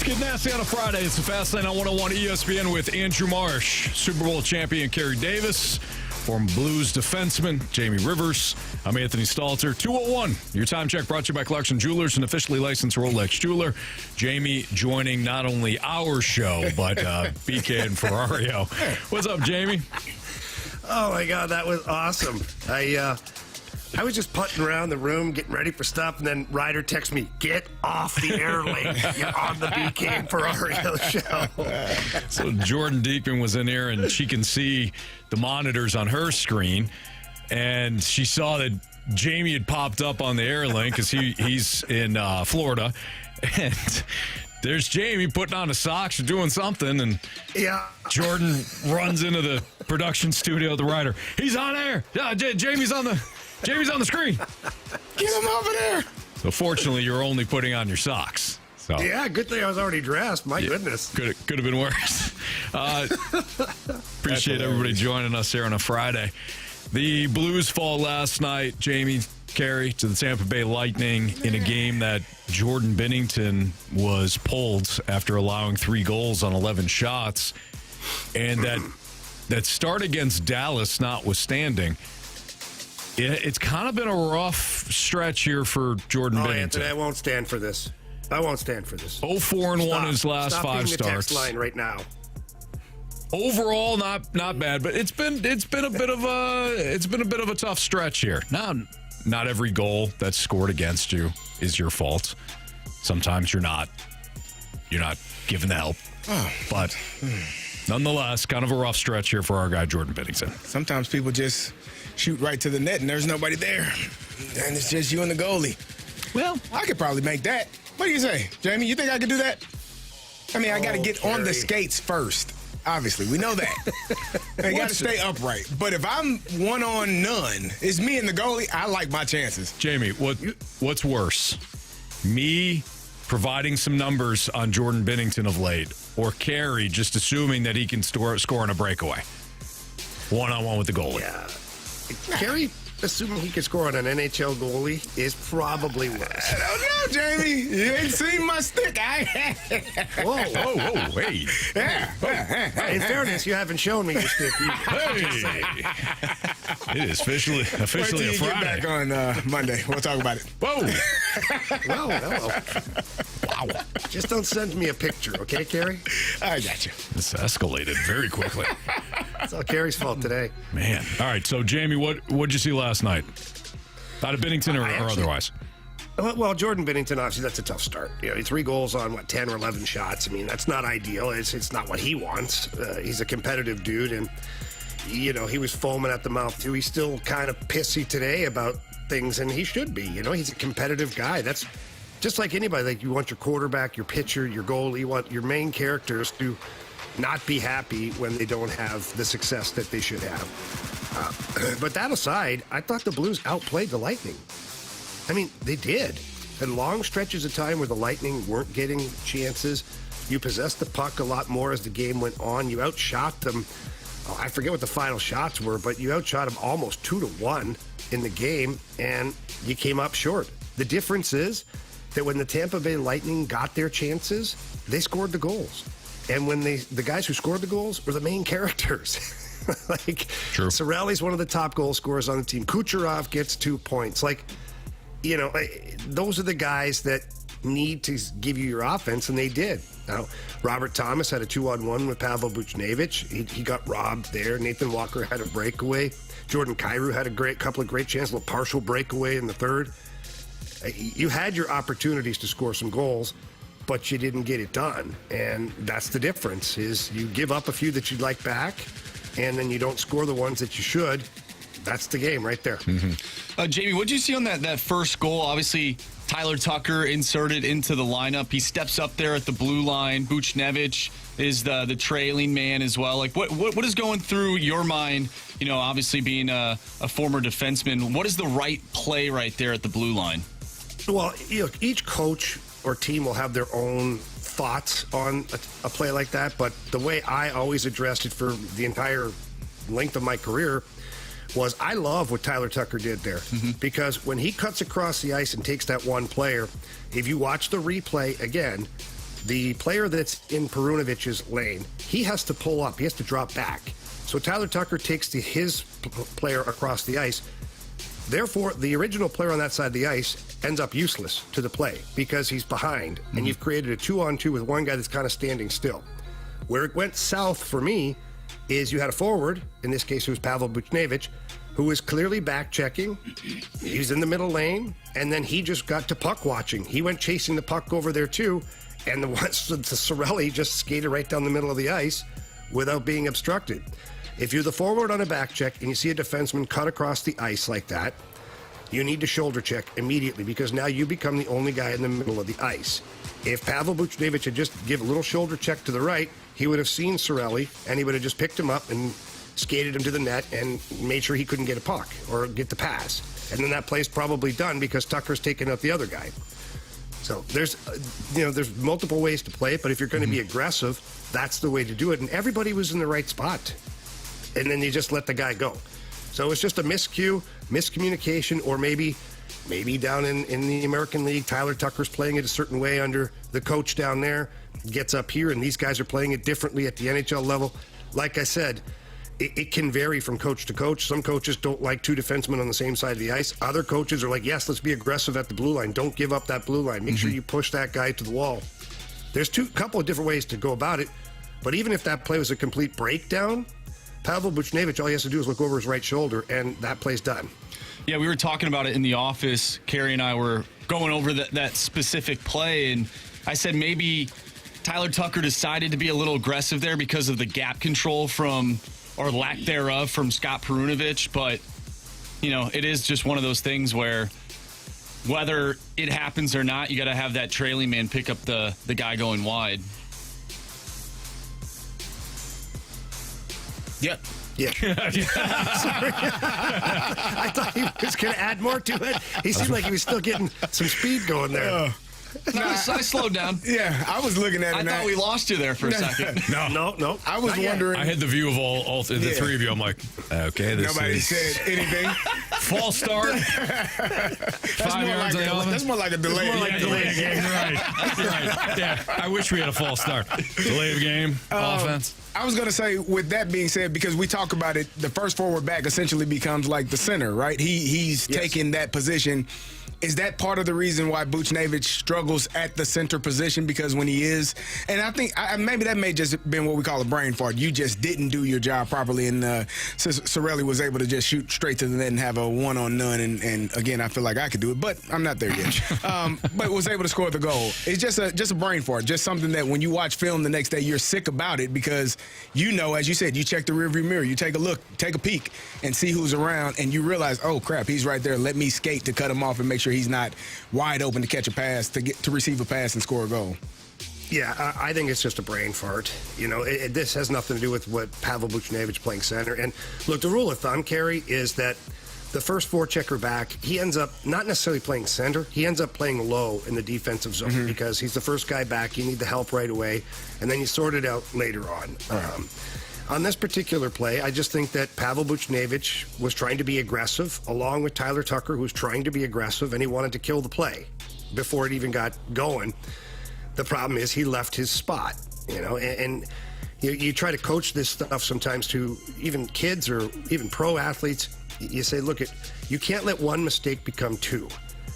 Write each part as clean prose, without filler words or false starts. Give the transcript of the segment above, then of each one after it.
Get nasty on a Friday. It's the Fast Lane on 101 ESPN with Andrew Marsh, Super Bowl champion Carey Davis, former Blues defenseman Jamie Rivers. I'm Anthony Stalter. 201. Your time check brought to you by Clarkson Jewelers, an officially licensed Rolex jeweler. Jamie joining not only our show, but BK and Ferrario. What's up, Jamie? Oh, my God, that was awesome. I was just putting around the room, getting ready for stuff, and then Ryder texts me, "Get off the air link. You're on the BK and Ferrario show." So Jordan Deacon was in here, and she can see the monitors on her screen, and she saw that Jamie had popped up on the air link because he's in Florida, and there's Jamie putting on his socks or doing something, and Jordan runs into the production studio of the Ryder. He's on air. Yeah, Jamie's on the screen. Get him over there. So fortunately, you're only putting on your socks. So yeah, good thing I was already dressed. My goodness. Could have been worse. Appreciate everybody joining us here on a Friday. The Blues fall last night, Jamie, Carey, to the Tampa Bay Lightning in a game that Jordan Binnington was pulled after allowing 3 goals on 11 shots. And that start against Dallas notwithstanding, it's kind of been a rough stretch here for Jordan Binnington. Anthony, I won't stand for this. 0-4-1 his last 5 starts. Stop text line right now. Overall, not bad, but it's been a bit of a tough stretch here. Not every goal that's scored against you is your fault. Sometimes you're not given the help, but nonetheless, kind of a rough stretch here for our guy Jordan Binnington. Sometimes people just shoot right to the net and there's nobody there, and it's just you and the goalie. Well, I could probably make that. What do you say, Jamie? You think I could do that? I mean, I got to get on the skates first. Obviously, we know that. I got to stay upright. But if I'm one on none, it's me and the goalie, I like my chances. Jamie, what's worse? Me providing some numbers on Jordan Binnington of late, or Carey just assuming that he can score on a breakaway? One-on-one with the goalie. Yeah. Carey assuming he can score on an NHL goalie is probably worse. I don't know, Jamie. You ain't seen my stick. Whoa, wait. In fairness, you haven't shown me your stick either. It is officially Wait till a you Friday. get back on Monday. We'll talk about it. Whoa. Well, hello. Wow. Just don't send me a picture, okay, Carey? I got you. This escalated very quickly. It's all Carey's fault today. Man. All right, so Jamie, what'd you see last night? Out of Binnington or otherwise? Well, Jordan Binnington, obviously, that's a tough start. 3 goals on, 10 or 11 shots. I mean, that's not ideal. It's not what he wants. He's a competitive dude, and, he was foaming at the mouth, too. He's still kind of pissy today about things, and he should be. He's a competitive guy. That's just like anybody. Like, you want your quarterback, your pitcher, your goalie, you want your main characters to not be happy when they don't have the success that they should have. But that aside, I thought the Blues outplayed the Lightning. I mean, they did. Had long stretches of time where the Lightning weren't getting chances. You possessed the puck a lot more as the game went on. You outshot them. I forget what the final shots were, but you outshot them almost 2-1 in the game, and you came up short. The difference is that when the Tampa Bay Lightning got their chances, they scored the goals. And when the guys who scored the goals were the main characters. True. Cirelli's one of the top goal scorers on the team. Kucherov gets 2 points. Those are the guys that need to give you your offense, and they did. Now, Robert Thomas had a 2-on-1 with Pavel Buchnevich. He got robbed there. Nathan Walker had a breakaway. Jordan Kyrou had a couple of great chances, a partial breakaway in the third. You had your opportunities to score some goals, but you didn't get it done. And that's the difference, is you give up a few that you'd like back, and then you don't score the ones that you should. That's the game right there. Mm-hmm. Jamie, what did you see on that first goal? Obviously, Tyler Tucker inserted into the lineup. He steps up there at the blue line. Buchnevich is the trailing man as well. Like, what is going through your mind, obviously being a former defenseman? What is the right play right there at the blue line? Well, each coach or team will have their own thoughts on a play like that, but the way I always addressed it for the entire length of my career was I love what Tyler Tucker did there, because when he cuts across the ice and takes that one player, if you watch the replay again, the player that's in Perunovic's lane, he has to pull up. He has to drop back. So Tyler Tucker takes his player across the ice. Therefore, the original player on that side of the ice ends up useless to the play because he's behind, and you've created a 2-on-2 with one guy that's kind of standing still. Where it went south for me is you had a forward, in this case it was Pavel Buchnevich, who was clearly back checking. He's in the middle lane, and then he just got to puck watching. He went chasing the puck over there too, and the Cirelli just skated right down the middle of the ice without being obstructed. If you're the forward on a back check and you see a defenseman cut across the ice like that, you need to shoulder check immediately because now you become the only guy in the middle of the ice. If Pavel Buchnevich had just give a little shoulder check to the right, he would have seen Cirelli and he would have just picked him up and skated him to the net and made sure he couldn't get a puck or get the pass. And then that play's probably done because Tucker's taken out the other guy. So there's multiple ways to play it, but if you're going to be aggressive, that's the way to do it. And everybody was in the right spot. And then you just let the guy go. So it's just a miscue, miscommunication, or maybe down in the American League, Tyler Tucker's playing it a certain way under the coach down there, gets up here, and these guys are playing it differently at the NHL level. Like I said, it can vary from coach to coach. Some coaches don't like two defensemen on the same side of the ice. Other coaches are like, yes, let's be aggressive at the blue line. Don't give up that blue line. Make sure you push that guy to the wall. There's a couple of different ways to go about it. But even if that play was a complete breakdown, Pavel Buchnevich, all he has to do is look over his right shoulder, and that play's done. Yeah, we were talking about it in the office. Carey and I were going over that specific play, and I said maybe Tyler Tucker decided to be a little aggressive there because of the gap control or lack thereof from Scott Perunovich. But, it is just one of those things where whether it happens or not, you got to have that trailing man pick up the guy going wide. Yep. Yeah. Sorry. I thought he was going to add more to it. He seemed like he was still getting some speed going there. I slowed down. Yeah, I was looking at it. I thought we lost you there for a second. No. I was wondering. I had the view of all the three of you. I'm like, okay, Nobody said anything. False start. 5 yards on the elephant. That's more like a delay. More like a delay game. Right. Yeah, I wish we had a false start. Delay of game, offense. I was going to say, with that being said, because we talk about it, the first forward back essentially becomes like the center, right? He's taking that position. Is that part of the reason why Buchnevich struggles at the center position? Because when he is, and I think maybe that may just been what we call a brain fart. You just didn't do your job properly, and Cirelli was able to just shoot straight to the net and have a one-on-none. And again, I feel like I could do it, but I'm not there yet. But was able to score the goal. It's just a brain fart, just something that when you watch film the next day, you're sick about it because as you said, you check the rearview mirror, you take a look, take a peek, and see who's around, and you realize, oh crap, he's right there. Let me skate to cut him off and make sure he's not wide open to catch a pass, to receive a pass and score a goal. Yeah, I think it's just a brain fart. This has nothing to do with what Pavel Buchnevich playing center. And look, the rule of thumb, Carey, is that the first forechecker back, he ends up not necessarily playing center. He ends up playing low in the defensive zone because he's the first guy back. You need the help right away, and then you sort it out later on. On this particular play, I just think that Pavel Buchnevich was trying to be aggressive, along with Tyler Tucker, who was trying to be aggressive, and he wanted to kill the play before it even got going. The problem is he left his spot, and you try to coach this stuff sometimes to even kids or even pro athletes. You say, look, you can't let one mistake become two.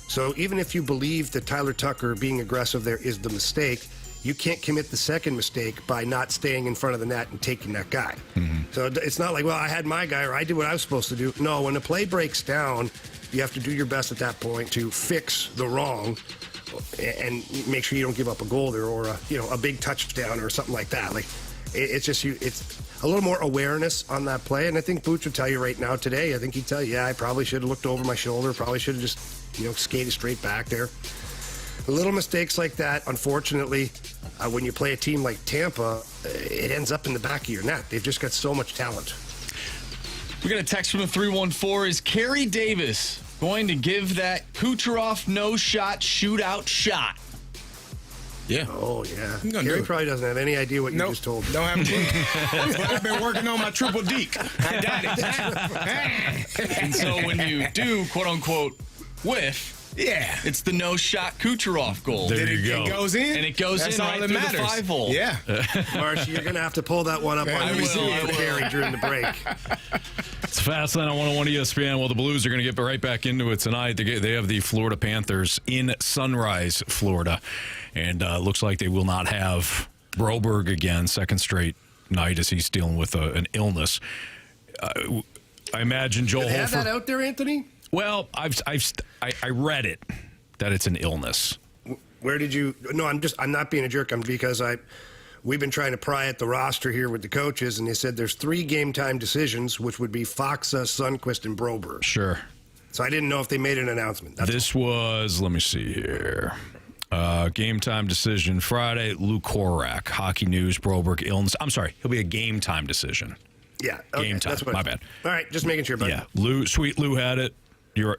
So even if you believe that Tyler Tucker being aggressive there is the mistake, you can't commit the second mistake by not staying in front of the net and taking that guy. So it's not like, well, I had my guy or I did what I was supposed to do. No, when the play breaks down, you have to do your best at that point to fix the wrong and make sure you don't give up a goal there or a big touchdown or something like that. Like it's a little more awareness on that play. And I think Booch would tell you right now today, I think he'd tell you, I probably should have looked over my shoulder, probably should have just, skated straight back there. Little mistakes like that, unfortunately, when you play a team like Tampa, it ends up in the back of your net. They've just got so much talent. We got a text from the 314. Is Carey Davis going to give that Kucherov no-shot shootout shot? Yeah. Oh, yeah. Carey probably doesn't have any idea what you just told me. Don't have a clue. But I've been working on my triple deke. I got it. And so when you do, quote-unquote, whiff, Yeah. It's the no-shot Kucherov goal. There you go. It goes in. And it goes That's in all right that through matters. the 5-hole. Yeah. Marsh, you're going to have to pull that one up on I the will. for Carey during the break. It's Fastlane on 101 ESPN. Well, the Blues are going to get right back into it tonight. They have the Florida Panthers in Sunrise, Florida. And looks like they will not have Broberg again, second straight night as he's dealing with an illness. I imagine Joel Do they have Hofer. that out there, Anthony? Well, I read it that it's an illness. Where did you? No, I'm not being a jerk. Because we've been trying to pry at the roster here with the coaches, and they said there's 3 game time decisions, which would be Foxa, Sundqvist, and Broberg. Sure. So I didn't know if they made an announcement. This was, let me see here. Game time decision Friday. Lou Korak, Hockey News, Broberg, illness. I'm sorry, he'll be a game time decision. Yeah, okay, Game time. That's what My bad. All right, just making sure. Buddy. Yeah, Sweet Lou had it.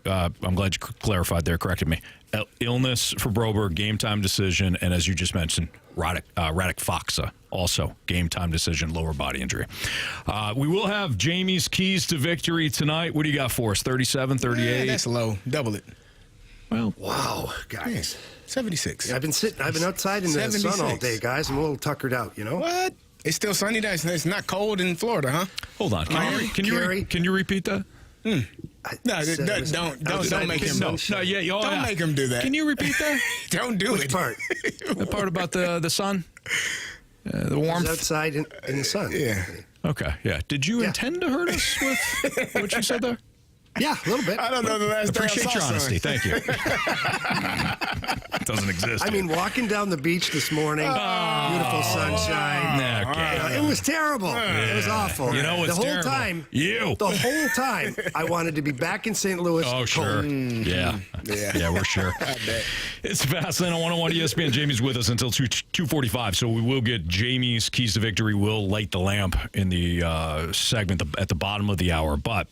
I'm glad you clarified there, corrected me. Illness for Broberg, game time decision, and as you just mentioned, Radek Foxa, also game time decision, lower body injury. We will have Jamie's keys to victory tonight. What do you got for us? 37, 38? Yeah, that's low. Double it. Well, Wow, guys. 76. I've been outside in the sun all 76. day, guys. I'm a little tuckered out, you know? What? It's still sunny. It's not cold in Florida, huh? hold on. Can you repeat that? No, Outside don't make in him. the No, sunshine. yeah, Don't make him do that. Can you repeat that? Don't do Which it. part? The part about the sun, the I was warmth. outside in the sun. Yeah. Okay, yeah. Did you Yeah. intend to hurt us with what you said there? Yeah, a little bit. I don't know the last time I Appreciate saw your honesty. sun. Thank you. It doesn't exist. I mean, walking down the beach this morning, beautiful sunshine. Okay. It was terrible. It was awful. You know what's the whole terrible? time. You. The whole time, I wanted to be back in St. Louis. Oh, sure. cold. Yeah, we're sure. It's Fastlane on 101 ESPN. Jamie's with us until 2:45, so we will get Jamie's keys to victory. We'll light the lamp in the segment at the bottom of the hour. But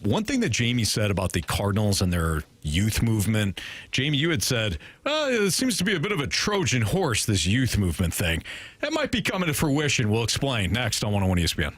one thing that Jamie said about the Cardinals and their youth movement, Jamie, you had said, it seems to be a bit of a Trojan horse, this youth movement thing. That might be coming to fruition. We'll explain next on 101 ESPN.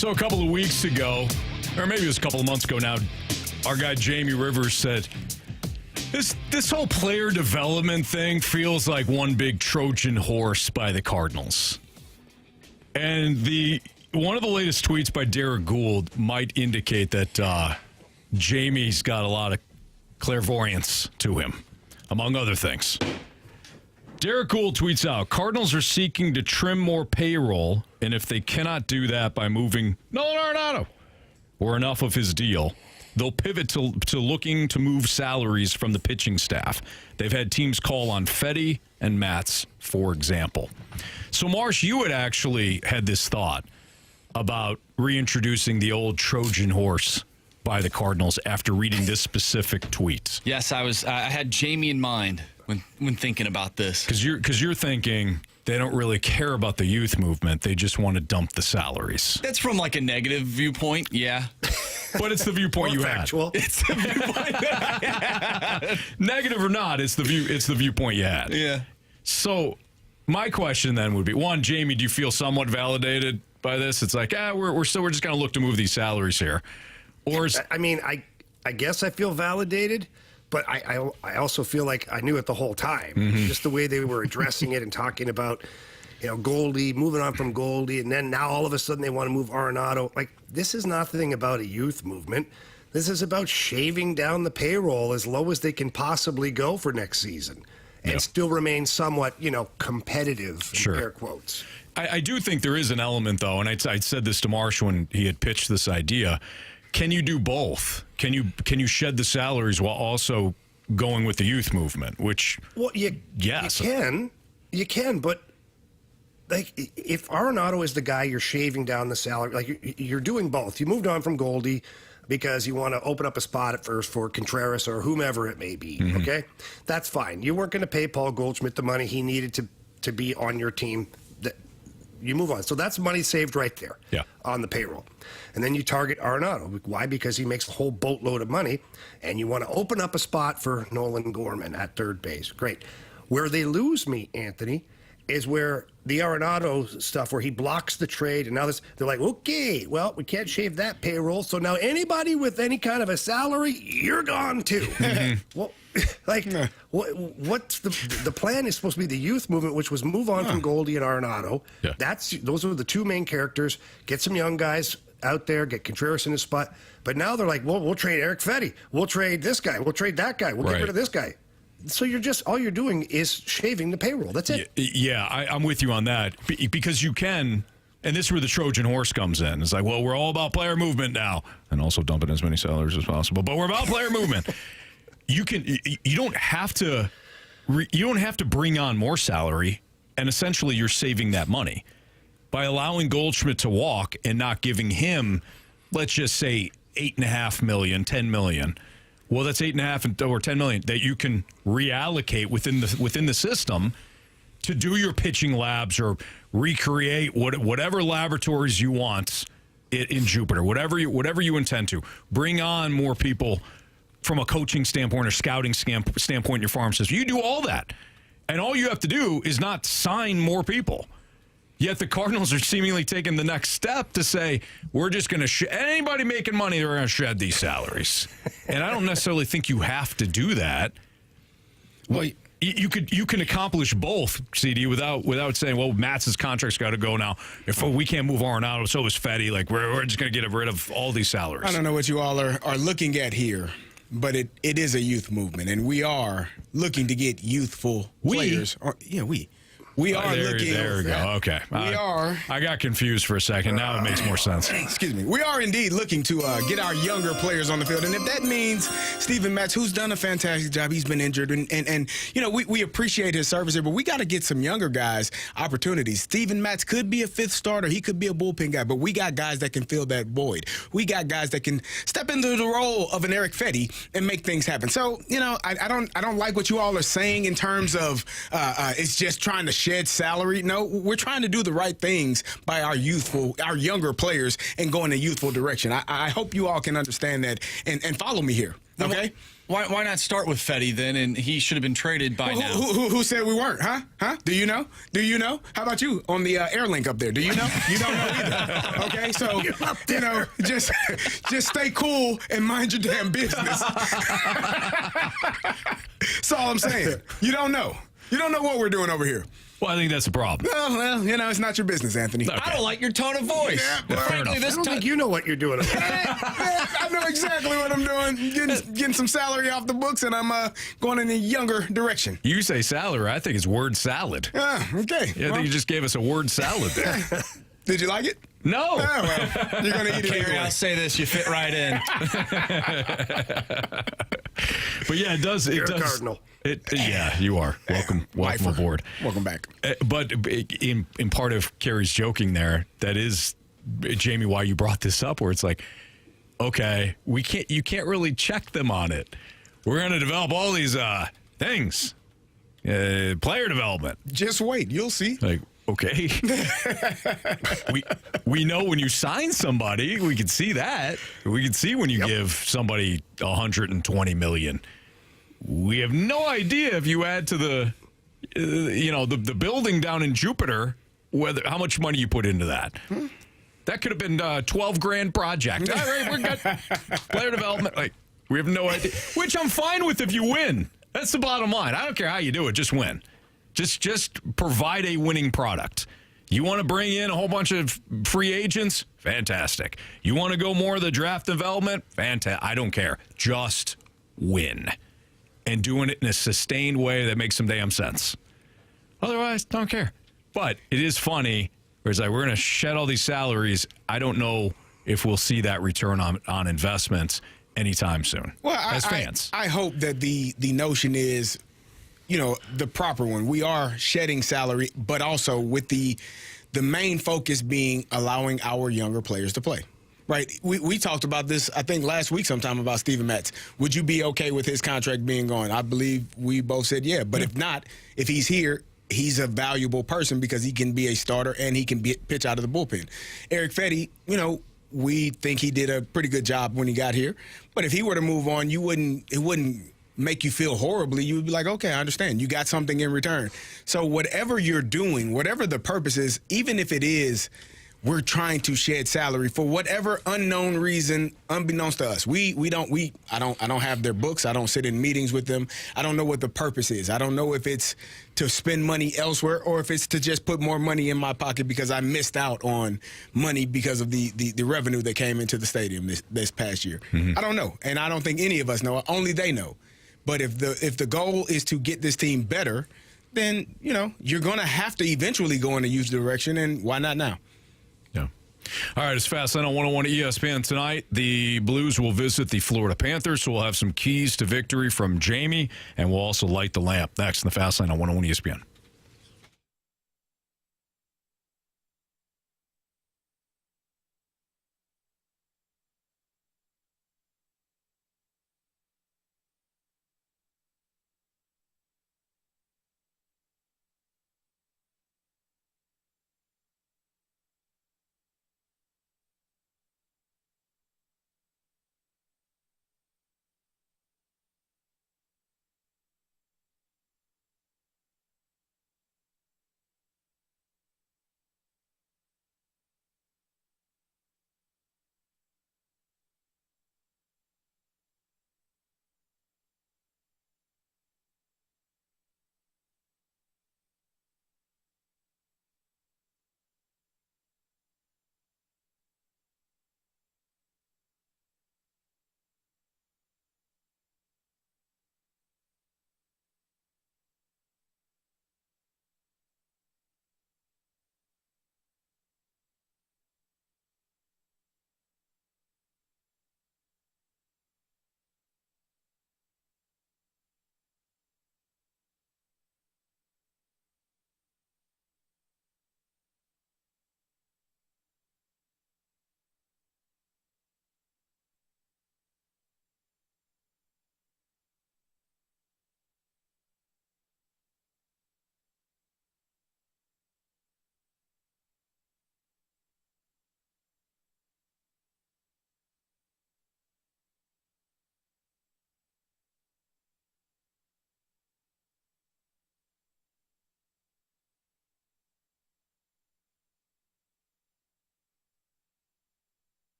So a couple of weeks ago, or maybe it was a couple of months ago now, our guy Jamie Rivers said, this whole player development thing feels like one big Trojan horse by the Cardinals. And one of the latest tweets by Derek Gould might indicate that Jamie's got a lot of clairvoyance to him, among other things. Derek Gould tweets out, Cardinals are seeking to trim more payroll, and if they cannot do that by moving Nolan Arenado or enough of his deal, they'll pivot to looking to move salaries from the pitching staff. They've had teams call on Fedde and Matz, for example. So, Marsh, you had actually had this thought about reintroducing the old Trojan horse by the Cardinals after reading this specific tweet. Yes, I had Jamie in mind when thinking about this. Because you're thinking they don't really care about the youth movement. They just want to dump the salaries. That's from like a negative viewpoint, yeah. But it's the viewpoint you factual. had. It's the viewpoint. Negative or not, it's the viewpoint you had. Yeah. So my question then would be, one, Jamie, do you feel somewhat validated by this? It's like, we're just going to look to move these salaries here. Or I mean, I guess I feel validated, but I also feel like I knew it the whole time. Just the way they were addressing it and talking about, Goldie, moving on from Goldie, and then now all of a sudden they want to move Arenado. Like, this is nothing about a youth movement. This is about shaving down the payroll as low as they can possibly go for next season and still remain somewhat, competitive, in air quotes. I do think there is an element, though, and I said this to Marsh when he had pitched this idea. Can you do both? Can you shed the salaries while also going with the youth movement? Which, yes, you can, but like if Arenado is the guy you're shaving down the salary, like you're doing both. You moved on from Goldie because you want to open up a spot at first for Contreras or whomever it may be. Okay, that's fine. You weren't going to pay Paul Goldschmidt the money he needed to be on your team. You move on. So that's money saved right there on the payroll. And then you target Arenado. Why? Because he makes a whole boatload of money, and you want to open up a spot for Nolan Gorman at third base. Great. Where they lose me, Anthony, is where the Arenado stuff, where he blocks the trade, and now they're like, okay, well, we can't shave that payroll, so now anybody with any kind of a salary, you're gone too. Well, what's the plan is supposed to be the youth movement, which was move on from Goldie and Arenado. Yeah. Those are the two main characters. Get some young guys out there, get Contreras in his spot. But now they're like, well, we'll trade Eric Fedde. We'll trade this guy. We'll trade that guy. We'll get rid of this guy. So all you're doing is shaving the payroll. That's it. Yeah, I'm with you on that because you can. And this is where the Trojan horse comes in. It's like, well, we're all about player movement now, and also dumping as many salaries as possible. But we're about player movement. You don't have to bring on more salary, and essentially you're saving that money by allowing Goldschmidt to walk and not giving him, let's just say, $8.5 million, $10 million. Well, that's $8.5 or $10 million that you can reallocate within the system to do your pitching labs or recreate whatever laboratories you want in Jupiter, whatever you intend to. Bring on more people from a coaching standpoint or scouting standpoint in your farm system. You do all that, and all you have to do is not sign more people. Yet the Cardinals are seemingly taking the next step to say, we're just going to anybody making money, they're going to shed these salaries. And I don't necessarily think you have to do that. Well, you can accomplish both, CD, without saying, well, Matz's contract's got to go now. If we can't move Arenado, so is Fedde. Like, we're just going to get rid of all these salaries. I don't know what you all are looking at here, but it is a youth movement, and we are looking to get youthful players. We are looking. There we go. Okay. We are. I got confused for a second. Now it makes more sense. Excuse me. We are indeed looking to get our younger players on the field. And if that means Steven Matz, who's done a fantastic job, he's been injured. And we appreciate his service here, but we got to get some younger guys opportunities. Steven Matz could be a fifth starter. He could be a bullpen guy, but we got guys that can fill that void. We got guys that can step into the role of an Eric Fedde and make things happen. So, I don't like what you all are saying in terms of it's just trying to shed salary. No, we're trying to do the right things by our younger players and go in a youthful direction. I hope you all can understand that and follow me here. Okay. Why not start with Fetty then? And he should have been traded by now. Who said we weren't? Huh? Do you know? How about you on the air link up there? Do you know? You don't know either. Okay, so just stay cool and mind your damn business. That's all I'm saying. You don't know. You don't know what we're doing over here. Well, I think that's a problem. Well, it's not your business, Anthony. Okay. I don't like your tone of voice. Yeah, Frankly, I don't think you know what you're doing. I know exactly what I'm doing. Getting some salary off the books, and I'm going in a younger direction. You say salary. I think it's word salad. Okay. Yeah, I think you just gave us a word salad there. Did you like it? No. Oh, well, you're going to eat it Carey, anyway. I'll say this: you fit right in. But yeah, it does. You're it a does. Cardinal. Yeah, you are. Welcome Lifer. aboard. Welcome back. But in part of Carey's joking there, that is, Jamie, why you brought this up, where it's like, okay, you can't really check them on it. We're going to develop all these things, player development. Just wait, you'll see. Like, okay, we know when you sign somebody, we can see that. We can see when you give somebody $120 million. We have no idea if you add to the the building down in Jupiter, how much money you put into that. That could have been a $12,000 project. All right, we're good. Player development, we have no idea. Which I'm fine with if you win. That's the bottom line. I don't care how you do it. Just win. Just provide a winning product. You want to bring in a whole bunch of free agents? Fantastic. You want to go more of the draft development? Fantastic. I don't care. Just win. And doing it in a sustained way that makes some damn sense. Otherwise, don't care. But it is funny. Where it's like, we're going to shed all these salaries. I don't know if we'll see that return on investments anytime soon. Well, as fans. I hope that the notion is, the proper one. We are shedding salary, but also with the main focus being allowing our younger players to play. Right. We talked about this, I think, last week sometime about Steven Matz. Would you be okay with his contract being gone? I believe we both said yeah. But if not, if he's here, he's a valuable person because he can be a starter and he can pitch out of the bullpen. Eric Fetty, we think he did a pretty good job when he got here. But if he were to move on, it wouldn't make you feel horribly. You would be like, okay, I understand. You got something in return. So whatever you're doing, whatever the purpose is, even if it is we're trying to shed salary for whatever unknown reason, unbeknownst to us. I don't have their books. I don't sit in meetings with them. I don't know what the purpose is. I don't know if it's to spend money elsewhere or if it's to just put more money in my pocket because I missed out on money because of the revenue that came into the stadium this past year. Mm-hmm. I don't know. And I don't think any of us know. Only they know. But if the goal is to get this team better, then, you're going to have to eventually go in a youth direction, and why not now? Yeah. All right, it's Fastlane on 101 ESPN tonight. The Blues will visit the Florida Panthers, so we'll have some keys to victory from Jamie, and we'll also light the lamp next in the Fastlane on 101 ESPN.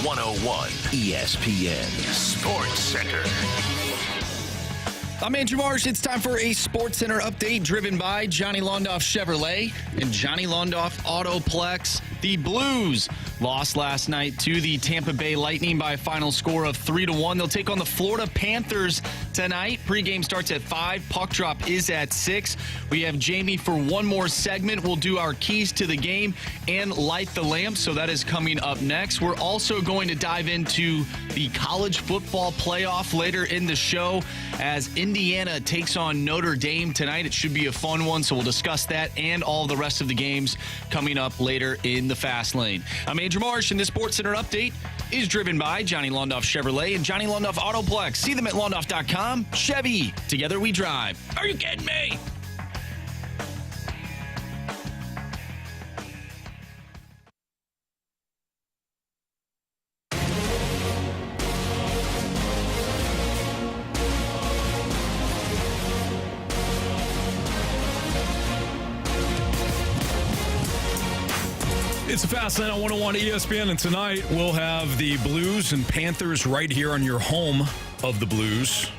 101 ESPN Sports Center. I'm Andrew Marsh. It's time for a Sports Center update driven by Johnny Londoff Chevrolet and Johnny Londoff Autoplex. The Blues lost last night to the Tampa Bay Lightning by a final score of 3-1. They'll take on the Florida Panthers tonight. Pregame starts at 5. Puck drop is at 6. We have Jamie for one more segment. We'll do our keys to the game and light the lamp. So that is coming up next. We're also going to dive into the college football playoff later in the show as Indiana takes on Notre Dame tonight. It should be a fun one. So we'll discuss that and all the rest of the games coming up later in the Fast Lane. I'm Andrew Marsh, and this Sports Center update is driven by Johnny Londoff Chevrolet and Johnny Londoff Autoplex. See them at londoff.com. Chevy, together we drive. Are you kidding me? It's a Fast Lane on 101 ESPN, and tonight we'll have the Blues and Panthers right here on your home of the Blues.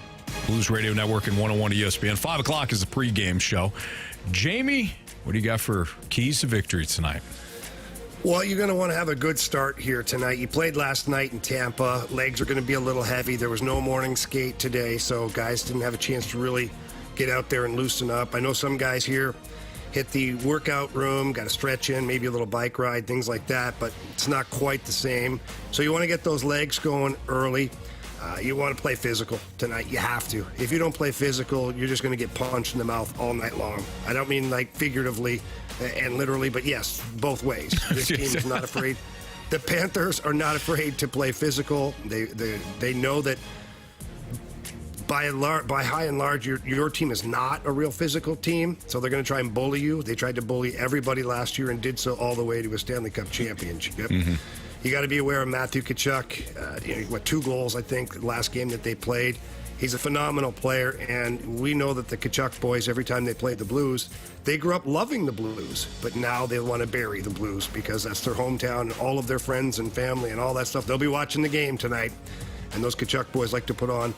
Blues Radio Network and 101 ESPN. 5 o'clock is the pregame show. Jamie, what do you got for keys to victory tonight? Well, you're going to want to have a good start here tonight. You played last night in Tampa. Legs are going to be a little heavy. There was no morning skate today, so guys didn't have a chance to really get out there and loosen up. I know some guys here hit the workout room, got a stretch in, maybe a little bike ride, things like that, but it's not quite the same. So you want to get those legs going early. You want to play physical tonight. You have to. If you don't play physical, you're just going to get punched in the mouth all night long. I don't mean like figuratively and literally, but yes, both ways. This team is not afraid. The Panthers are not afraid to play physical. They know that by high and large, your team is not a real physical team, so they're going to try and bully you. They tried to bully everybody last year and did so all the way to a Stanley Cup championship. Mm-hmm. You got to be aware of Matthew Tkachuk. 2 goals, I think, the last game that they played. He's a phenomenal player, and we know that the Tkachuk boys, every time they played the Blues, they grew up loving the Blues, but now they want to bury the Blues because that's their hometown and all of their friends and family and all that stuff. They'll be watching the game tonight, and those Tkachuk boys like to put on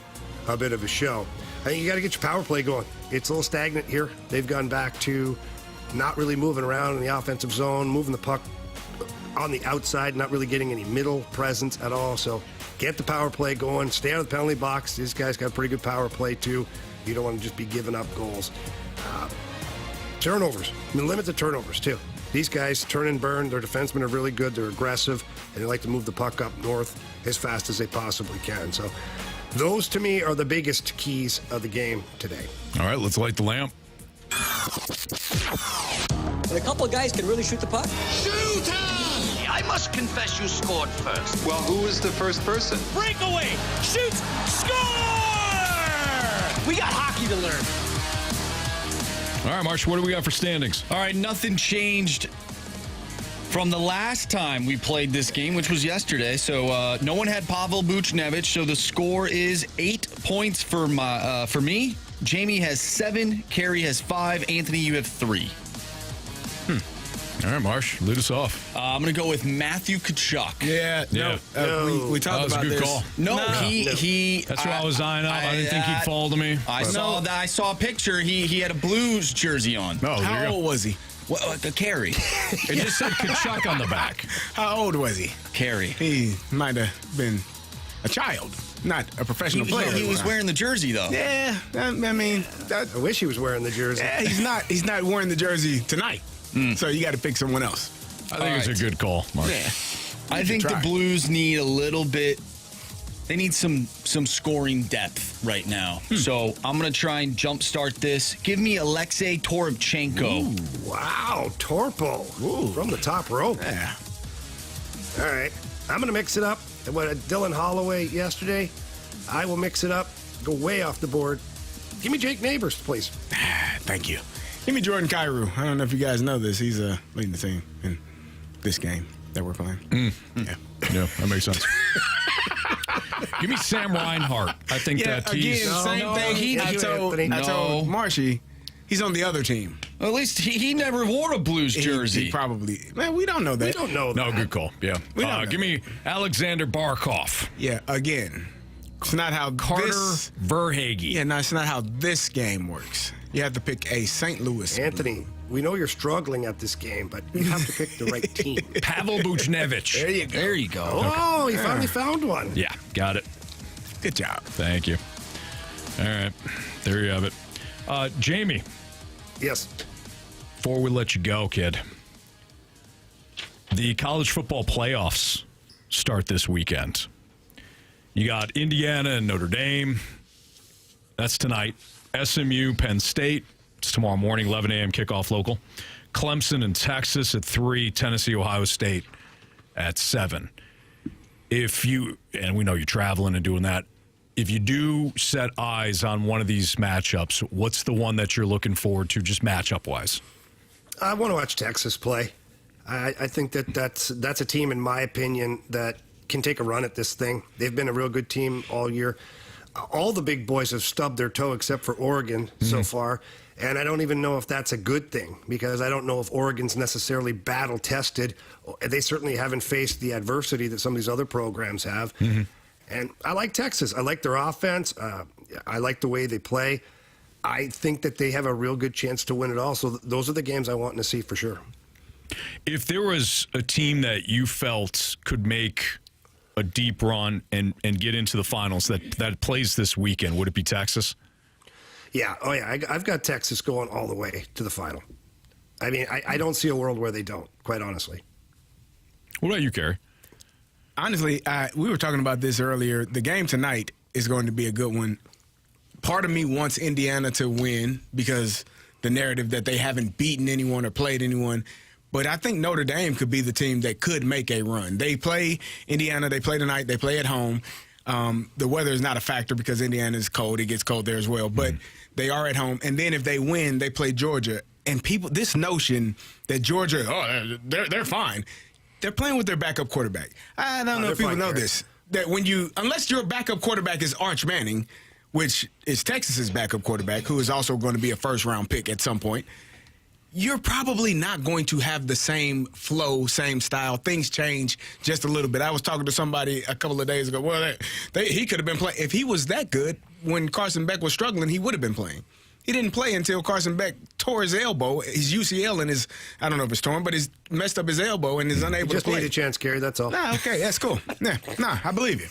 a bit of a show. I think you got to get your power play going. It's a little stagnant here. They've gone back to not really moving around in the offensive zone, moving the puck on the outside, not really getting any middle presence at all. So get the power play going. Stay out of the penalty box. These guys got a pretty good power play too. You don't want to just be giving up goals. Turnovers. Limit the turnovers too. These guys turn and burn. Their defensemen are really good. They're aggressive, and they like to move the puck up north as fast as they possibly can. So those, to me, are the biggest keys of the game today. All right, let's light the lamp. But a couple of guys can really shoot the puck. Shoot! I must confess you scored first. Well, who was the first person? Breakaway! Shoots! Score! We got hockey to learn. All right, Marsh, what do we got for standings? All right, nothing changed from the last time we played this game, which was yesterday. So no one had Pavel Buchnevich. So the score is 8 points for me. Jamie has 7. Carey has 5. Anthony, you have 3. All right, Marsh, lead us off. I'm going to go with Matthew Tkachuk. Yeah. We talked about this. Call. No, he. That's why I was eyeing up. I didn't think he'd fall to me. I saw that. I saw a picture. He had a Blues jersey on. Oh, How old was he? Well, Carey. It just said Tkachuk on the back. How old was he? Carey. He might have been a child, not a professional player. He was wearing the jersey, though. Yeah, I mean, I wish he was wearing the jersey. he's not wearing the jersey tonight. So you got to pick someone else. I think it's a good call, Mark. Yeah. I think the Blues need a little bit. They need some scoring depth right now. So I'm going to try and jumpstart this. Give me Alexei Toropchenko. Ooh, wow, Torpo. Ooh, from the top rope. Yeah. All right. I'm going to mix it up. What Dylan Holloway yesterday, I will mix it up, go way off the board. Give me Jake Neighbors, please. Thank you. Give me Jordan Kyrou. I don't know if you guys know this. He's leading the team in this game that we're playing. Yeah, that makes sense. Give me Sam Reinhart. I think that he's... Again, same thing. I told Marshy, he's on the other team. Well, at least he never wore a Blues jersey. He probably. Man, we don't know that. We don't know that. No, good call. Yeah. Give me Alexander Barkov. Yeah, again, it's not how Carter this, Verhaeghe. Yeah, no, it's not how this game works. You have to pick a St. Louis. Anthony, we know you're struggling at this game, but you have to pick the right team. Pavel Buchnevich. There you go. There you go. Oh, you finally found one. Yeah, got it. Good job. Thank you. All right. There you have it. Jamie, Yes. before we let you go, kid, the college football playoffs start this weekend. You got Indiana and Notre Dame. That's tonight. SMU, Penn State. It's tomorrow morning, 11 a.m. kickoff local. Clemson and Texas at 3. Tennessee, Ohio State at 7. If you, and we know you're traveling and doing that, if you do set eyes on one of these matchups, what's the one that you're looking forward to just matchup-wise? I want to watch Texas play. I think that's a team, in my opinion, that can take a run at this thing. They've been a real good team all year. All the big boys have stubbed their toe except for Oregon so far. And I don't even know if that's a good thing, because I don't know if Oregon's necessarily battle-tested. They certainly haven't faced the adversity that some of these other programs have. And I like Texas. I like their offense. I like the way they play. I think that they have a real good chance to win it all. So those are the games I want to see for sure. If there was a team that you felt could make a deep run and get into the finals that plays this weekend, would it be Texas? Yeah. Oh, yeah. I've got Texas going all the way to the final. I mean, I don't see a world where they don't, quite honestly. What about you, Carey? Honestly, we were talking about this earlier. The game tonight is going to be a good one. Part of me wants Indiana to win because the narrative that they haven't beaten anyone or played anyone. But I think Notre Dame could be the team that could make a run. They play Indiana. They play tonight. They play at home. The weather is not a factor because Indiana is cold. It gets cold there as well. But they are at home. And then if they win, they play Georgia. And people, this notion that Georgia, they're fine. They're playing with their backup quarterback. I don't know if people know this. That unless your backup quarterback is Arch Manning, which is Texas's backup quarterback, who is also going to be a first-round pick at some point, you're probably not going to have the same flow, same style. Things change just a little bit. I was talking to somebody a couple of days ago. Well, he could have been playing. If he was that good when Carson Beck was struggling, he would have been playing. He didn't play until Carson Beck tore his elbow, his UCL, and I don't know if it's torn, but he's messed up his elbow and is unable to play. Just need a chance, Carey, that's all. Nah, okay, that's cool. I believe you.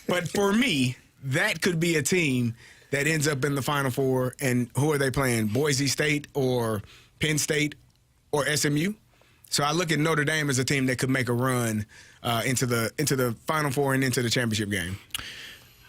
But for me, that could be a team that ends up in the Final Four, and who are they playing? Boise State or Penn State or SMU? So I look at Notre Dame as a team that could make a run into the Final Four and into the championship game.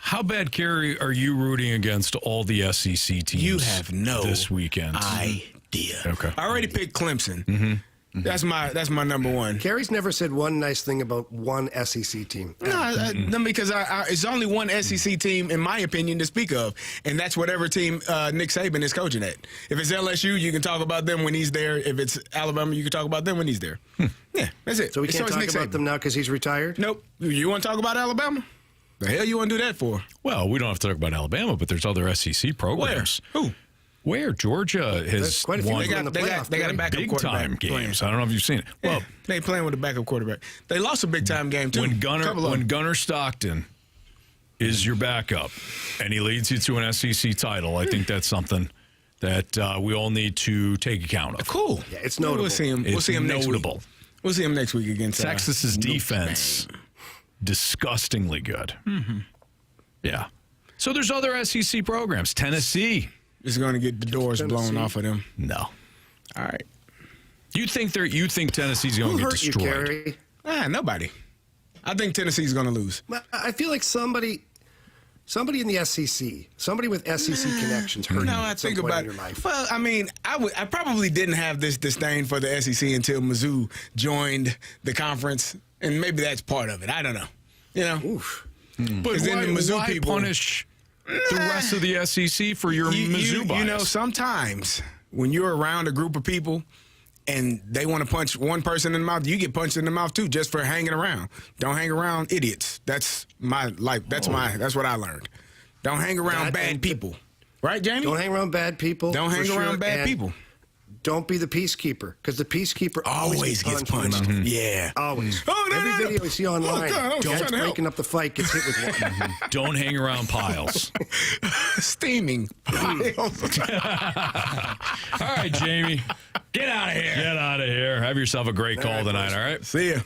How bad, Carey, are you rooting against all the SEC teams? You have no this weekend idea. Okay. I already picked Clemson. That's my number one. Carey's never said one nice thing about one SEC team. No, because it's only one SEC team, in my opinion, to speak of, and that's whatever team Nick Saban is coaching at. If it's LSU, you can talk about them when he's there. If it's Alabama, you can talk about them when he's there. Yeah, that's it. So we can't talk Nick about Saban. them now because he's retired? Nope. You want to talk about Alabama? The hell you want to do that for? Well, we don't have to talk about Alabama, but there's other SEC programs. Who? Where Georgia has quite a few won in the playoff, they got a backup big-time quarterback games. I don't know if you've seen it. Well, they playing with a backup quarterback. They lost a big-time game, too. when Gunnar Stockton is your backup and he leads you to an SEC title, I think that's something that we all need to take account of. Cool. Yeah, it's notable. We'll see him. We'll see him next week. notable. We'll see him next week against Texas's defense, disgustingly good. Yeah. So there's other SEC programs. Tennessee is going to get the doors blown off of them. No. All right. You think Tennessee's going to get hurt you, destroyed? Carey? Nobody. I think Tennessee's going to lose. I feel like somebody in the SEC, somebody with SEC connections hurt you I at some think point about in your life. Well, I mean, I probably didn't have this disdain for the SEC until Mizzou joined the conference, and maybe that's part of it. I don't know. You know? Oof. But then the Mizzou why people punish the rest of the SEC for your Mizzou bias? You know, sometimes when you're around a group of people and they want to punch one person in the mouth, you get punched in the mouth too, just for hanging around. Don't hang around idiots. That's my life. That's what I learned. Don't hang around bad people. Right, Jamie? Don't hang around bad people. Don't hang around bad people. Don't be the peacekeeper, because the peacekeeper always gets punched. punched. In the mouth. Yeah. Always. Oh, no, Every no, no. video we see online, God, I was guy's trying to help. breaking up the fight, gets hit with one. Don't hang around piles. Steaming piles. All right, Jamie. Get out of here. Get out of here. Have yourself a great call right, tonight, boys. all right? See ya.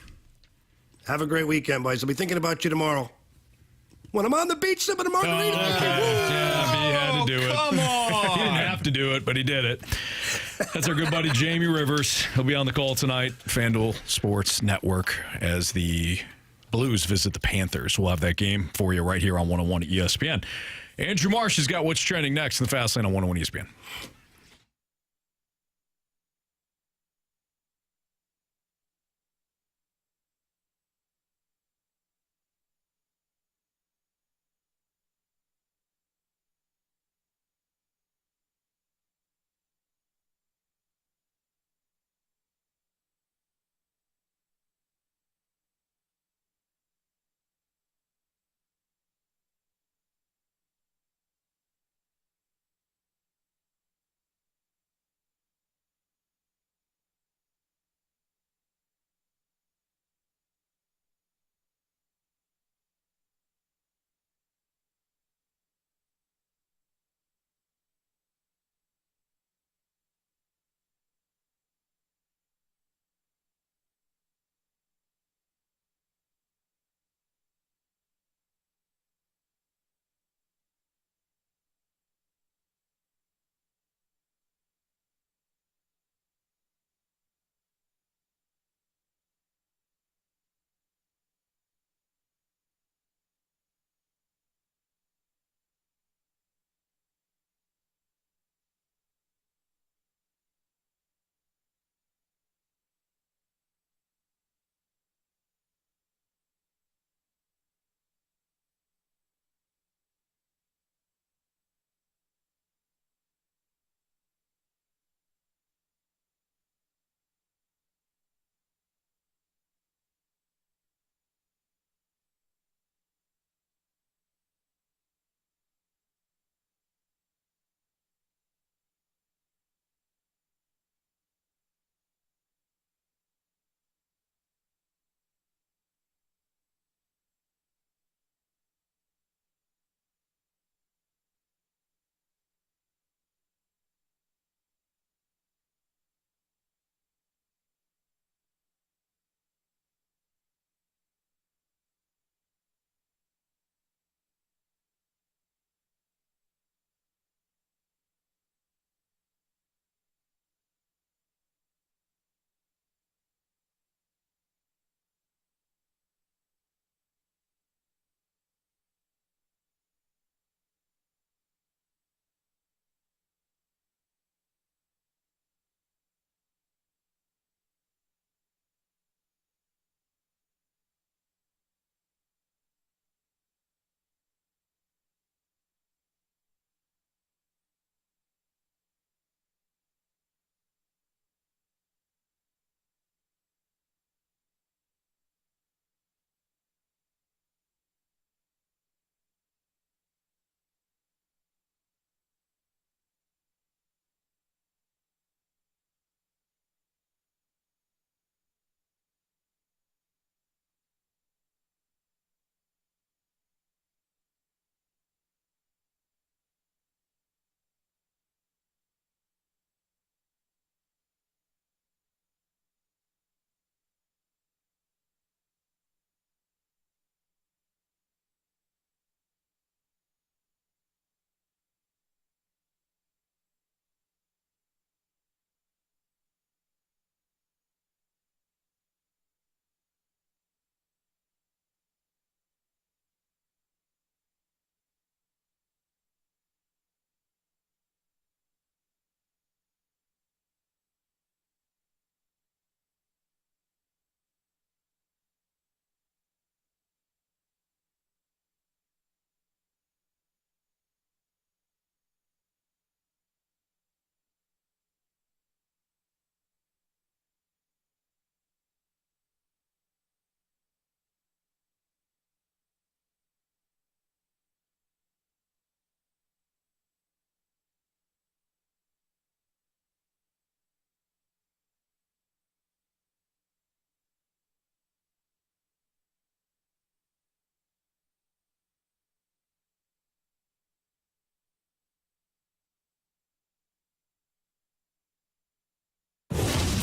Have a great weekend, boys. I'll be thinking about you tomorrow. When I'm on the beach sipping a margarita. Yeah, he had to do it. Come on. He didn't have to do it, but he did it. That's our good buddy Jamie Rivers. He'll be on the call tonight, FanDuel Sports Network, as the Blues visit the Panthers. We'll have that game for you right here on 101 at ESPN. Andrew Marsh has got what's trending next in the Fast Lane on 101 ESPN.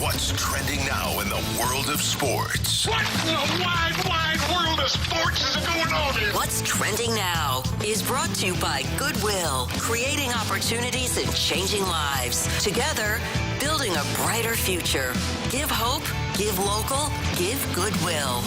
What's trending now in the world of sports? What in the wide, wide world of sports is going on here? What's trending now is brought to you by Goodwill, creating opportunities and changing lives. Together, building a brighter future. Give hope, give local, give Goodwill.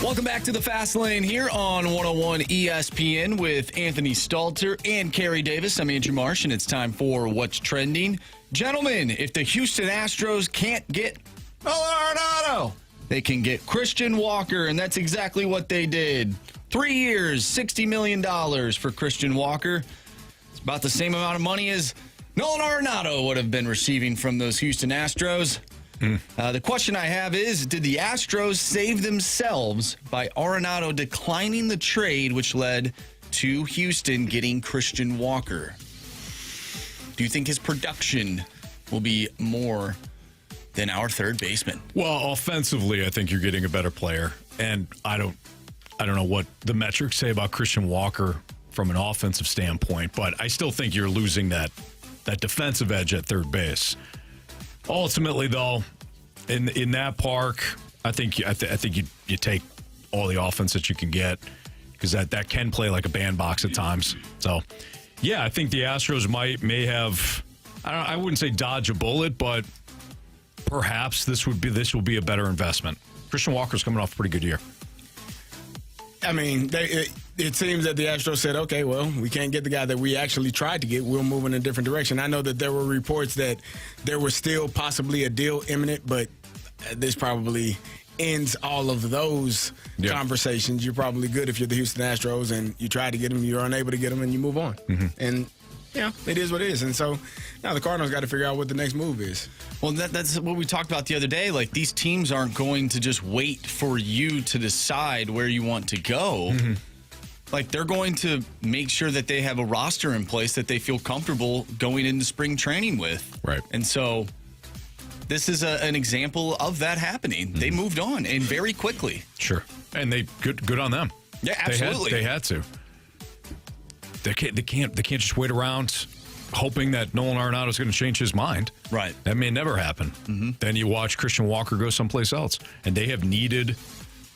Welcome back to the Fast Lane here on 101 ESPN with Anthony Stalter and Carey Davis. I'm Andrew Marsh, and it's time for What's Trending. Gentlemen, if the Houston Astros can't get Arenado, they can get Christian Walker, and that's exactly what they did. 3 years, $60 million for Christian Walker. It's about the same amount of money as Nolan Arenado would have been receiving from those Houston Astros. The question I have is, did the Astros save themselves by Arenado declining the trade, which led to Houston getting Christian Walker? Do you think his production will be more than our third baseman? Well, offensively, I think you're getting a better player, and I don't know what the metrics say about Christian Walker from an offensive standpoint, but I still think you're losing that defensive edge at third base. Ultimately, though, in that park, I think you take all the offense that you can get, because that can play like a bandbox at times. So, yeah, I think the Astros may have. I wouldn't say dodge a bullet, but perhaps this will be a better investment. Christian Walker's coming off a pretty good year. I mean, it seems that the Astros said, okay, well, we can't get the guy that we actually tried to get. We'll move in a different direction. I know that there were reports that there was still possibly a deal imminent, but this probably ends all of those conversations. You're probably good if you're the Houston Astros and you try to get them, you're unable to get them, and you move on. Mm-hmm. And, it is what it is. And so now the Cardinals got to figure out what the next move is. Well, that's what we talked about the other day. Like, these teams aren't going to just wait for you to decide where you want to go. Mm-hmm. Like, they're going to make sure that they have a roster in place that they feel comfortable going into spring training with. Right. And so this is an example of that happening. Mm-hmm. They moved on, and very quickly. Sure. And they good on them. Yeah, absolutely. They had to. They can't just wait around hoping that Nolan Arenado is going to change his mind. Right. That may never happen. Mm-hmm. Then you watch Christian Walker go someplace else. And they have needed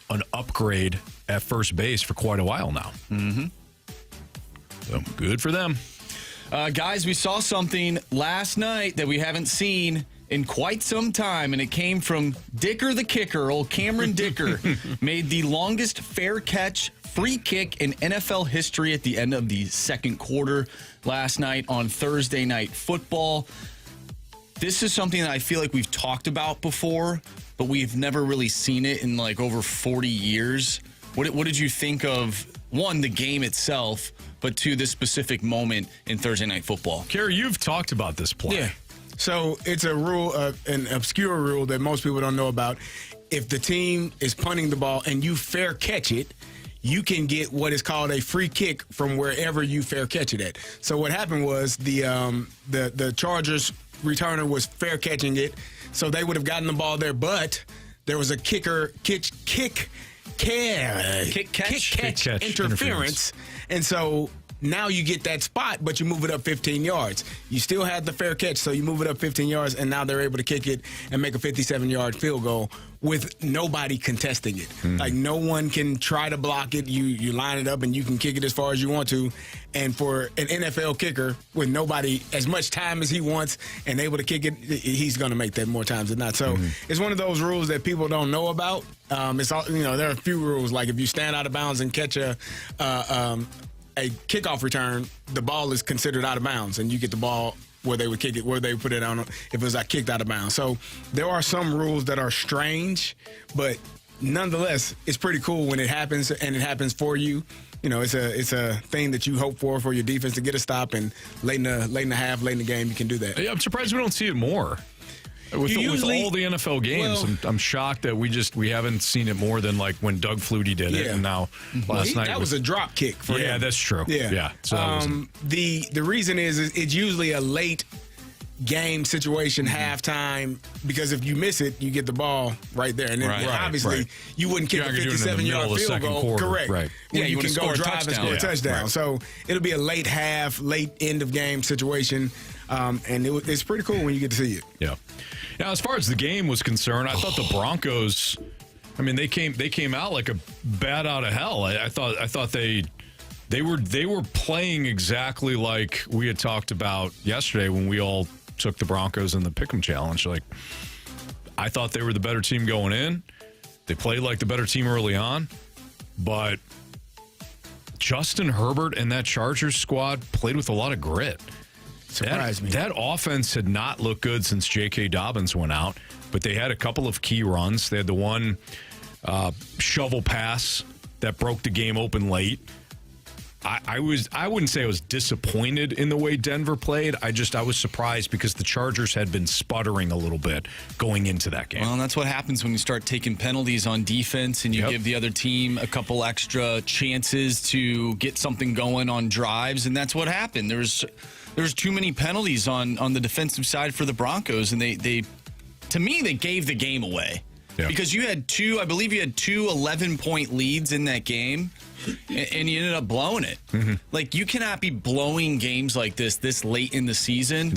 an upgrade at first base for quite a while now. Mm-hmm. So good for them. Guys, we saw something last night that we haven't seen in quite some time, and it came from Dicker the kicker. Old Cameron Dicker made the longest fair catch free kick in NFL history at the end of the second quarter last night on Thursday Night Football. This is something that I feel like we've talked about before, but we've never really seen it in like over 40 years. What did you think of, one, the game itself, but two, this specific moment in Thursday Night Football? Carey, you've talked about this play. Yeah. So it's a rule, an obscure rule that most people don't know about. If the team is punting the ball and you fair catch it, you can get what is called a free kick from wherever you fair catch it at. So what happened was the Chargers returner was fair catching it, so they would have gotten the ball there, but there was a kick catch interference. And so now you get that spot, but you move it up 15 yards. You still had the fair catch, so you move it up 15 yards, and now they're able to kick it and make a 57-yard field goal with nobody contesting it. Mm-hmm. Like, no one can try to block it. You line it up, and you can kick it as far as you want to. And for an NFL kicker, with nobody as much time as he wants and able to kick it, he's going to make that more times than not. So it's one of those rules that people don't know about. It's all, there are a few rules, like if you stand out of bounds and catch a kickoff return, the ball is considered out of bounds, and you get the ball where they would kick it, where they would put it on if it was kicked out of bounds. So there are some rules that are strange, but nonetheless, it's pretty cool when it happens, and it happens for you. It's a thing that you hope for your defense to get a stop, and late in the half, late in the game, you can do that. Yeah, I'm surprised we don't see it more. With all the NFL games, I'm shocked that we haven't seen it more than like when Doug Flutie did it, and now last night that was a drop kick for him. Yeah, that's true. Yeah. So the reason is it's usually a late game situation, halftime, because if you miss it, you get the ball right there. And then obviously you wouldn't kick a 57-yard field goal. Quarter, correct. Right. Yeah, you can go drive and score a touchdown. Right. So it'll be a late half, late end of game situation. And it's pretty cool when you get to see it. Yeah. Now, as far as the game was concerned, I thought the Broncos, I mean, they came out like a bat out of hell. I thought they were playing exactly like we had talked about yesterday when we all took the Broncos in the Pick'em Challenge. Like, I thought they were the better team going in. They played like the better team early on, but Justin Herbert and that Chargers squad played with a lot of grit. Surprised me. That offense had not looked good since J.K. Dobbins went out, but they had a couple of key runs. They had the one shovel pass that broke the game open late. I wouldn't say I was disappointed in the way Denver played. I was surprised because the Chargers had been sputtering a little bit going into that game. Well, that's what happens when you start taking penalties on defense and you give the other team a couple extra chances to get something going on drives, and that's what happened. There's too many penalties on the defensive side for the Broncos, and they to me, they gave the game away. Yeah. Because you had two 11-point leads in that game, and you ended up blowing it. Mm-hmm. Like, you cannot be blowing games like this late in the season,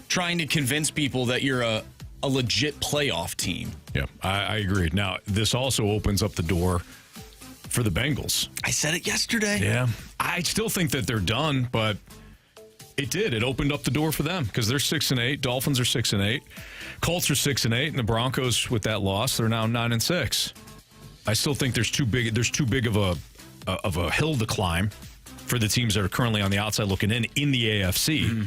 trying to convince people that you're a legit playoff team. Yeah, I agree. Now, this also opens up the door for the Bengals. I said it yesterday. Yeah. I still think that they're done, but it did. It opened up the door for them because they're 6-8. Dolphins are 6-8. Colts are 6-8, and the Broncos, with that loss, they're now 9-6. I still think there's too big of a hill to climb for the teams that are currently on the outside looking in the AFC. Mm-hmm.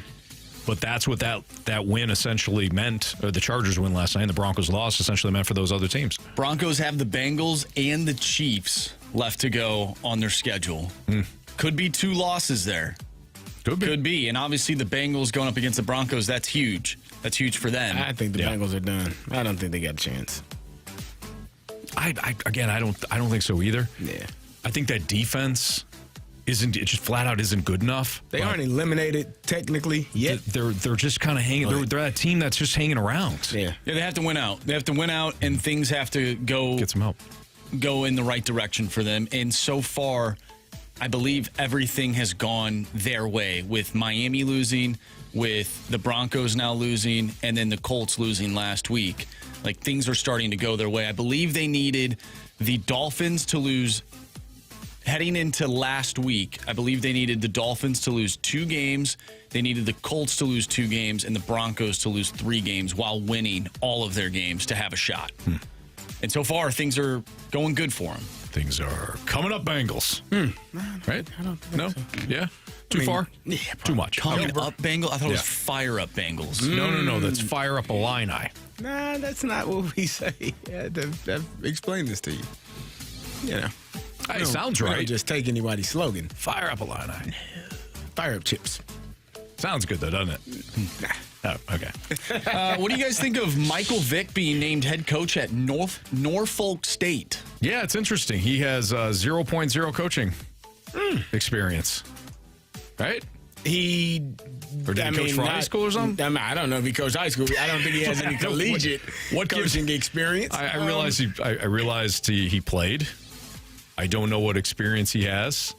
But that's what that win essentially meant. Or the Chargers win last night, and the Broncos loss essentially meant for those other teams. Broncos have the Bengals and the Chiefs left to go on their schedule. Could be 2 losses there. Could be. And obviously the Bengals going up against the Broncos, that's huge. That's huge for them. I think the Bengals are done. I don't think they got a chance. I don't think so either. Yeah. I think that defense just flat out isn't good enough. They aren't eliminated technically yet. They're just kind of hanging. They're that team that's just hanging around. Yeah, they have to win out. They have to win out, and things have to get some help. Go in the right direction for them. And so far, I believe everything has gone their way, with Miami losing, with the Broncos now losing, and then the Colts losing last week. Like, things are starting to go their way. I believe they needed the Dolphins to lose heading into last week. I believe they needed the Dolphins to lose 2 games. They needed the Colts to lose 2 games and the Broncos to lose 3 games while winning all of their games to have a shot. And so far, things are going good for them. Things are coming up, Bengals. Right? I don't think so. Yeah? Too far? Yeah, too much. Coming up, Bengals? I thought it was fire up, Bengals. No. That's fire up Illini. Nah, that's not what we say. Yeah, explain this to you. You know. Hey, sounds right. Don't just take anybody's slogan. Fire up Illini. Fire up chips. Sounds good, though, doesn't it? Oh, okay. What do you guys think of Michael Vick being named head coach at Norfolk State? Yeah, it's interesting. He has 0.0 coaching experience. Right? Or did he coach for high school or something? I don't know if he coached high school. I don't think he has any collegiate coaching experience. I realized he played. I don't know what experience he has.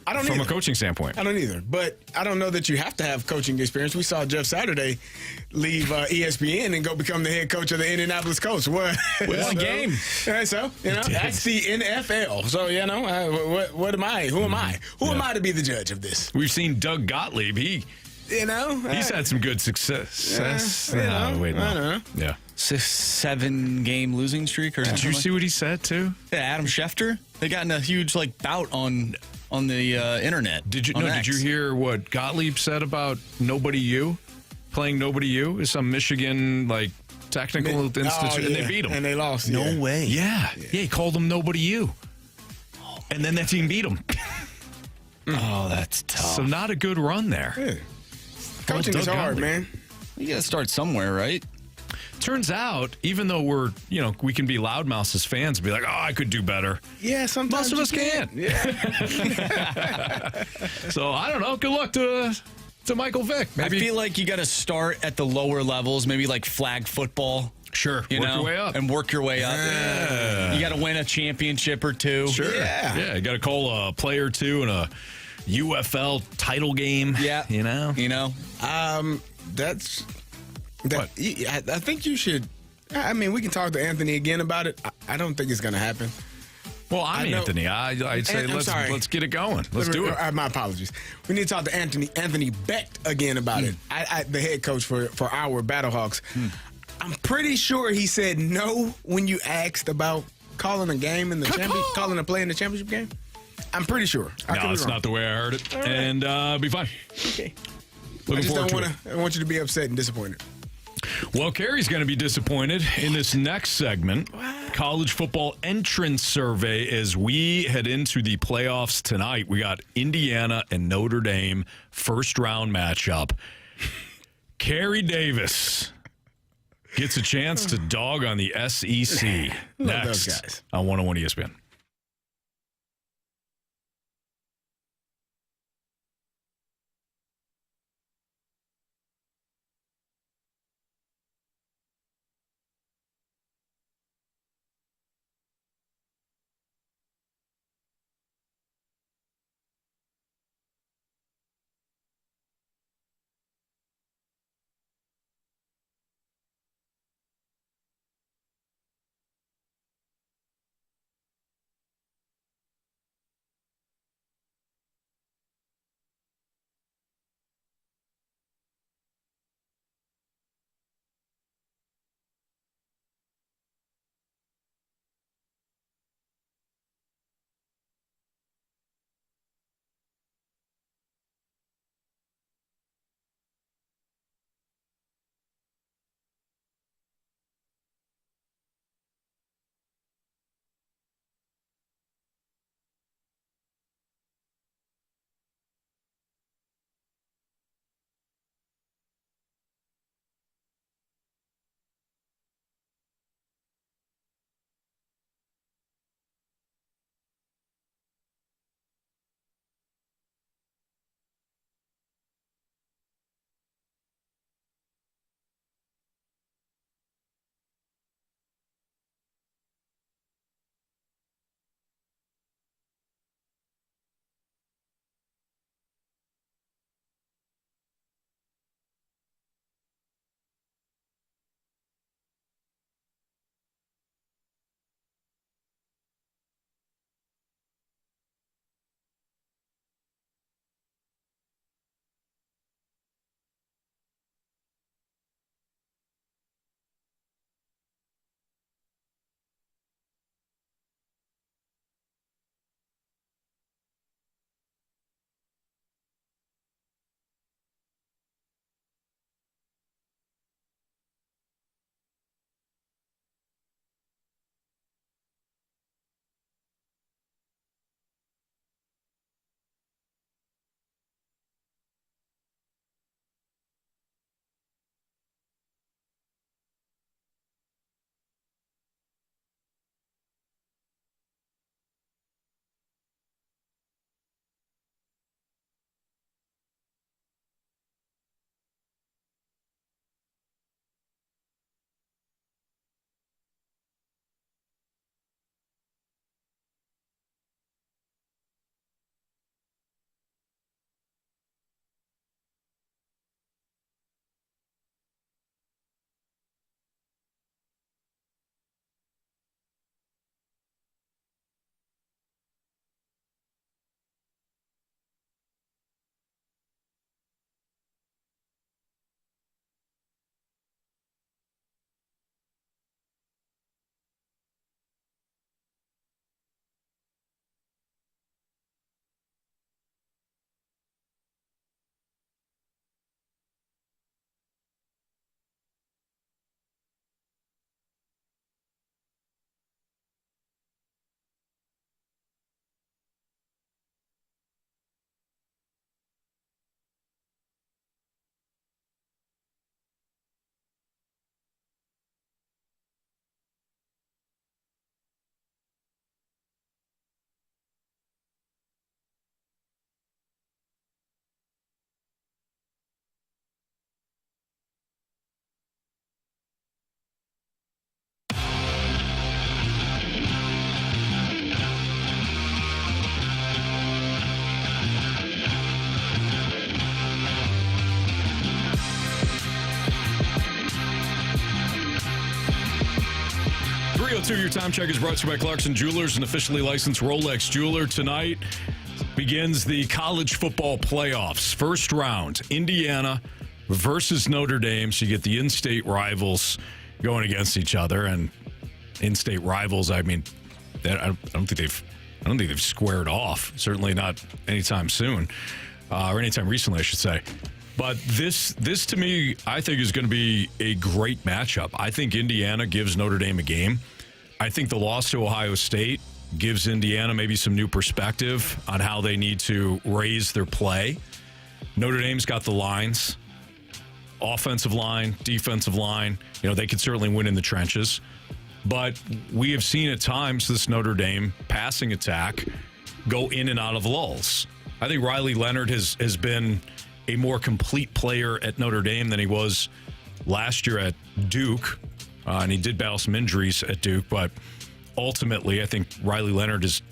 I don't from either. A coaching standpoint. I don't either. But I don't know that you have to have coaching experience. We saw Jeff Saturday leave ESPN and go become the head coach of the Indianapolis Colts. What? One game. So, that's the NFL. So, what am I? Who am I? Who am I to be the judge of this? We've seen Doug Gottlieb. He's had some good success. I don't know. Yeah. 7-game losing streak. Or did you see what he said, too? Yeah, Adam Schefter. They got in a huge bout on the internet. Did you hear what Gottlieb said about Nobody U? Playing Nobody U is some Michigan technical institute, and they beat them. And they lost. No way. Yeah, he called them Nobody U. And then that team beat them. Oh, that's tough. So not a good run there. Yeah. Coaching is hard, man. You got to start somewhere, right? Turns out, even though we can be loudmouths as fans and be like, oh, I could do better. Yeah, sometimes most of us can't. Yeah. So I don't know. Good luck to to Michael Vick. Maybe. I feel like you got to start at the lower levels, maybe like flag football. Sure. You work know, your way up. and work your way up. Yeah. You got to win a championship or two. Sure. Yeah. You got to call a play or two in a UFL title game. Yeah. You know. That's that. I think you should. I mean, we can talk to Anthony again about it. I don't think it's going to happen. Well, I'm Anthony. I'd say let's get it going. Let's do it. My apologies. We need to talk to Anthony Beck again about it. The head coach for our Battlehawks. I'm pretty sure he said no when you asked about calling a game in the calling a play in the championship game. I'm pretty sure. No, it's not the way I heard it. Right. And be fine. Okay. Looking forward to it. I want you to be upset and disappointed. Well, Carey's going to be disappointed in this next segment. College football entrance survey as we head into the playoffs tonight. We got Indiana and Notre Dame first round matchup. Carey Davis gets a chance to dog on the SEC next on 101 ESPN. 6:02, your time check is brought to you by Clarkson Jewelers, an officially licensed Rolex jeweler. Tonight begins the college football playoffs. First round, Indiana versus Notre Dame. So you get the in-state rivals going against each other. And in-state rivals, I mean, I don't think they've squared off. Certainly not anytime soon, or anytime recently, I should say. But this to me, I think is going to be a great matchup. I think Indiana gives Notre Dame a game. I think the loss to Ohio State gives Indiana maybe some new perspective on how they need to raise their play. Notre Dame's got the lines, offensive line, defensive line. You know, they could certainly win in the trenches. But we have seen at times this Notre Dame passing attack go in and out of lulls. I think Riley Leonard has been a more complete player at Notre Dame than he was last year at Duke. And he did battle some injuries at Duke, but ultimately I think Riley Leonard has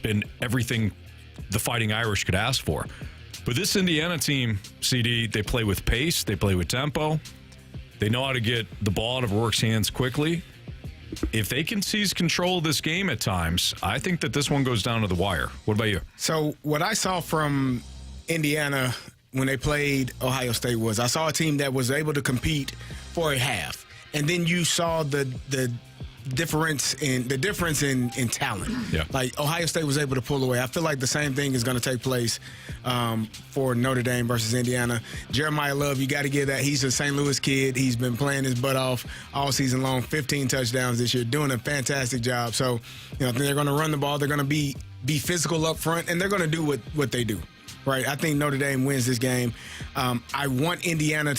been everything the Fighting Irish could ask for. But this Indiana team, CD, they play with pace, they play with tempo. They know how to get the ball out of Rourke's hands quickly. If they can seize control of this game at times, I think that this one goes down to the wire. What about you? So what I saw from Indiana when they played Ohio State was I saw a team that was able to compete for a half. And then you saw the difference in talent. Yeah. Like Ohio State was able to pull away. I feel like the same thing is going to take place for Notre Dame versus Indiana. Jeremiah Love, you got to give that. He's a St. Louis kid. He's been playing his butt off all season long. 15 touchdowns this year, doing a fantastic job. So, you know, they're going to run the ball. They're going to be physical up front, and they're going to do what they do. Right, I think Notre Dame wins this game. I want Indiana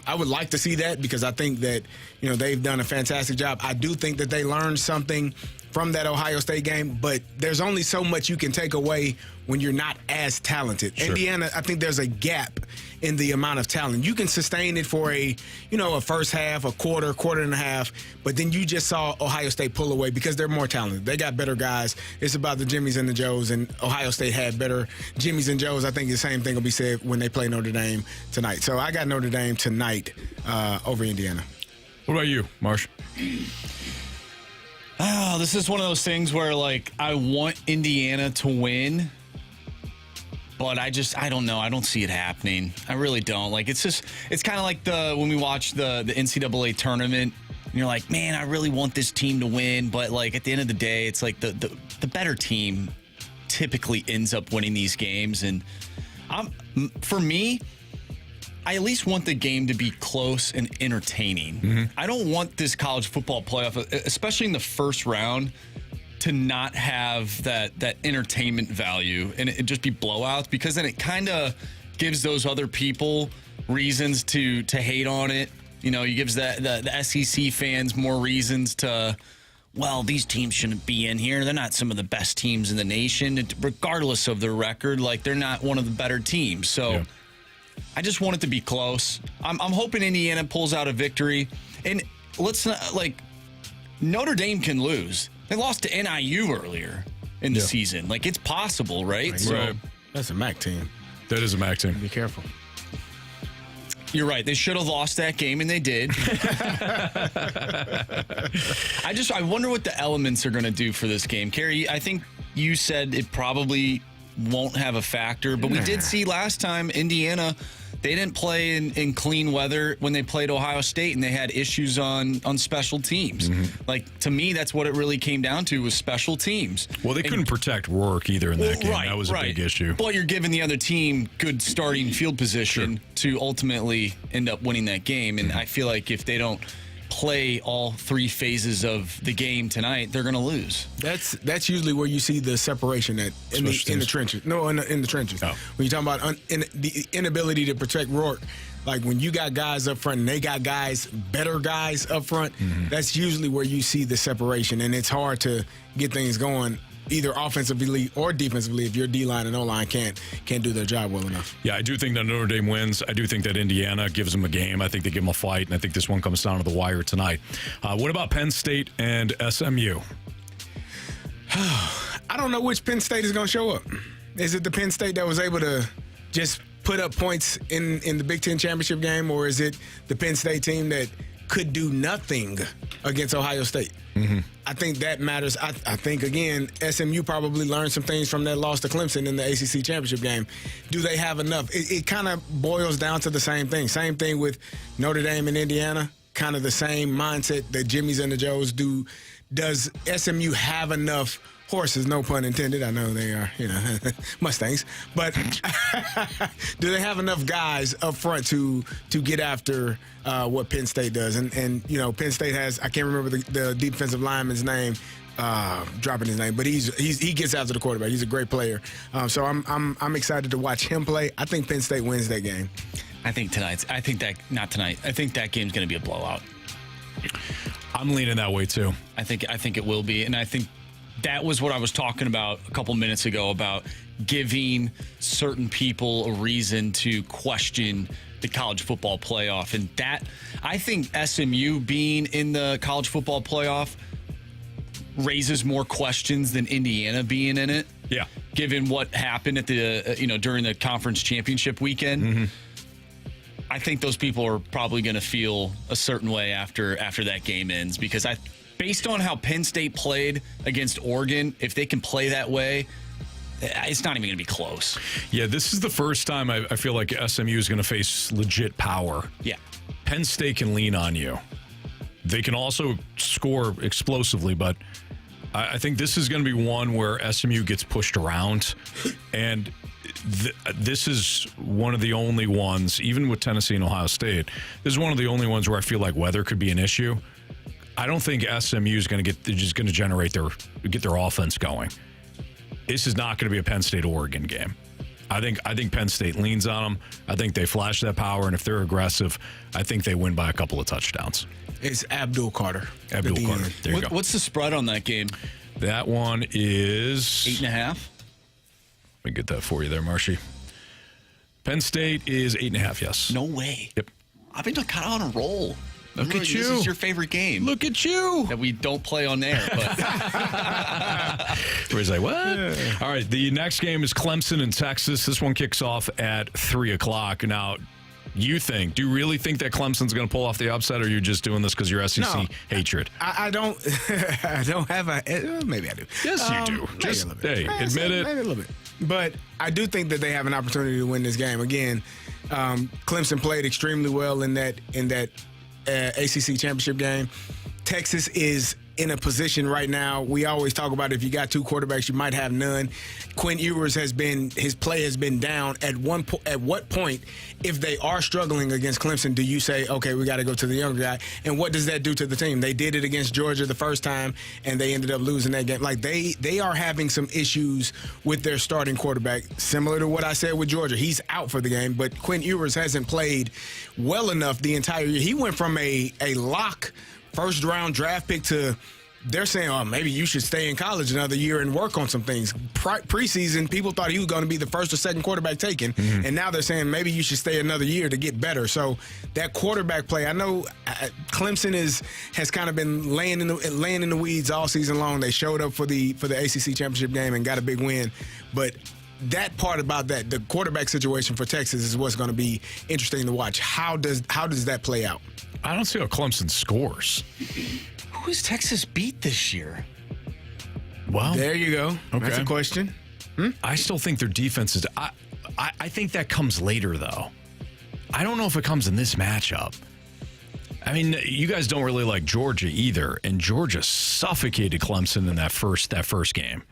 I would like to see that because I think that, you know, they've done a fantastic job. I do think that they learned something from that Ohio State game, but there's only so much you can take away when you're not as talented. Sure. Indiana, I think there's a gap in the amount of talent. You can sustain it for a first half, a quarter and a half, but then you just saw Ohio State pull away because they're more talented. They got better guys. It's about the Jimmies and the Joes, and Ohio State had better Jimmies and Joes. I think the same thing will be said when they play Notre Dame tonight. So I got Notre Dame tonight over Indiana. What about you, Marsh? Oh, this is one of those things where, like, I want Indiana to win, but I don't know. I don't see it happening. I really don't. Like, it's kind of like when we watch the NCAA tournament, and you're like, man, I really want this team to win, but, like, at the end of the day, it's like the better team typically ends up winning these games. And for me, I at least want the game to be close and entertaining. Mm-hmm. I don't want this college football playoff, especially in the first round, to not have that entertainment value and it just be blowouts, because then it kind of gives those other people reasons to hate on it. You know, it gives the SEC fans more reasons to, well, these teams shouldn't be in here. They're not some of the best teams in the nation, regardless of their record. Like, they're not one of the better teams. So yeah. I just want it to be close. I'm hoping Indiana pulls out a victory. And let's not, like, Notre Dame can lose. They lost to NIU earlier in the season. Like, it's possible, right? Right. That's a MAC team. That is a MAC team. Be careful. You're right. They should have lost that game, and they did. I wonder what the elements are going to do for this game. Carey, I think you said it probably won't have a factor, but we did see last time Indiana, they didn't play in clean weather when they played Ohio State, and they had issues on special teams. Mm-hmm. Like, to me, that's what it really came down to, was special teams. Well, they couldn't protect Rourke either in that game. That was a big issue. But you're giving the other team good starting field position to ultimately end up winning that game, and I feel like if they don't play all three phases of the game tonight, they're going to lose. That's usually where you see the separation in the trenches. No, in the trenches. Oh. When you're talking about the inability to protect Rourke, like when you got guys up front and they got better guys up front, that's usually where you see the separation, and it's hard to get things going either offensively or defensively if your D-line and O-line can't do their job well enough. Yeah, I do think that Notre Dame wins. I do think that Indiana gives them a game. I think they give them a fight, and I think this one comes down to the wire tonight. What about Penn State and SMU? I don't know which Penn State is going to show up. Is it the Penn State that was able to just put up points in the Big Ten championship game, or is it the Penn State team that could do nothing against Ohio State. Mm-hmm. I think that matters. I think, again, SMU probably learned some things from that loss to Clemson in the ACC championship game. Do they have enough? It kind of boils down to the same thing. Same thing with Notre Dame and Indiana, kind of the same mindset that Jimmy's and the Joes do. Does SMU have enough horses, no pun intended? I know they are, Mustangs. But do they have enough guys up front to get after what Penn State does? And Penn State has, I can't remember the defensive lineman's name, dropping his name, but he gets after the quarterback. He's a great player. So I'm excited to watch him play. I think Penn State wins that game. I think that game's going to be a blowout. I'm leaning that way too. I think it will be, and I think that was what I was talking about a couple minutes ago about giving certain people a reason to question the college football playoff, and that I think SMU being in the college football playoff raises more questions than Indiana being in it. Yeah, given what happened at the during the conference championship weekend. Mm-hmm. I think those people are probably going to feel a certain way after that game ends, because based on how Penn State played against Oregon, if they can play that way, it's not even going to be close. Yeah, this is the first time I feel like SMU is going to face legit power. Yeah. Penn State can lean on you. They can also score explosively, but I think this is going to be one where SMU gets pushed around, and this is one of the only ones, even with Tennessee and Ohio State, this is one of the only ones where I feel like weather could be an issue. I don't think SMU is going to get their offense going. This is not going to be a Penn State-Oregon game. I think Penn State leans on them. I think they flash that power, and if they're aggressive, I think they win by a couple of touchdowns. It's Abdul Carter. There you go. What's the spread on that game? That one is 8.5. Let me get that for you there, Marshy. Penn State is 8.5, yes. No way. Yep. I've been kind of on a roll. Look at you. This is your favorite game. Look at you. That we don't play on air. But everybody's like, what? Yeah. All right, the next game is Clemson and Texas. This one kicks off at 3 o'clock. Now, do you really think that Clemson's going to pull off the upset, or are you just doing this because you're SEC hatred? I don't have maybe I do. Yes, you do. Just, admit it. Maybe a little bit. But I do think that they have an opportunity to win this game. Again, Clemson played extremely well in that ACC championship game. Texas is in a position right now. We always talk about if you got two quarterbacks, you might have none. Quinn Ewers his play has been down. At what point, if they are struggling against Clemson, do you say, okay, we got to go to the younger guy? And what does that do to the team? They did it against Georgia the first time, and they ended up losing that game. Like they are having some issues with their starting quarterback, similar to what I said with Georgia. He's out for the game, but Quinn Ewers hasn't played well enough the entire year. He went from a lock first-round draft pick to they're saying, oh, maybe you should stay in college another year and work on some things. Preseason, people thought he was going to be the first or second quarterback taken, and now they're saying maybe you should stay another year to get better. So that quarterback play, I know Clemson has kind of been laying in the weeds all season long. They showed up for the ACC championship game and got a big win, but that part about that, the quarterback situation for Texas is what's going to be interesting to watch. How does that play out? I don't see how Clemson scores. Who has Texas beat this year? Well, there you go. Okay. That's a question. I still think their defense is. I think that comes later, though. I don't know if it comes in this matchup. I mean, you guys don't really like Georgia either, and Georgia suffocated Clemson in that first game.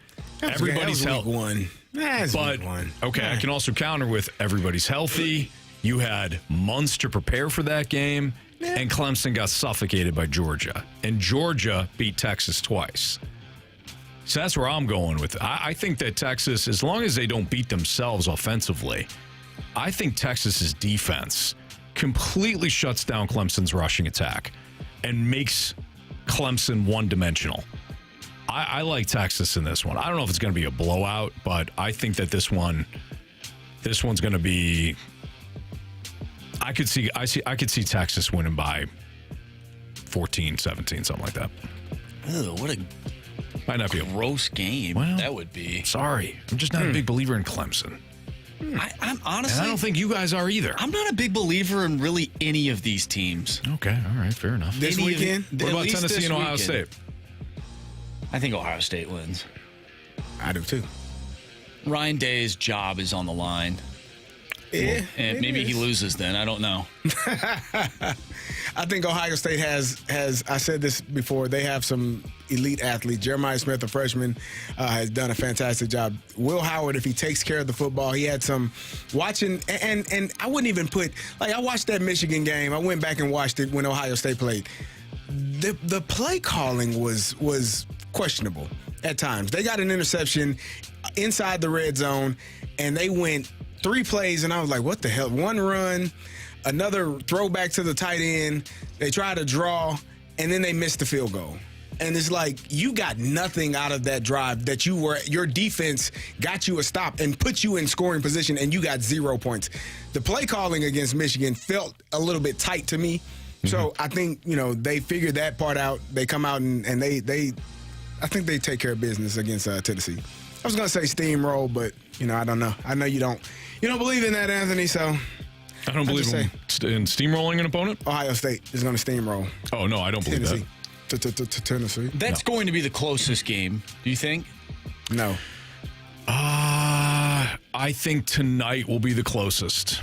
Everybody's healthy. But okay, I can also counter with everybody's healthy. You had months to prepare for that game. And Clemson got suffocated by Georgia. And Georgia beat Texas twice. So that's where I'm going with it. I think that Texas, as long as they don't beat themselves offensively, I think Texas's defense completely shuts down Clemson's rushing attack and makes Clemson one-dimensional. I like Texas in this one. I don't know if it's going to be a blowout, but I think that this one's going to be... I could see Texas winning by 14, 17, something like that. Oh, what a might not be a gross game well, that would be. Sorry. I'm just not a big believer in Clemson. I'm honestly, And I don't think you guys are either. I'm not a big believer in really any of these teams. Okay, all right, fair enough. This weekend? What about Tennessee and Ohio State? I think Ohio State wins. I do too. Ryan Day's job is on the line. Yeah, And maybe he loses then. I don't know. I think Ohio State has I said this before, they have some elite athletes. Jeremiah Smith, a freshman, has done a fantastic job. Will Howard, if he takes care of the football, he had some watching, and I wouldn't even put, like, I watched that Michigan game. I went back and watched it when Ohio State played. The play calling was questionable at times. They got an interception inside the red zone, and they went 3 plays, and I was like, what the hell? 1 run, another throwback to the tight end. They tried to draw, and then they missed the field goal. And it's like, you got nothing out of that drive that your defense got you a stop and put you in scoring position, and you got 0 points. The play calling against Michigan felt a little bit tight to me. So I think, they figured that part out. They come out and they I think they take care of business against Tennessee. I was going to say steamroll, but, I don't know. I know you don't believe in that, Anthony, so. I don't believe in steamrolling an opponent? Ohio State is going to steamroll. Oh, no, I don't believe Tennessee. that. Tennessee. That's going to be the closest game, do you think? No. I think tonight will be the closest.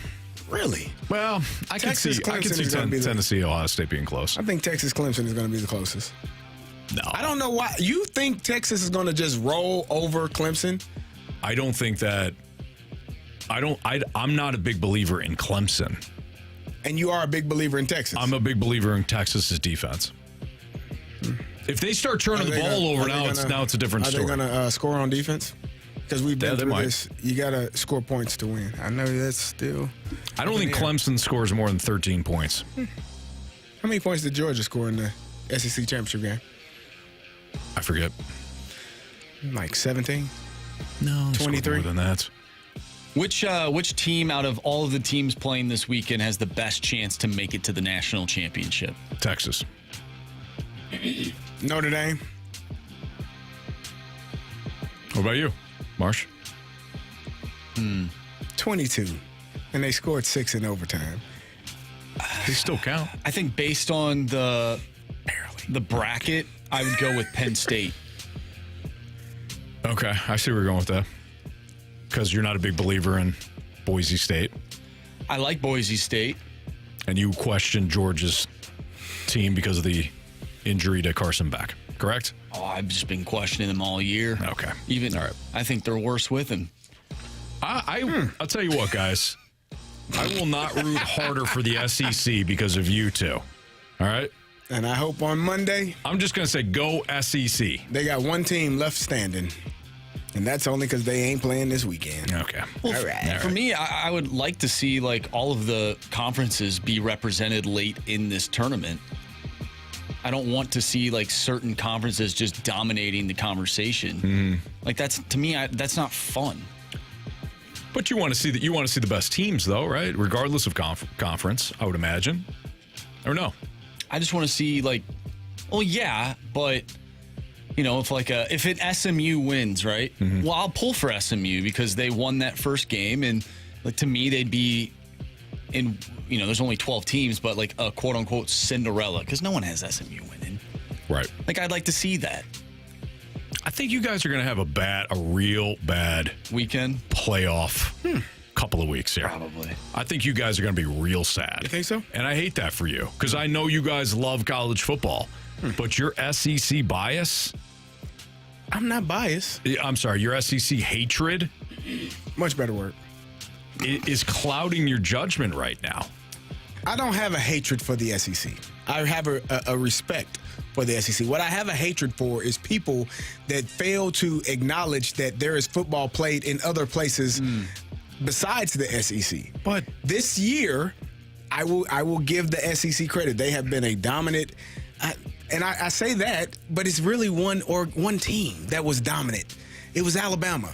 Really? Well, I can see Tennessee, Ohio State being close. I think Texas-Clemson is going to be the closest. No. I don't know why. You think Texas is going to just roll over Clemson? I don't think that. I'm not a big believer in Clemson. And you are a big believer in Texas. I'm a big believer in Texas's defense. If they start turning the ball over now, it's a different story. Are they going to score on defense? Because we've been through this. You got to score points to win. I know that's still. I don't think Clemson scores more than 13 points. How many points did Georgia score in the SEC championship game? I forget. Like 17? No, 23 more than that. Which team out of all of the teams playing this weekend has the best chance to make it to the national championship? Texas. Notre Dame. What about you, Marsh? 22. And they scored 6 in overtime. They still count. I think based on the bracket, I would go with Penn State. Okay, I see where you're going with that. Because you're not a big believer in Boise State. I like Boise State. And you question Georgia's team because of the injury to Carson Beck, correct? Oh, I've just been questioning them all year. Okay. All right. I think they're worse with him. I'll tell you what, guys. I will not root harder for the SEC because of you two. All right? And I hope on Monday. I'm just going to say go SEC. They got one team left standing. And that's only because they ain't playing this weekend. Okay. Well, all right. For me, I would like to see all of the conferences be represented late in this tournament. I don't want to see certain conferences just dominating the conversation. That's, to me, that's not fun. But you want to see the best teams, though, right? Regardless of conference, I would imagine. Or no? I just want to see yeah, but if an SMU wins, right? Well, I'll pull for SMU because they won that first game, and to me, they'd be in. There's only 12 teams, but a quote unquote Cinderella because no one has SMU winning. Right. I'd like to see that. I think you guys are going to have a real bad weekend playoff couple of weeks here. Probably. I think you guys are going to be real sad. You think so? And I hate that for you because I know you guys love college football, but your SEC bias. I'm not biased. I'm sorry, your SEC hatred. Much better word. Is clouding your judgment right now. I don't have a hatred for the SEC. I have a respect for the SEC. What I have a hatred for is people that fail to acknowledge that there is football played in other places besides the SEC. But this year, I will give the SEC credit. They have been a dominant. And I say that, but it's really one team that was dominant. It was Alabama.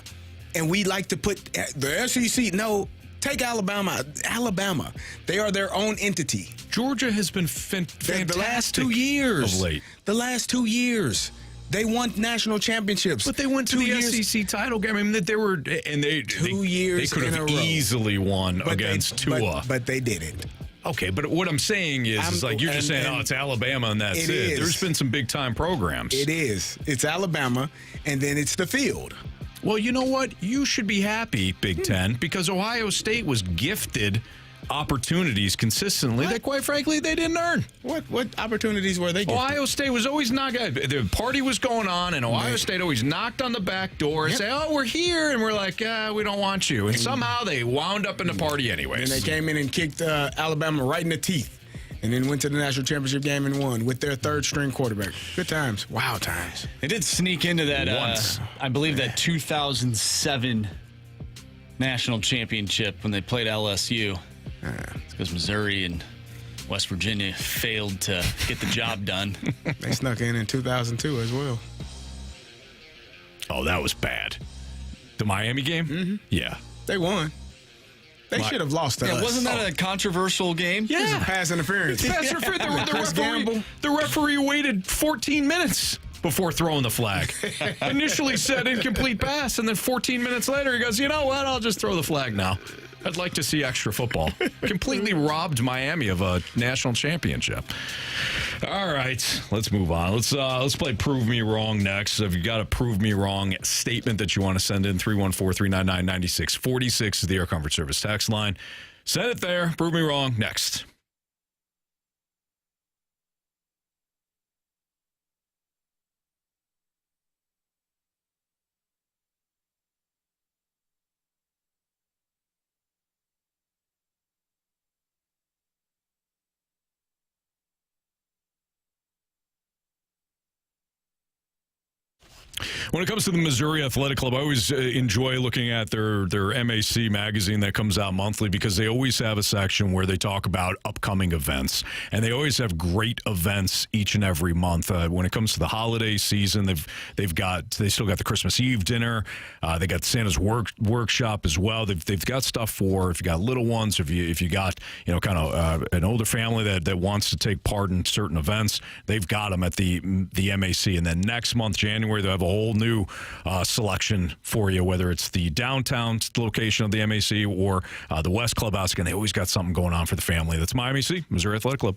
And we like to put the SEC. No, take Alabama. Alabama. They are their own entity. Georgia has been fantastic the last 2 years. Of late. The last 2 years. They won national championships. But they went to the SEC title game. I mean, they were, and they 2 years they could in have a row. easily won against Tua. But they didn't. Okay, but what I'm saying is like you're just saying, it's Alabama and that's it. There's been some big time programs. It is. It's Alabama, and then it's the field. Well, you know what? You should be happy, Big Ten, because Ohio State was gifted opportunities consistently that, quite frankly, they didn't earn. What opportunities were they gifted? Ohio State was always the party was going on, and Ohio State always knocked on the back door and say, "Oh, we're here," and we're like, "We don't want you." And somehow they wound up in the party anyways. And they came in and kicked Alabama right in the teeth, and then went to the national championship game and won with their third-string quarterback. Good times. Wow times. They did sneak into that, once. I believe, that 2007 national championship when they played LSU. It's because Missouri and West Virginia failed to get the job done. They snuck in 2002 as well. Oh, that was bad. The Miami game? Mm-hmm. Yeah. They won. They should have lost to us. Wasn't that a controversial game? It was a pass interference. The referee waited 14 minutes before throwing the flag. Initially said incomplete pass, and then 14 minutes later he goes, "You know what? I'll just throw the flag now. I'd like to see extra football." Completely robbed Miami of a national championship. All right, let's move on. Let's play Prove Me Wrong next. So if you got a Prove Me Wrong statement that you want to send in, 314-399-9646 is the Air Comfort Service text line. Send it there. Prove Me Wrong next. When it comes to the Missouri Athletic Club, I always enjoy looking at their MAC magazine that comes out monthly, because they always have a section where they talk about upcoming events, and they always have great events each and every month. When it comes to the holiday season, they still got the Christmas Eve dinner. They got Santa's workshop as well. They've got stuff for if you got little ones, if you got kind of an older family that wants to take part in certain events. They've got them at the MAC, and then next month, January, they'll have a whole new selection for you, whether it's the downtown location of the MAC or the West Clubhouse. Again, they always got something going on for the family. That's my MAC, Missouri Athletic Club.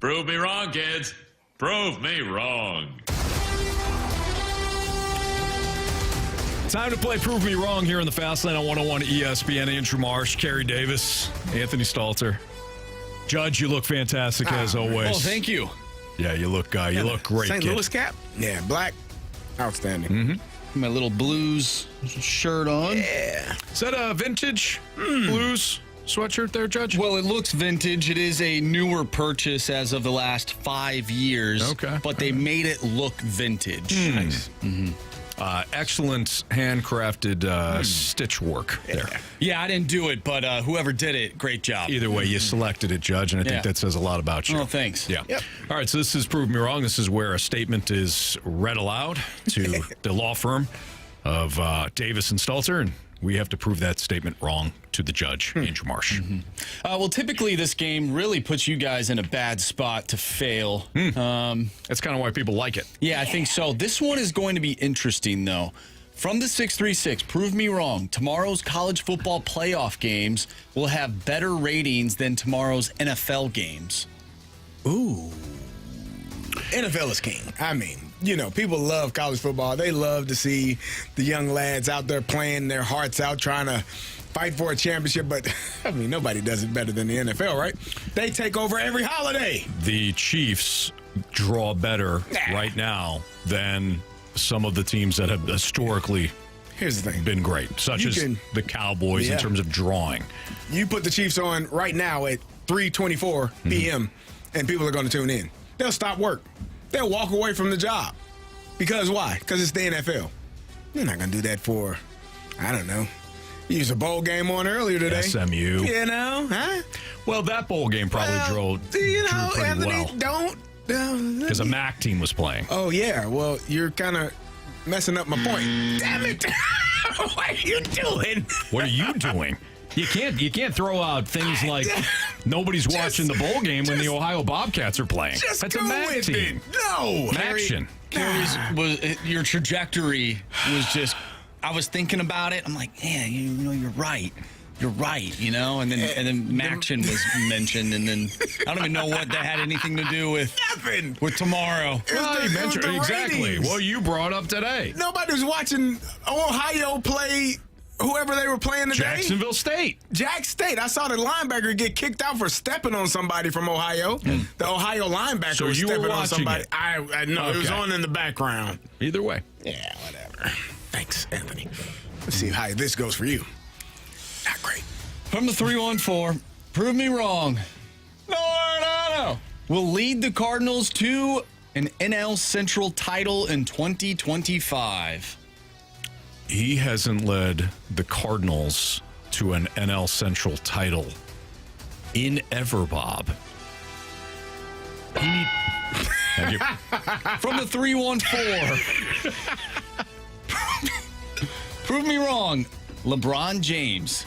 Prove me wrong, kids. Prove me wrong. Time to play Prove Me Wrong here in the Fast Lane on 101 ESPN. Andrew Marsh, Carey Davis, Anthony Stalter. Judge, you look fantastic as always. Oh, thank you. Yeah, you look great. St. kid. Louis cap? Yeah, black. Outstanding. Mm-hmm. My little Blues shirt on. Yeah. Is that a vintage Blues sweatshirt there, Judge? Well, it looks vintage. It is a newer purchase as of the last 5 years. Okay. But they made it look vintage. Nice. Mm-hmm. Excellent handcrafted stitch work there. Yeah, I didn't do it, but whoever did it, great job. Either way, you selected it, Judge, and I think that says a lot about you. Oh, thanks. Yeah. Yep. All right, so this is Prove Me Wrong. This is where a statement is read aloud to the law firm of Davis and Stalter, and we have to prove that statement wrong to the judge, Andrew Marsh. Well, typically this game really puts you guys in a bad spot to fail. That's kind of why people like it. Yeah, I think so. This one is going to be interesting, though. From the 636, prove me wrong. Tomorrow's college football playoff games will have better ratings than tomorrow's NFL games. Ooh. NFL is king. I mean, people love college football. They love to see the young lads out there playing their hearts out, trying to fight for a championship. But, I mean, nobody does it better than the NFL, right? They take over every holiday. The Chiefs draw better right now than some of the teams that have historically Here's the thing. been great, such as the Cowboys in terms of drawing. You put the Chiefs on right now at 3:24 p.m., and people are going to tune in. They'll stop work. They'll walk away from the job. Because why? Because it's the NFL. You're not going to do that for, I don't know. You used a bowl game on earlier today. SMU. Huh? Well, that bowl game probably drew pretty Anthony, well. Because a MAC team was playing. Oh, yeah. Well, you're kind of messing up my point. Damn it. What are you doing? What are you doing? You can't throw out things like nobody's watching the bowl game when the Ohio Bobcats are playing. That's a MAC team. No. Action. Your trajectory was just, I was thinking about it. I'm like, yeah, you're right. You're right, and then Maction was mentioned, and then I don't even know what that had anything to do with nothing with tomorrow. Well, you mentioned exactly. Ratings. Well, you brought up today. Nobody was watching Ohio play whoever they were playing today. Jacksonville State. Jack State. I saw the linebacker get kicked out for stepping on somebody from Ohio. The Ohio linebacker was stepping on somebody. I know. It was on in the background. Either way. Yeah, whatever. Thanks, Anthony. Let's see how this goes for you. Not great. From the 314, prove me wrong. No. Will lead the Cardinals to an NL Central title in 2025. He hasn't led the Cardinals to an NL Central title in ever, Bob. Thank you. From the 314, prove me wrong. LeBron James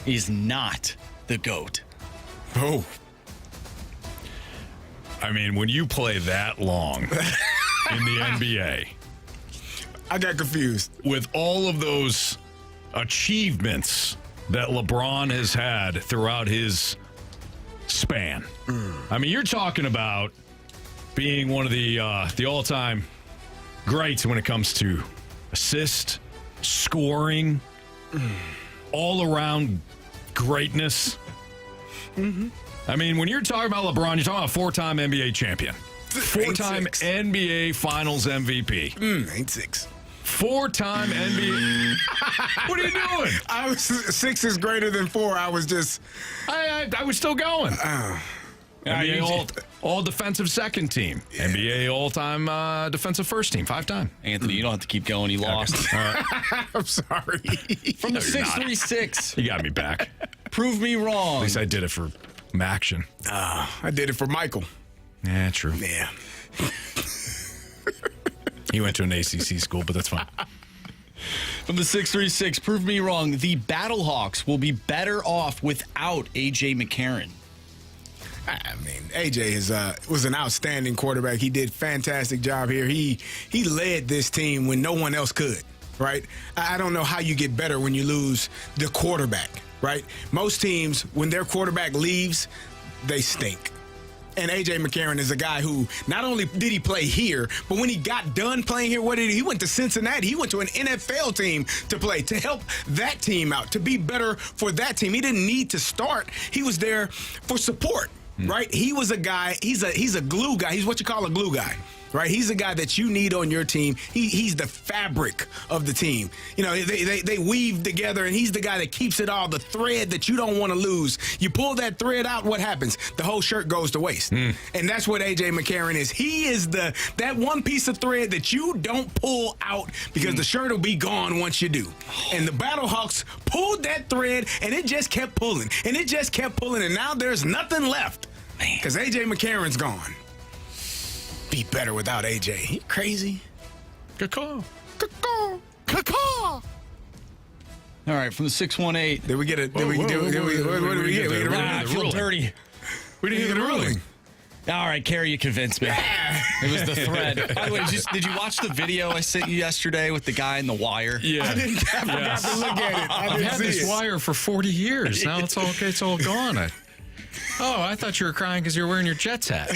is not the GOAT. Oh. I mean, when you play that long in the NBA, I got confused. with all of those achievements that LeBron has had throughout his span. I mean, you're talking about being one of the all-time greats when it comes to assist, scoring, all-around greatness. I mean, when you're talking about LeBron, you're talking about a four-time NBA champion. Four-time NBA Finals MVP. Ain't six. Four-time NBA. What are you doing? I was 6 is greater than 4. I was just. I was still going. NBA all defensive second team. Yeah. NBA all-time defensive first team. 5-time. Anthony, you don't have to keep going. You lost. All right. I'm sorry. From the 636. You got me back. Prove me wrong. At least I did it for Maction. I did it for Michael. Yeah, true. Yeah. He went to an ACC school, but that's fine. From the 636, prove me wrong. The Battlehawks will be better off without A.J. McCarron. I mean, AJ was an outstanding quarterback. He did a fantastic job here. He led this team when no one else could, right? I don't know how you get better when you lose the quarterback, right? Most teams, when their quarterback leaves, they stink. And A.J. McCarron is a guy who not only did he play here, but when he got done playing here, what did he went to Cincinnati. He went to an NFL team to play, to help that team out, to be better for that team. He didn't need to start. He was there for support, right? He was a guy, he's a glue guy. He's what you call a glue guy. Right, he's a guy that you need on your team. He's the fabric of the team. You know, they weave together, and he's the guy that keeps it all. The thread that you don't want to lose. You pull that thread out, what happens? The whole shirt goes to waste. And that's what A.J. McCarron is. He is that one piece of thread that you don't pull out because the shirt will be gone once you do. And the Battlehawks pulled that thread, and it just kept pulling, and it just kept pulling, and now there's nothing left because A.J. McCarron's gone. Be better without AJ. He crazy. Caw. All right, from the 618. Did we get it? What did we get? I feel dirty. We didn't get the ruling. All right, Carey, you convinced me. It was the thread. By the way, did you watch the video I sent you yesterday with the guy in the wire? Yeah. I forgot to look at it. I've had this wire for 40 years. Now it's all okay. It's all gone. I thought you were crying because you were wearing your Jets hat.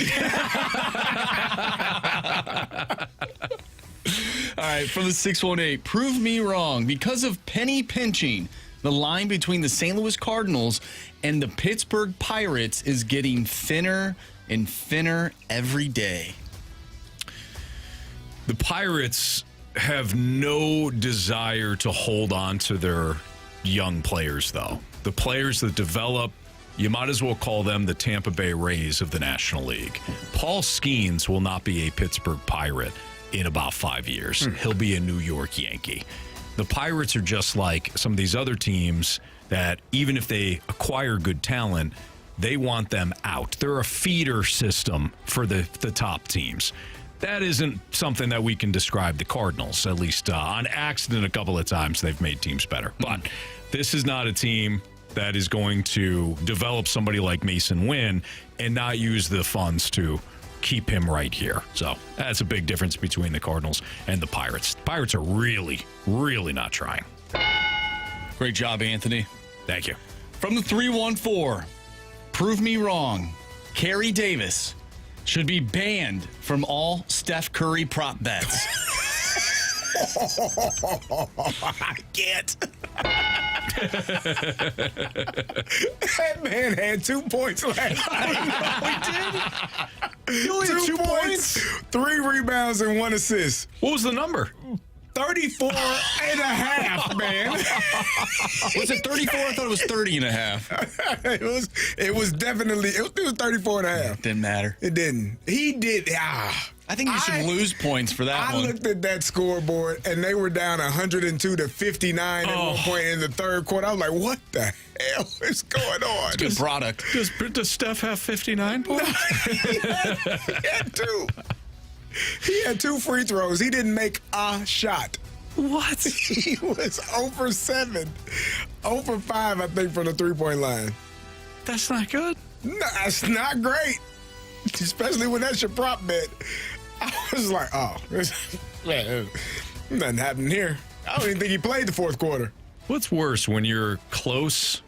All right, from the 618. Prove me wrong. Because of penny pinching, the line between the St. Louis Cardinals and the Pittsburgh Pirates is getting thinner and thinner every day. The Pirates have no desire to hold on to their young players, though. The players that develop, you might as well call them the Tampa Bay Rays of the National League. Paul Skeens will not be a Pittsburgh Pirate in about 5 years. He'll be a New York Yankee. The Pirates are just like some of these other teams that even if they acquire good talent, they want them out. They're a feeder system for the top teams. That isn't something that we can describe the Cardinals, at least on accident a couple of times they've made teams better. But this is not a team that is going to develop somebody like Mason Wynn and not use the funds to keep him right here. So that's a big difference between the Cardinals and the Pirates. The Pirates are really, really not trying. Great job, Anthony. Thank you. From the 314, prove me wrong. Carey Davis should be banned from all Steph Curry prop bets. I can't. That man had 2 points last night. He only had 2 points, 3 rebounds, and 1 assist. What was the number? 34 and a half, man. Was it 34? I thought it was 30 and a half. It was definitely, it was 34 and a half. Didn't matter. It didn't. He did. I think you should lose points for that one. I looked at that scoreboard, and they were down 102 to 59 at one point in the third quarter. I was like, what the hell is going on? Good product. Does Steph have 59 points? He had 2. He had 2 free throws. He didn't make a shot. What? He was 0 for 7. 0 for 5, I think, from the three-point line. That's not good. No, that's not great. Especially when that's your prop bet. I was like, man, nothing happened here. I don't even think he played the fourth quarter. What's worse, when you're close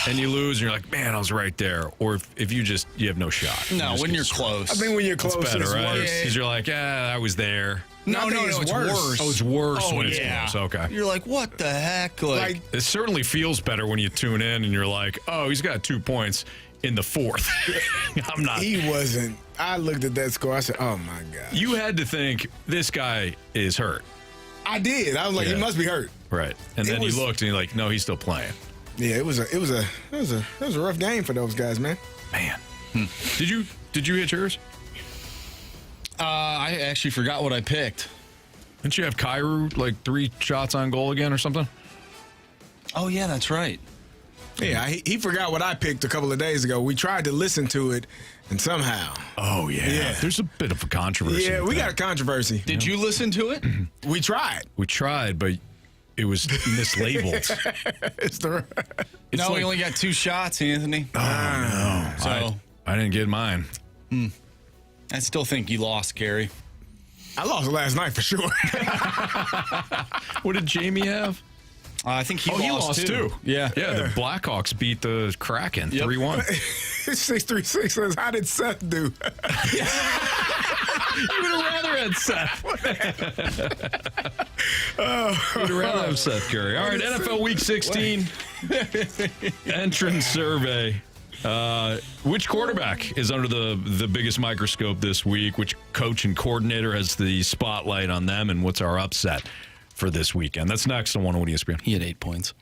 and you lose and you're like, man, I was right there, or if you have no shot? No, when you're close. I think when you're close, it's better, right? worse. Because you're like, I was there. No, it's worse. Oh, it's worse when it's close. Okay. You're like, what the heck? Like, it certainly feels better when you tune in and you're like, oh, he's got 2 points in the fourth. I'm not. He wasn't. I looked at that score. I said, oh, my God. You had to think, this guy is hurt. I did. I was like, he must be hurt. Right. And then you looked and you're like, no, he's still playing. Yeah, it was a rough game for those guys, man. Man. Did you hit yours? I actually forgot what I picked. Didn't you have Kyrie like 3 shots on goal again or something? Oh, yeah, that's right. Yeah, he forgot what I picked a couple of days ago. We tried to listen to it, and somehow. Oh, yeah. There's a bit of a controversy. Yeah, we got a controversy. Did you listen to it? We tried. We tried, but it was mislabeled. No, we only got 2 shots, Anthony. Oh, no. So I didn't get mine. I still think you lost, Carey. I lost last night for sure. What did Jamie have? I think he lost too. Yeah. Yeah, the Blackhawks beat the Kraken 3-1. 636 says, how did Seth do? You would have rather had Seth. You'd have rather have Seth Curry. All right, NFL Week 16 entrance survey. Which quarterback is under the biggest microscope this week? Which coach and coordinator has the spotlight on them? And what's our upset for this weekend? That's next on 101 ESPN. He had 8 points.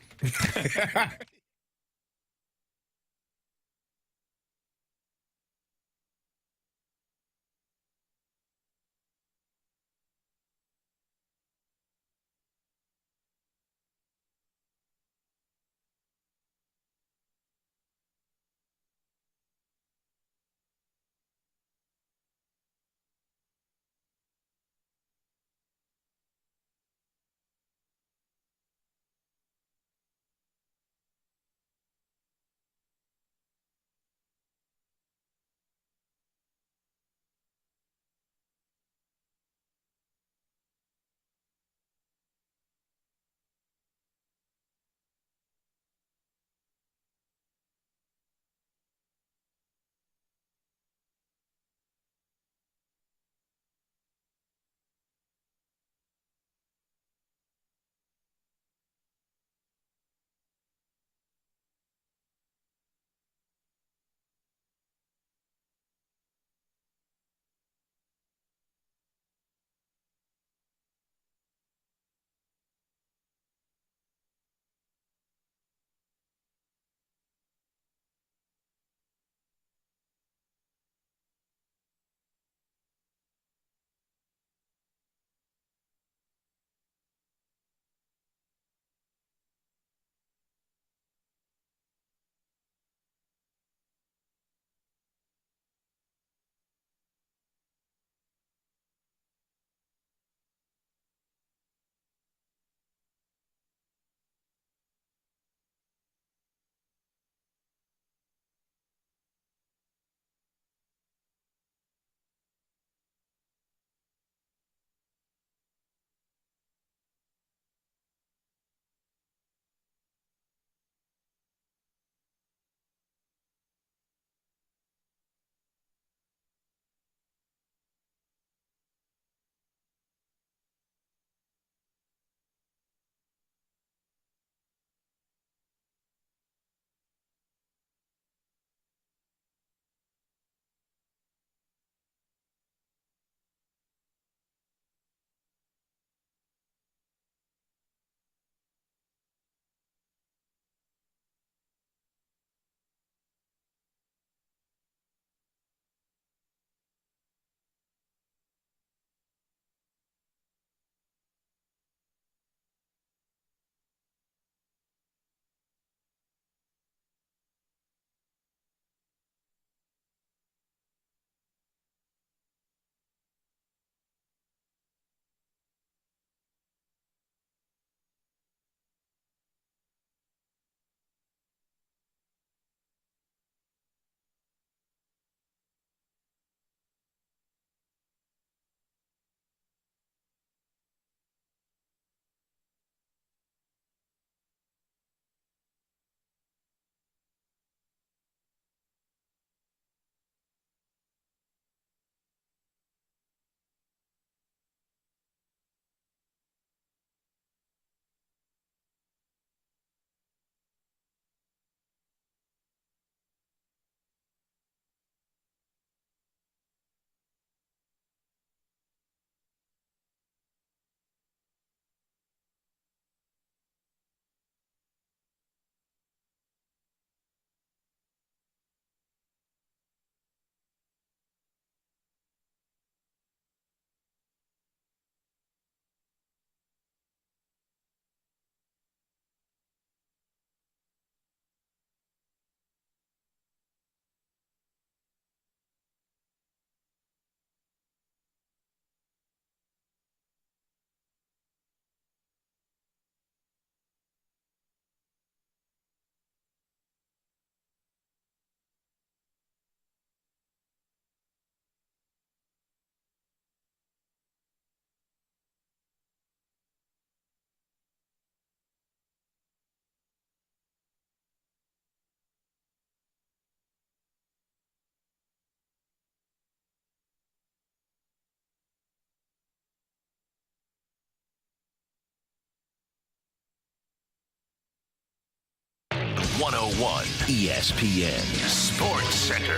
101 ESPN Sports Center.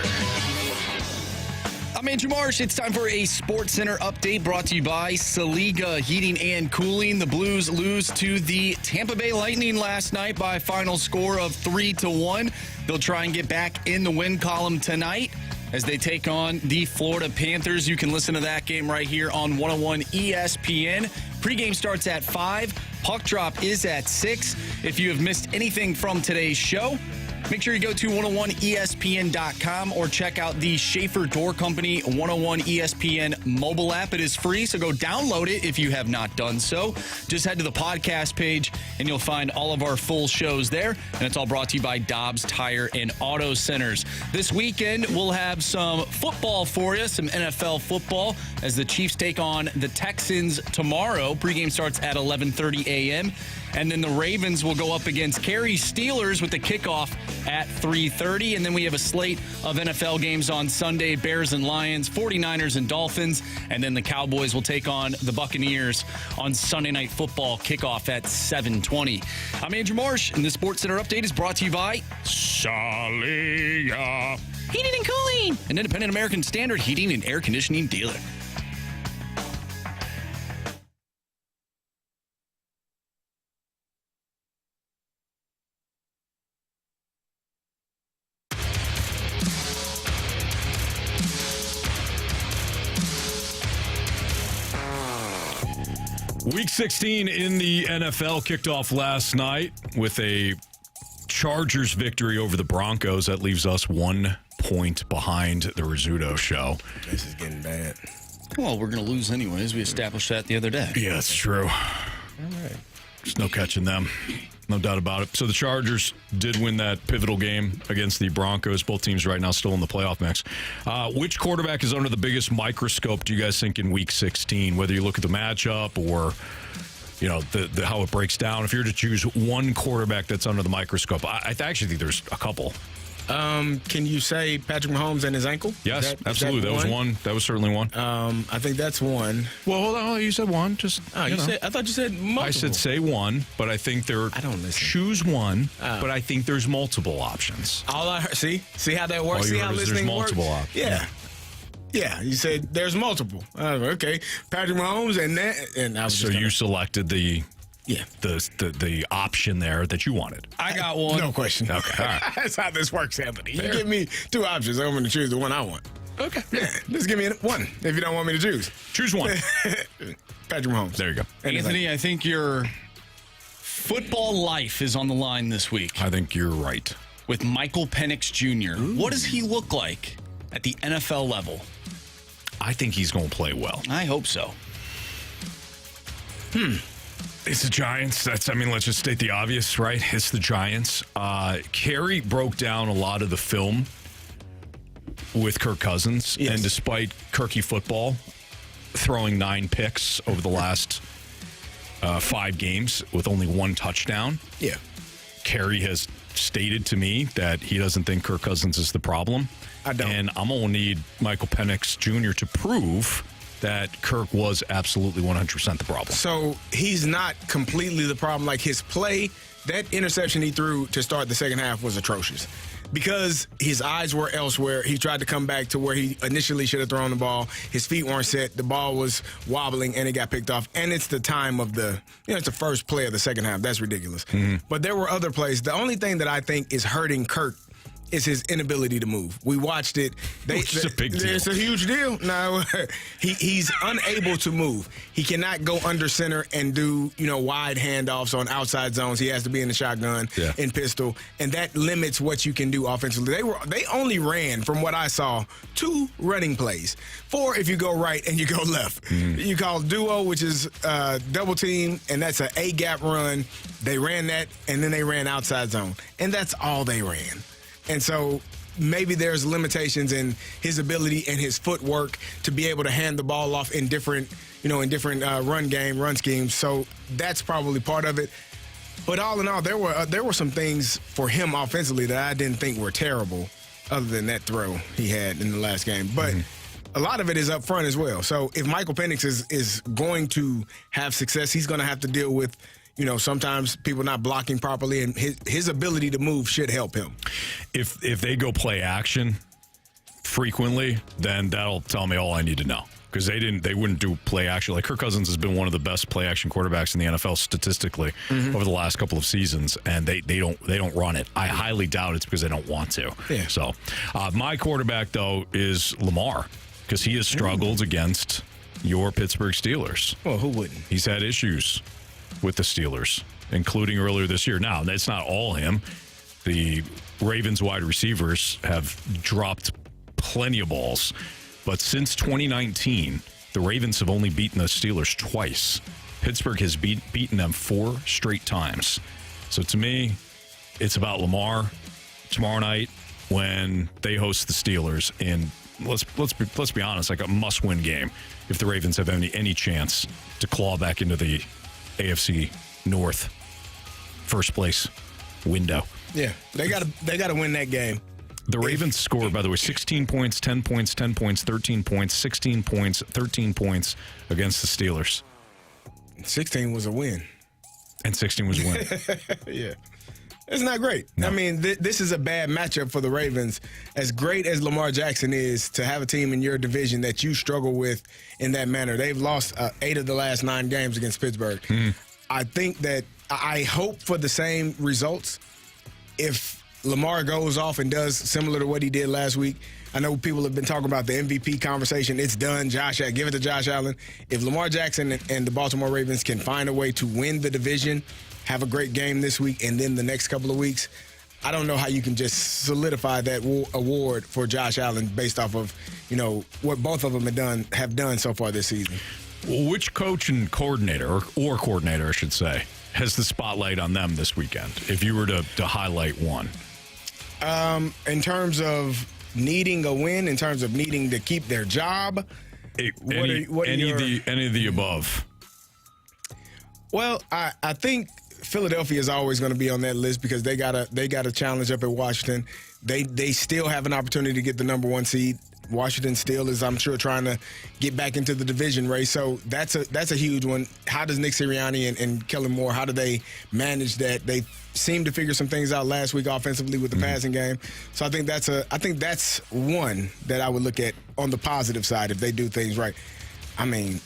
I'm Andrew Marsh. It's time for a Sports Center update brought to you by Saliga Heating and Cooling. The Blues lose to the Tampa Bay Lightning last night by a final score of 3-1. They'll try and get back in the win column tonight as they take on the Florida Panthers. You can listen to that game right here on 101 ESPN. Pregame starts at 5. Puck drop is at 6. If you have missed anything from today's show, make sure you go to 101ESPN.com or check out the Schaefer Door Company 101 ESPN mobile app. It is free, so go download it if you have not done so. Just head to the podcast page, and you'll find all of our full shows there. And it's all brought to you by Dobbs Tire and Auto Centers. This weekend, we'll have some football for you, some NFL football, as the Chiefs take on the Texans tomorrow. Pregame starts at 11:30 a.m., and then the Ravens will go up against Carey Steelers with the kickoff at 3:30. And then we have a slate of NFL games on Sunday: Bears and Lions, 49ers and Dolphins. And then the Cowboys will take on the Buccaneers on Sunday Night Football, kickoff at 7:20. I'm Andrew Marsh, and the Sports Center update is brought to you by Saliga Heating and Cooling, an independent American Standard heating and air conditioning dealer. Week 16 in the NFL kicked off last night with a Chargers victory over the Broncos. That leaves us 1 point behind the Rizzuto show. This is getting bad. Well, we're going to lose anyways. We established that the other day. Yeah, it's true. All right. There's no catching them. No doubt about it. So the Chargers did win that pivotal game against the Broncos. Both teams right now still in the playoff mix. Which quarterback is under the biggest microscope, do you guys think, in Week 16? Whether you look at the matchup or, you know, the how it breaks down. If you're to choose one quarterback that's under the microscope, I actually think there's a couple. Can you say Patrick Mahomes and his ankle? Yes, absolutely. That was one. That was certainly one. I think that's one. Well, hold on. You said one. Just you said. I thought you said multiple. I said say one, but I think there. I don't listen. Choose one, but I think there's multiple options. All I heard. See how that works. All see you how heard is listening there's multiple works. options. Yeah. You said there's multiple. Okay, Patrick Mahomes and that. And I was so you selected the. Yeah, the option there that you wanted. I got one. No question. Okay, all right. That's how this works, Anthony. You give me two options. I'm going to choose the one I want. Okay. Yeah, just give me one if you don't want me to choose. Choose one. Patrick Mahomes. There you go. Anthony, I think your football life is on the line this week. I think you're right. With Michael Penix Jr. Ooh. What does he look like at the NFL level? I think he's going to play well. I hope so. It's the Giants. Let's just state the obvious, right? It's the Giants. Carey broke down a lot of the film with Kirk Cousins. Yes. And despite Kirky football throwing 9 picks over the last 5 games with only 1 touchdown. Yeah. Carey has stated to me that he doesn't think Kirk Cousins is the problem. I don't. And I'm going to need Michael Penix Jr. to prove that Kirk was absolutely 100% the problem. So he's not completely the problem. Like his play, that interception he threw to start the second half was atrocious because his eyes were elsewhere. He tried to come back to where he initially should have thrown the ball. His feet weren't set. The ball was wobbling and it got picked off. And it's the time of it's the first play of the second half. That's ridiculous. Mm-hmm. But there were other plays. The only thing that I think is hurting Kirk is his inability to move. We watched it. It's a big deal. It's a huge deal. No, he's unable to move. He cannot go under center and do, wide handoffs on outside zones. He has to be in the shotgun, in pistol, and that limits what you can do offensively. They only ran, from what I saw, 2 running plays. 4 if you go right and you go left. Mm-hmm. You call duo, which is double team, and that's an A-gap run. They ran that, and then they ran outside zone, and that's all they ran. And so maybe there's limitations in his ability and his footwork to be able to hand the ball off in different run schemes. So that's probably part of it. But all in all, there were some things for him offensively that I didn't think were terrible, other than that throw he had in the last game. But a lot of it is up front as well. So if Michael Penix is going to have success, he's going to have to deal with sometimes people not blocking properly, and his ability to move should help him. If they go play action frequently, then that'll tell me all I need to know. Because they wouldn't do play action. Like Kirk Cousins has been one of the best play action quarterbacks in the NFL statistically over the last couple of seasons, and they don't run it. I highly doubt it's because they don't want to. Yeah. So my quarterback though is Lamar, because he has struggled against your Pittsburgh Steelers. Well, who wouldn't? He's had issues with the Steelers, including earlier this year. Now that's not all him. The Ravens wide receivers have dropped plenty of balls. But since 2019, the Ravens have only beaten the Steelers twice. Pittsburgh has beaten them 4 straight times. So to me, it's about Lamar tomorrow night when they host the Steelers. And let's be honest, like a must-win game if the Ravens have any chance to claw back into the AFC North first place window. Yeah, they gotta win that game. The Ravens scored, by the way, 16 points, 10 points, 10 points, 13 points, 16 points, 13 points against the Steelers. 16 was a win. And 16 was a win. Yeah. It's not great. No. I mean, this is a bad matchup for the Ravens. As great as Lamar Jackson is, to have a team in your division that you struggle with in that manner. They've lost 8 of the last 9 games against Pittsburgh. I think that I hope for the same results if Lamar goes off and does similar to what he did last week. I know people have been talking about the MVP conversation. It's done. Give it to Josh Allen. If Lamar Jackson and the Baltimore Ravens can find a way to win the division, have a great game this week, and then the next couple of weeks, I don't know how you can just solidify that award for Josh Allen based off of, what both of them have done so far this season. Which coach and coordinator, or coordinator, I should say, has the spotlight on them this weekend, if you were to highlight one? In terms of needing a win, in terms of needing to keep their job, any of the above? Well, I think Philadelphia is always going to be on that list because they got a challenge up at Washington. They still have an opportunity to get the number 1 seed. Washington still is, I'm sure, trying to get back into the division race. So that's a huge one. How does Nick Sirianni and Kellen Moore, how do they manage that? They seem to figure some things out last week offensively with the passing game. So I think that's one that I would look at on the positive side if they do things right. I mean,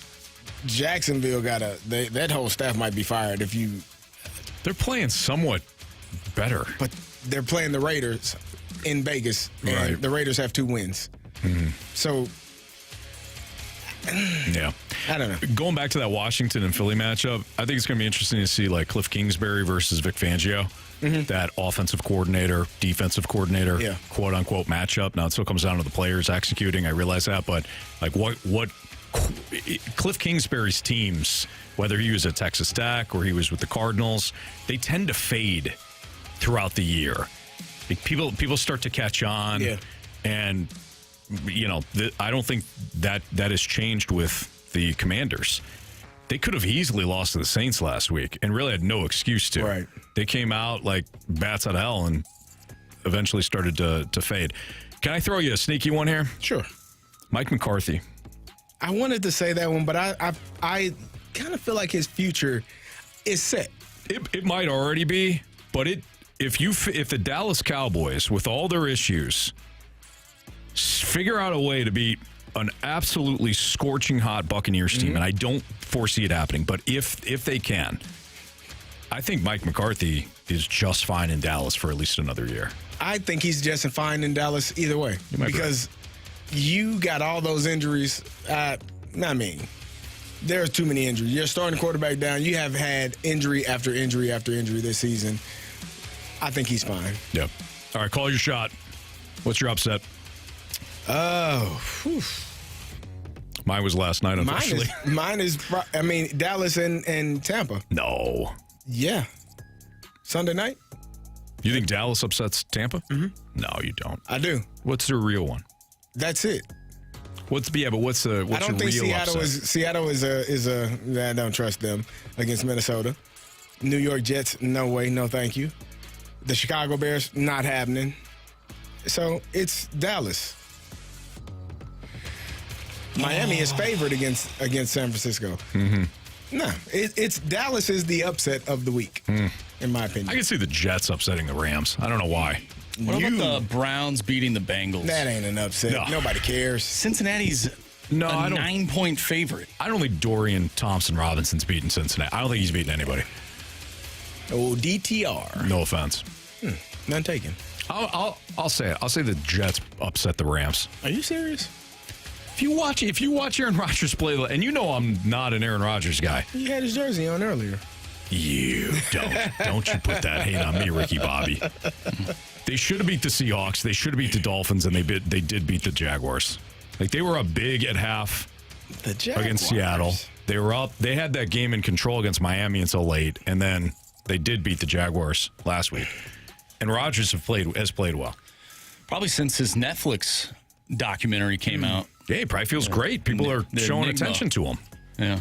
Jacksonville that whole staff might be fired if you. They're playing somewhat better, but they're playing the Raiders in Vegas, and right. The Raiders have 2 wins. So, yeah, I don't know. Going back to that Washington and Philly matchup, I think it's going to be interesting to see like Cliff Kingsbury versus Vic Fangio, that offensive coordinator, defensive coordinator, quote unquote matchup. Now it still comes down to the players executing. I realize that, but like what Cliff Kingsbury's teams, whether he was at Texas Tech or he was with the Cardinals, they tend to fade throughout the year. Like people start to catch on, and I don't think that has changed with the Commanders. They could have easily lost to the Saints last week and really had no excuse to. Right. They came out like bats out of hell and eventually started to fade. Can I throw you a sneaky one here? Sure. Mike McCarthy. I wanted to say that one, but I kind of feel like his future is set. It might already be, but if the Dallas Cowboys, with all their issues, figure out a way to beat an absolutely scorching hot Buccaneers team, and I don't foresee it happening, but if they can, I think Mike McCarthy is just fine in Dallas for at least another year. I think he's just fine in Dallas either way because you got all those injuries. There's too many injuries. You're starting quarterback down. You have had injury after injury after injury this season. I think he's fine. Yep. All right, call your shot. What's your upset? Oh, mine was last night, unfortunately. Mine is Dallas and Tampa. No. Yeah. Sunday night? You think Dallas upsets Tampa? Mm-hmm. No, you don't. I do. What's the real one? That's it. What's I don't think Seattle is I don't trust them against Minnesota. New York Jets, no way, no thank you. The Chicago Bears, not happening. So it's Dallas. Miami is favored against San Francisco. Mm-hmm. No, it's Dallas is the upset of the week, in my opinion. I can see the Jets upsetting the Rams. I don't know why. What about the Browns beating the Bengals? That ain't an upset. No. Nobody cares. Cincinnati's a 9-point favorite. I don't think Dorian Thompson-Robinson's beating Cincinnati. I don't think he's beating anybody. Oh, DTR. No offense. None taken. I'll say it. I'll say the Jets upset the Rams. Are you serious? If you watch Aaron Rodgers play, and you know I'm not an Aaron Rodgers guy. He had his jersey on earlier. You don't you put that hate on me, Ricky Bobby. They should have beat the Seahawks. They should have beat the Dolphins, and they did beat the Jaguars. Like, they were up big at half against Seattle. They were up. They had that game in control against Miami until late, and then they did beat the Jaguars last week. And Rodgers has played well. Probably since his Netflix documentary came out. Yeah, he probably feels great. People are showing attention to him. Yeah.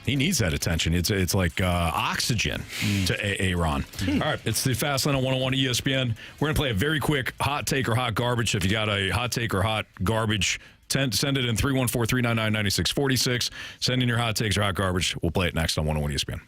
He needs that attention. It's like oxygen to Aaron. All right, it's the Fast Lane on 101 ESPN. We're going to play a very quick hot take or hot garbage. If you got a hot take or hot garbage, send it in 314-399-9646. Send in your hot takes or hot garbage. We'll play it next on 101 ESPN.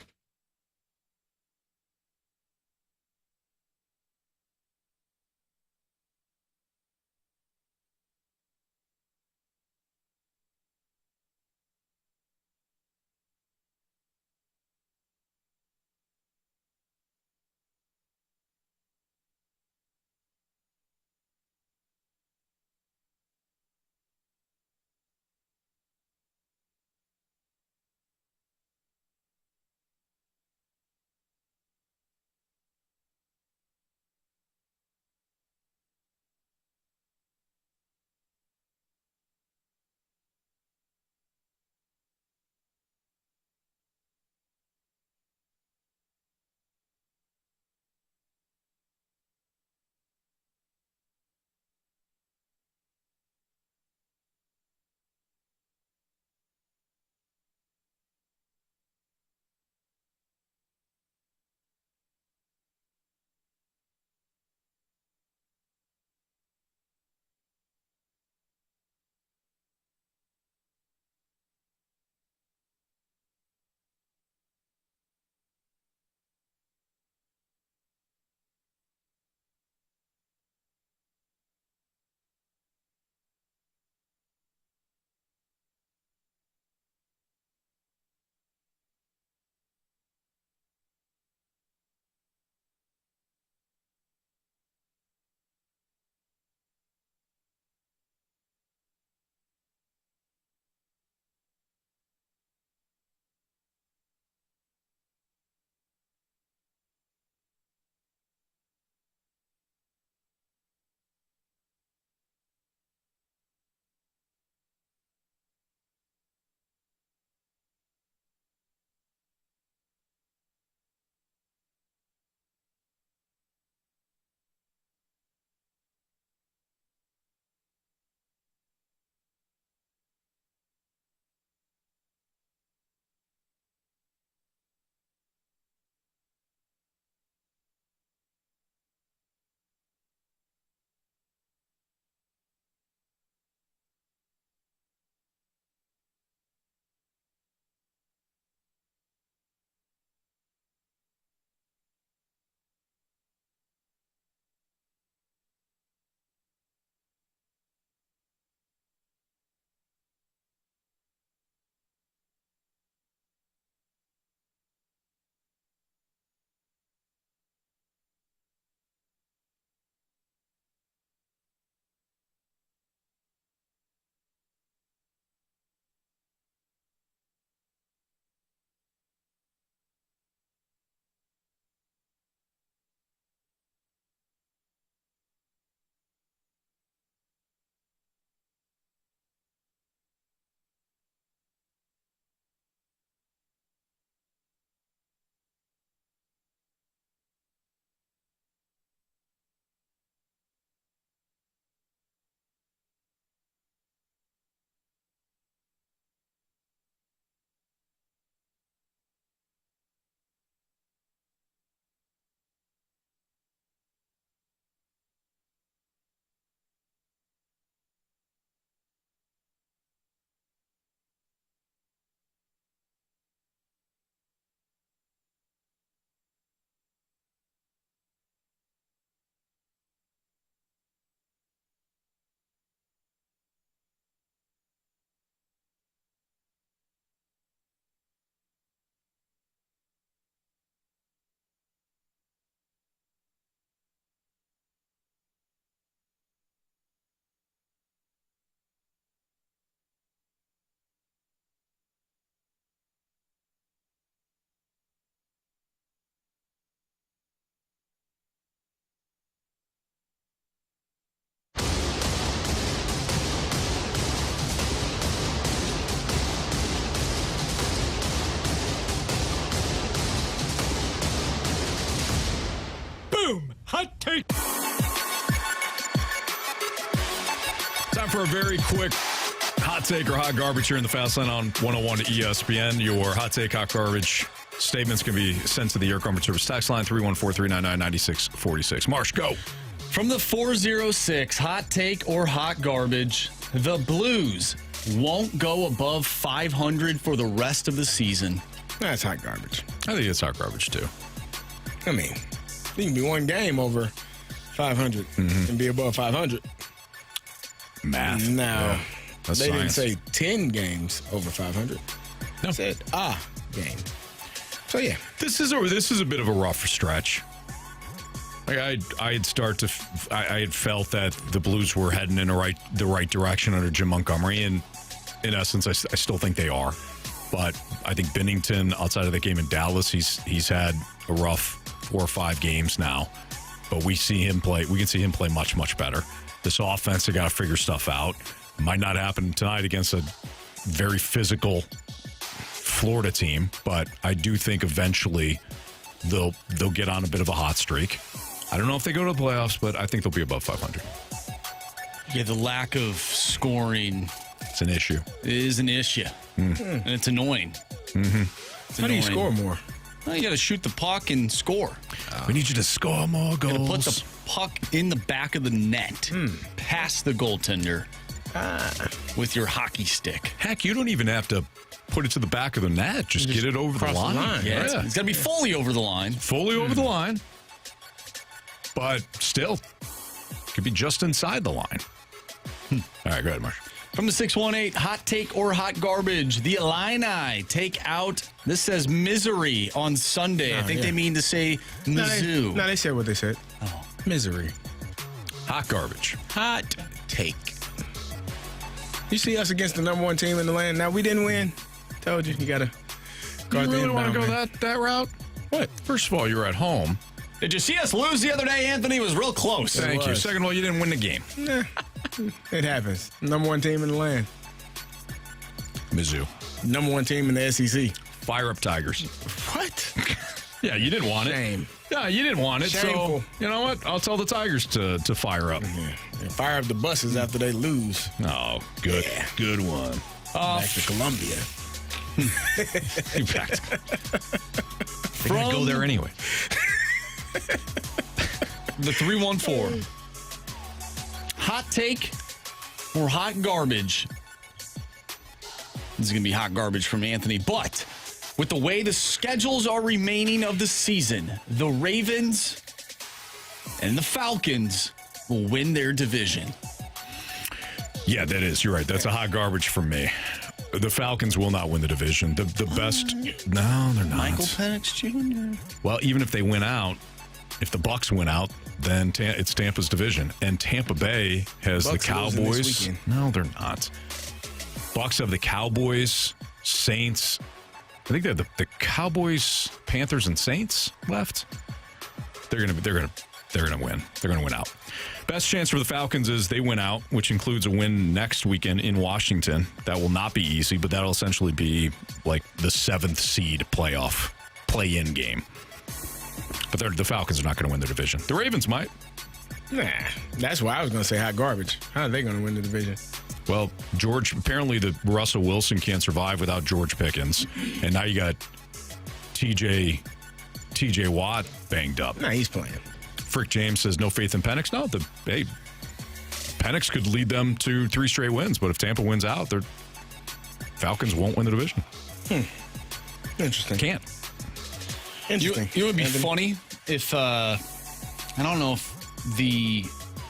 Hot take. Time for a very quick hot take or hot garbage here in the Fast Lane on 101 ESPN. Your hot take, hot garbage statements can be sent to the Air Comfort Service text line 314-399-9646. Marsh, go. From the 406, hot take or hot garbage, the Blues won't go above 500 for the rest of the season. That's hot garbage. I think it's hot garbage, too. I mean, you can be one game over 500 and be above 500. Math. No. Yeah, that's they science. didn't say 10 games over 500. No. They said game. So, yeah. This is a bit of a rough stretch. Like I had felt that the Blues were heading in the right direction under Jim Montgomery, and in essence, I still think they are. But I think Binnington, outside of the game in Dallas, he's had a rough 4 or 5 games now. But we can see him play much, much better. This offense, they got to figure stuff out. Might not happen tonight against a very physical Florida team, but I do think eventually they'll get on a bit of a hot streak. I don't know if they go to the playoffs, but I think they'll be above 500. Yeah, the lack of scoring It's an issue. is an issue, and it's annoying. How do you score more? Well, you got to shoot the puck and score. We need you to score more You got to goals. put the puck in the back of the net, past the goaltender with your hockey stick. Heck, you don't even have to put it to the back of the net. Just get it over the cross the line. line. Yeah, it's got to be fully over the line. Fully over the line. But still, could be just inside the line. All right, go ahead, Marsh. From the 618, hot take or hot garbage, the Illini take out, this says misery on Sunday. I think they mean to say Mizzou. No, they said what they said. Oh. Misery. Hot garbage. Hot take. You see us against the number 1 team in the land. Now, we didn't win. Told you, you got to guard You the really want inbound, to go man. that route? What? First of all, you're at home. Did you see us lose the other day, Anthony? It was real close. Thank you. was. Second of all, you didn't win the game. Nah, it happens. Number 1 team in the land. Mizzou. Number 1 team in the SEC. Fire up Tigers. What? Yeah, you didn't want it. Shame. Yeah, you didn't want it. Shameful. So, you know what? I'll tell the Tigers to fire up. Yeah. And fire up the buses after they lose. Oh, good. Yeah. Good one. Back to Columbia. In fact, they're going to go there anyway. The 314. Hot take or hot garbage? This is going to be hot garbage from Anthony, but with the way the schedules are remaining of the season, the Ravens and the Falcons will win their division. Yeah, that is. You're right. That's a hot garbage from me. The Falcons will not win the division. The best. No, they're not. Michael Penix Jr. Well, even if they win out, if the Bucks win out, then it's Tampa's division. And Tampa Bay has the Bucks are losing this Cowboys. weekend. No, they're not. Bucks have the Cowboys, Saints. I think they have the Cowboys, Panthers, and Saints left. They're gonna win. They're gonna win out. Best chance for the Falcons is they win out, which includes a win next weekend in Washington. That will not be easy, but that'll essentially be like the 7th seed playoff play-in game. But the Falcons are not going to win the division. The Ravens might. Nah, that's why I was going to say hot garbage. How are they going to win the division? Well, apparently the Russell Wilson can't survive without George Pickens. And now you got TJ Watt banged up. Nah, he's playing. Frick James says no faith in Penix. No, Penix could lead them to 3 straight wins, but if Tampa wins out, the Falcons won't win the division. Interesting. Can't. Interesting. You know what would be funny if, I don't know if the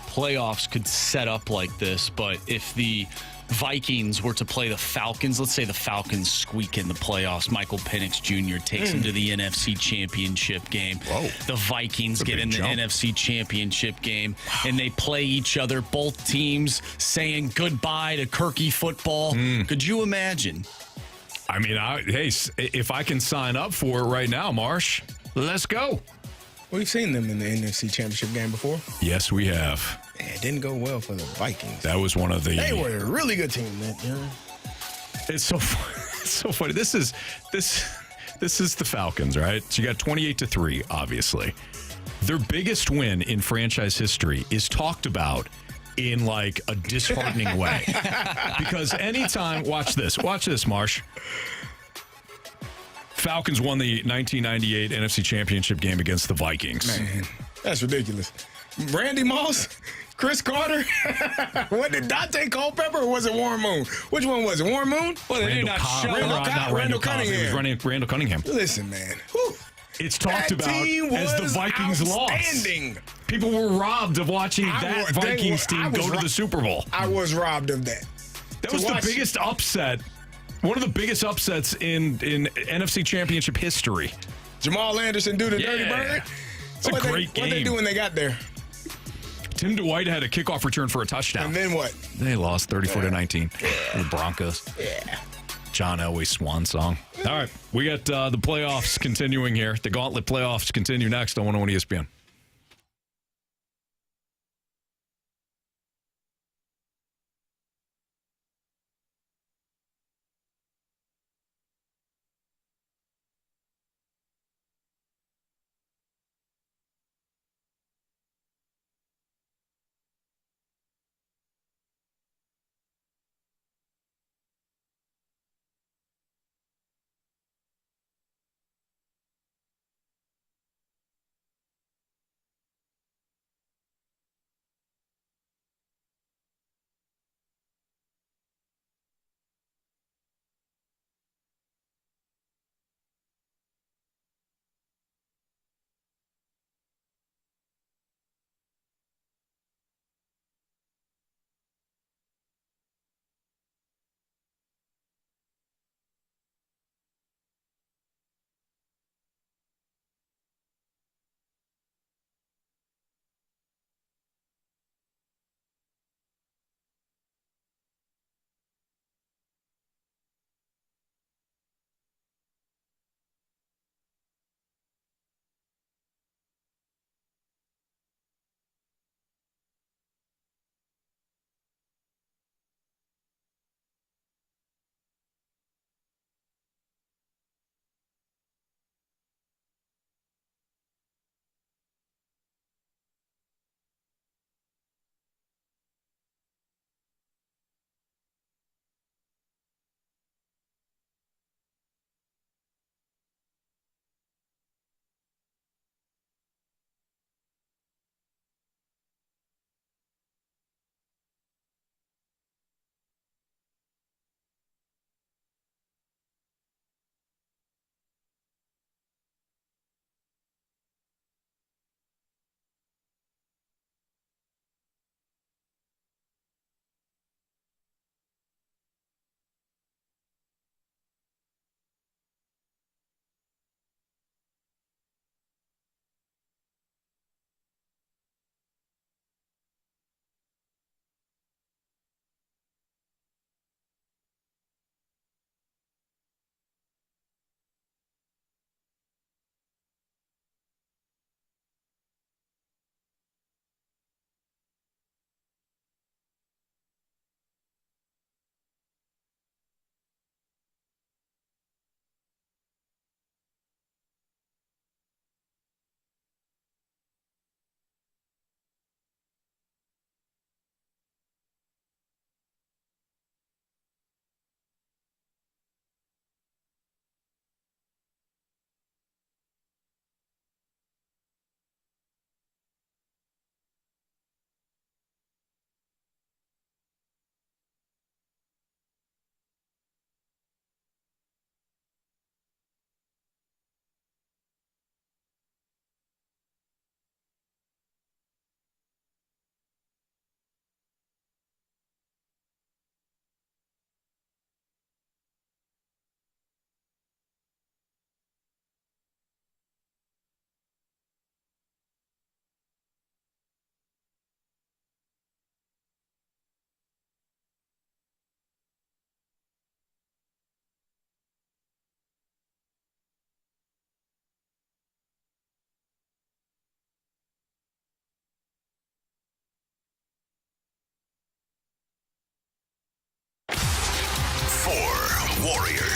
playoffs could set up like this, but if the Vikings were to play the Falcons, let's say the Falcons squeak in the playoffs, Michael Penix Jr. takes them to the NFC Championship game. Whoa. The Vikings That's a get big in the jump. NFC Championship game, and they play each other, both teams saying goodbye to Kirky football. Could you imagine? I mean, hey, if I can sign up for it right now, Marsh, let's go. We've seen them in the NFC Championship game before. Yes, we have. It didn't go well for the Vikings. That was one of the. They were a really good team that year. It's so it's so funny. This is the Falcons, right? So you got 28-3, obviously. their biggest win in franchise history is talked about in like a disheartening way. Because anytime, watch this, Marsh. Falcons won the 1998 NFC Championship game against the Vikings. Man, that's ridiculous. Randy Moss, Chris Carter. What did Dante Culpepper or was it Warren Moon? Which one was it? Warren Moon? Well, they did not show Randall Cunningham. It was Randall Cunningham. Listen, man. Whew. It's talked That about team as the was Vikings outstanding. lost. People were robbed of watching that Vikings team go to the Super Bowl. I was robbed of that. That was the biggest upset. One of the biggest upsets in NFC Championship history. Jamal Anderson do the Dirty Bird. It's a great game. What they do when they got there? Tim Dwight had a kickoff return for a touchdown. And then what? They lost 34-19. The Broncos. Yeah. John Elway's swan song. All right, we got the playoffs continuing here. The Gauntlet playoffs continue next on 101 ESPN.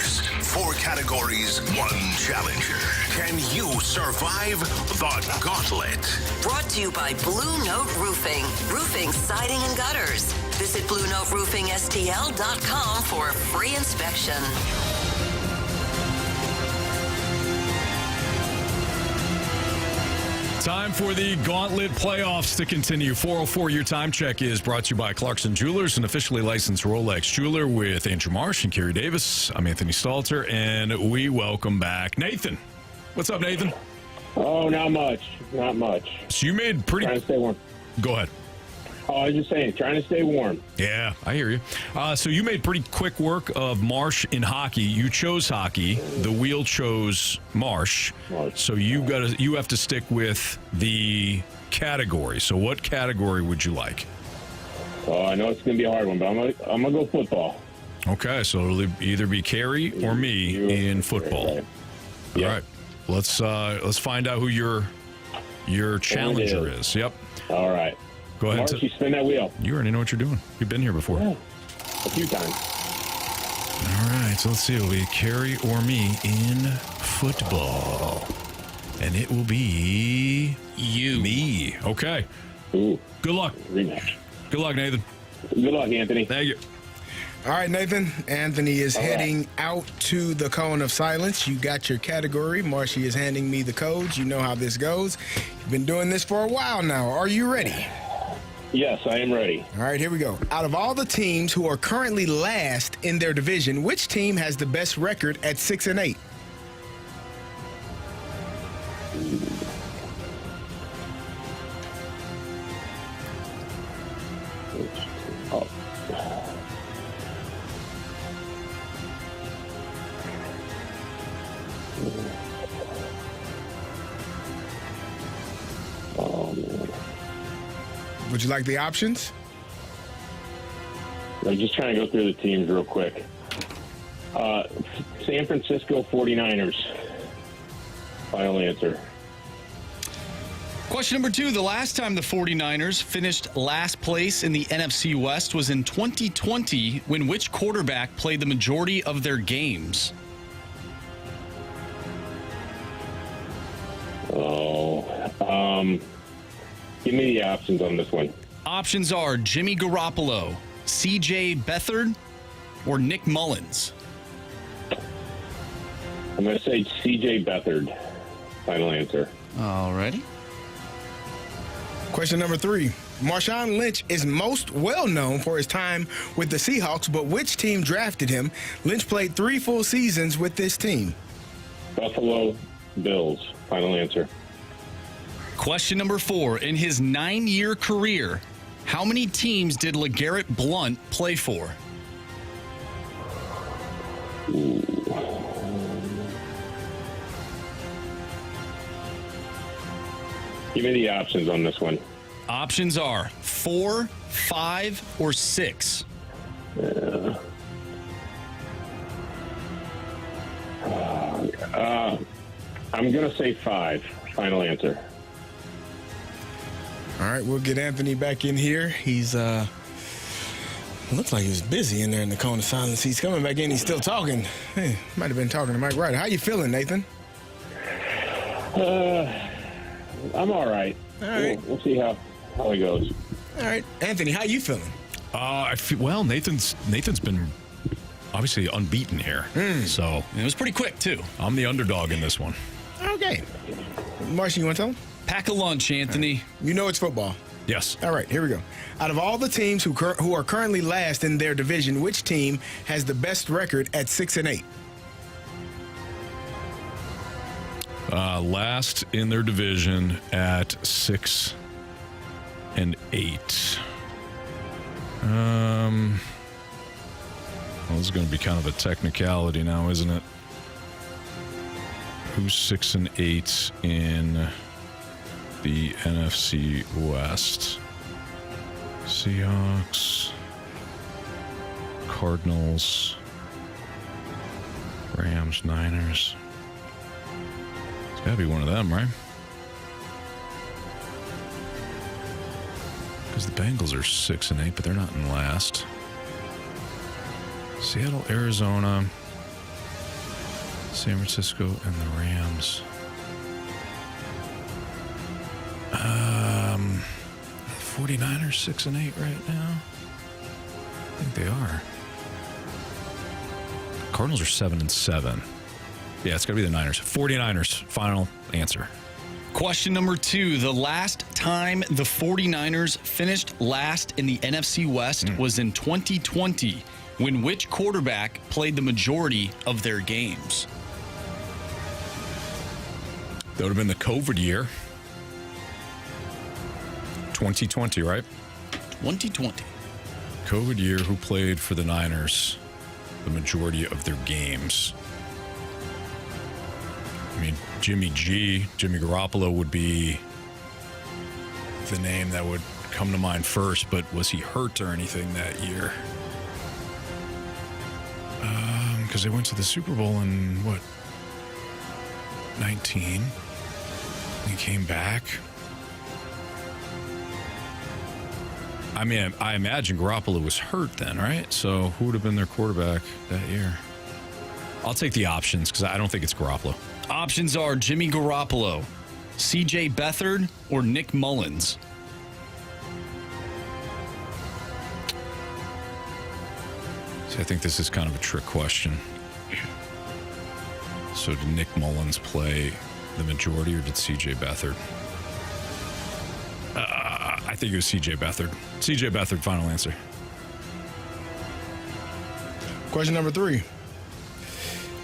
players, 4 categories, 1 challenger. Can you survive the gauntlet? Brought to you by Blue Note Roofing. Roofing, siding, and gutters. Visit BlueNoteRoofingSTL.com for a free inspection. Time for the Gauntlet playoffs to continue. 404, your time check is brought to you by Clarkson Jewelers, an officially licensed Rolex jeweler, with Andrew Marsh and Carey Davis. I'm Anthony Stalter, and we welcome back Nathan. What's up, Nathan? Oh, not much. Not much. So you made pretty... Trying to stay warm. Go ahead. Oh, I was just saying, trying to stay warm. Yeah, I hear you. So you made pretty quick work of Marsh in hockey. You chose hockey. The wheel chose Marsh. So you have to stick with the category. So what category would you like? Oh, I know it's going to be a hard one, but I'm gonna go football. Okay, so it'll either be Carey or me in football. Right. All Yep. right, let's find out who your challenger is. Yep. All right. Go ahead. Marcy, spin that wheel. You already know what you're doing. You've been here before. Yeah, a few times. All right, so let's see. It'll be Carey or me in football. And it will be me. Okay. Ooh. Good luck. Rematch. Good luck, Nathan. Good luck, Anthony. Thank you. All right, Nathan. Anthony is heading out to the cone of silence. You got your category. Marshy is handing me the codes. You know how this goes. You've been doing this for a while now. Are you ready? Yes, I am ready. All right, here we go. Out of all the teams who are currently last in their division, which team has the best record at 6-8? Oh. Oh, man. Would you like the options? I'm just trying to go through the teams real quick. San Francisco 49ers. Final answer. Question number 2. The last time the 49ers finished last place in the NFC West was in 2020, when which quarterback played the majority of their games? Give me the options on this one. Options are Jimmy Garoppolo, C.J. Beathard, or Nick Mullins. I'm going to say C.J. Beathard. Final answer. Alrighty. Question number 3. Marshawn Lynch is most well known for his time with the Seahawks, but which team drafted him? Lynch played 3 full seasons with this team. Buffalo Bills. Final answer. Question number 4. In his 9-year career, how many teams did LeGarrette Blount play for? Give me the options on this one. Options are 4, 5, or 6. I'm going to say 5. Final answer. All right, we'll get Anthony back in here. He's looks like he was busy in there in the cone of silence. He's coming back in. He's still talking. Hey, might have been talking to Mike Ryder. How you feeling, Nathan? I'm all right. All right. We'll see how it goes. All right, Anthony, how you feeling? I feel well. Nathan's been obviously unbeaten here, so It was pretty quick, too. I'm the underdog in this one. Okay. Marcy, you want to tell him? Pack a lunch, Anthony. You know it's football. Yes. All right, here we go. Out of all the teams who are currently last in their division, which team has the best record at 6-8? Last in their division at 6-8. Well, this is going to be kind of a technicality now, isn't it? Who's 6-8 in the NFC West? Seahawks, Cardinals, Rams, Niners. It's got to be one of them, right? Because the Bengals are 6-8, but they're not in last. Seattle, Arizona. San Francisco and the Rams. 49ers 6-8 right now. I think they are. Cardinals are 7-7. Yeah, it's got to be the Niners. 49ers, final answer. Question number 2. The last time the 49ers finished last in the NFC West was in 2020, when which quarterback played the majority of their games? That would have been the COVID year. 2020, right? 2020. COVID year, who played for the Niners the majority of their games? I mean, Jimmy Garoppolo would be the name that would come to mind first, but was he hurt or anything that year? Because they went to the Super Bowl in, 19? He came back. I mean, I imagine Garoppolo was hurt then, right? So who would have been their quarterback that year? I'll take the options because I don't think it's Garoppolo. Options are Jimmy Garoppolo, C.J. Beathard, or Nick Mullins. See, I think this is kind of a trick question. So did Nick Mullins play the majority or did C.J. Beathard? I think it was C.J. Beathard. C.J. Beathard, final answer. Question number 3.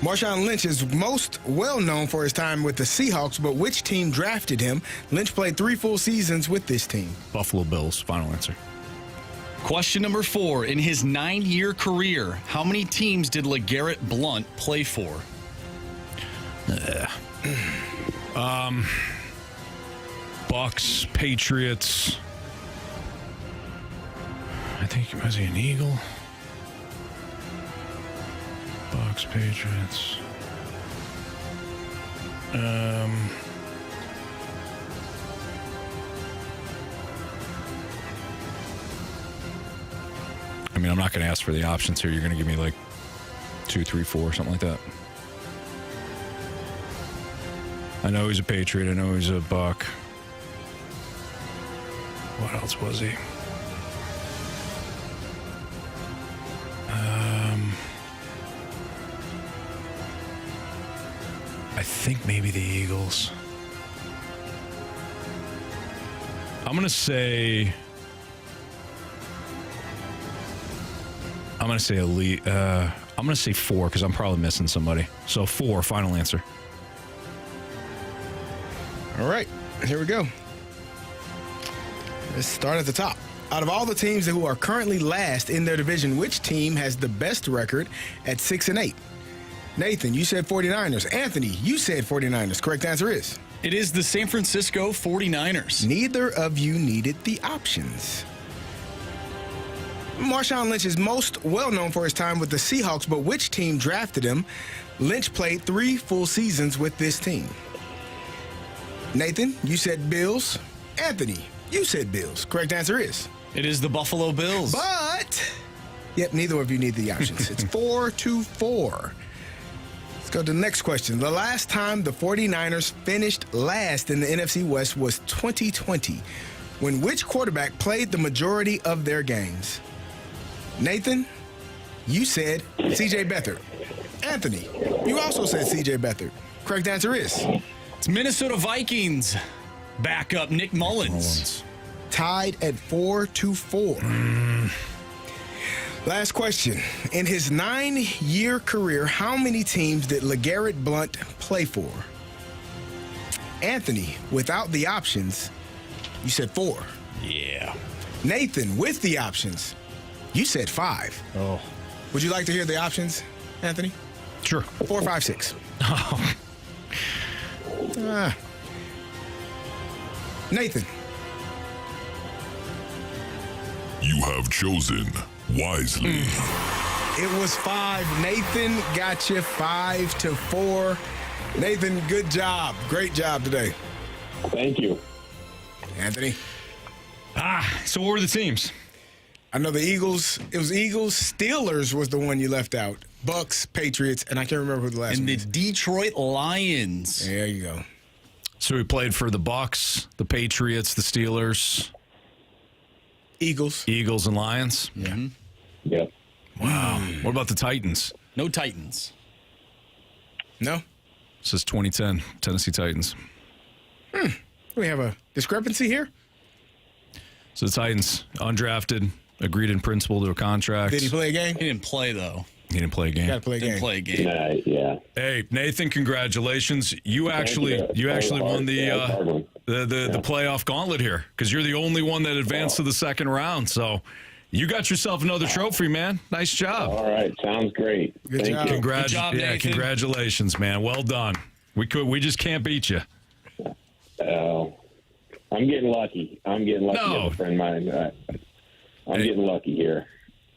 Marshawn Lynch is most well known for his time with the Seahawks, but which team drafted him? Lynch played 3 full seasons with this team. Buffalo Bills, final answer. Question number 4. In his 9-year career, how many teams did LeGarrette Blount play for? Bucks, Patriots. I think, was he an Eagle? Bucks, Patriots. I mean, I'm not going to ask for the options here. You're going to give me like 2, 3, 4, something like that. I know he's a Patriot. I know he's a Buck. What else was he? I think maybe the Eagles. I'm gonna say elite. I'm gonna say 4 because I'm probably missing somebody. So 4, final answer. All right, here we go. Let's start at the top. Out of all the teams who are currently last in their division, which team has the best record at 6-8? Nathan, you said 49ers. Anthony, you said 49ers. Correct answer is? It is the San Francisco 49ers. Neither of you needed the options. Marshawn Lynch is most well known for his time with the Seahawks, but which team drafted him? Lynch played 3 full seasons with this team. Nathan, you said Bills. Anthony, you said Bills. Correct answer is? It is the Buffalo Bills. But, yep, neither of you need the options. It's 4-4. Let's go to the next question. The last time the 49ers finished last in the NFC West was 2020, when which quarterback played the majority of their games? Nathan, you said C.J. Beathard. Anthony, you also said C.J. Beathard. Correct answer is? It's Minnesota Vikings backup Nick Mullins. Tied at 4-4. Last question. In his 9-year career, how many teams did LeGarrette Blount play for? Anthony, without the options, you said 4. Yeah. Nathan, with the options, you said 5. Oh. Would you like to hear the options, Anthony? Sure. 4, 5, 6. Oh. Nathan. You have chosen wisely. It was 5. Nathan got you 5-4. Nathan, good job. Great job today. Thank you. Anthony. So what were the teams? I know the Eagles. It was Eagles. Steelers was the one you left out. Bucks, Patriots, and I can't remember who the last And one the is. Detroit Lions. There you go. So he played for the Bucks, the Patriots, the Steelers, Eagles, and Lions. Yeah. Yep. Wow. What about the Titans? No Titans. No? This is 2010 Tennessee Titans. We have a discrepancy here. So the Titans, undrafted, agreed in principle to a contract. Did he play a game? He didn't play, though. He didn't play a game. Got to play a game. Didn't play a game. Yeah. Hey, Nathan, congratulations. You actually won the playoff gauntlet here because you're the only one that advanced to the second round. So you got yourself another trophy, man. Nice job. All right. Sounds great. Good Thank job. you. Good job, Nathan. Congratulations, man. Well done. We just can't beat you. I'm getting lucky. No. A friend of mine. I'm getting lucky here.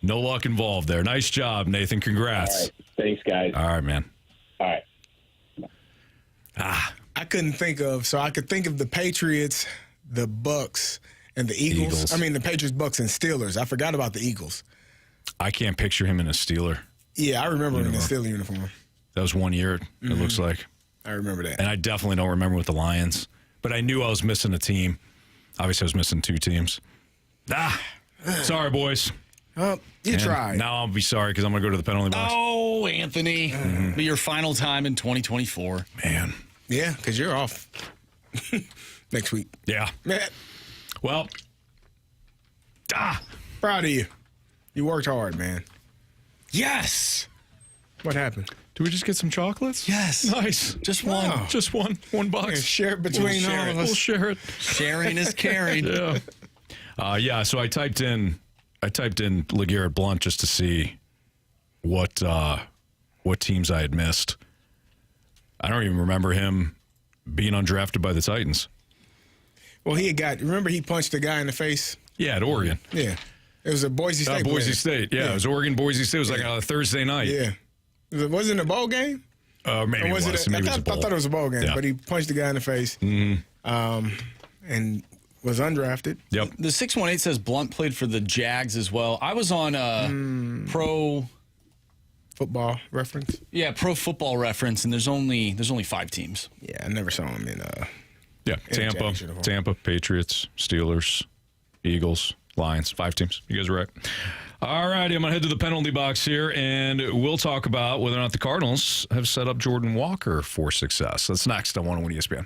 No luck involved there. Nice job, Nathan. Congrats. All right. Thanks, guys. All right, man. All right. I couldn't think of, so I could think of the Patriots, the Bucks, and the Eagles. I mean, the Patriots, Bucks, and Steelers. I forgot about the Eagles. I can't picture him in a Steeler. Yeah, I remember him in the Steeler uniform. That was 1 year, it looks like. I remember that. And I definitely don't remember with the Lions. But I knew I was missing a team. Obviously, I was missing two teams. Sorry, boys. You tried. Now I'll be sorry because I'm going to go to the penalty box. Oh, Anthony. Be your final time in 2024. Man. Yeah, because you're off next week. Yeah. Well. Proud of you. You worked hard, man. Yes. What happened? Do we just get some chocolates? Yes. Nice. Just one. Wow. Just one. $1. Yeah, share it between all of us. We'll share it. Sharing is caring. Yeah. So I typed in LeGarrette Blount just to see what teams I had missed. I don't even remember him being undrafted by the Titans. Well, remember he punched a guy in the face? Yeah, at Oregon. Yeah. It was a Boise State. Boise State. Yeah, it was Oregon, Boise State. It was like on a Thursday night. Yeah. Wasn't it a bowl game? Maybe it was. Maybe I thought it was a bowl game, but he punched the guy in the face and was undrafted. Yep. The 618 says Blunt played for the Jags as well. I was on Pro Football Reference. Yeah, Pro Football Reference, and there's only 5 teams. Yeah, I never saw him in. Tampa, Patriots, Steelers, Eagles, Lions, 5 teams. You guys are right. All righty, I'm going to head to the penalty box here, and we'll talk about whether or not the Cardinals have set up Jordan Walker for success. That's next on 101 ESPN.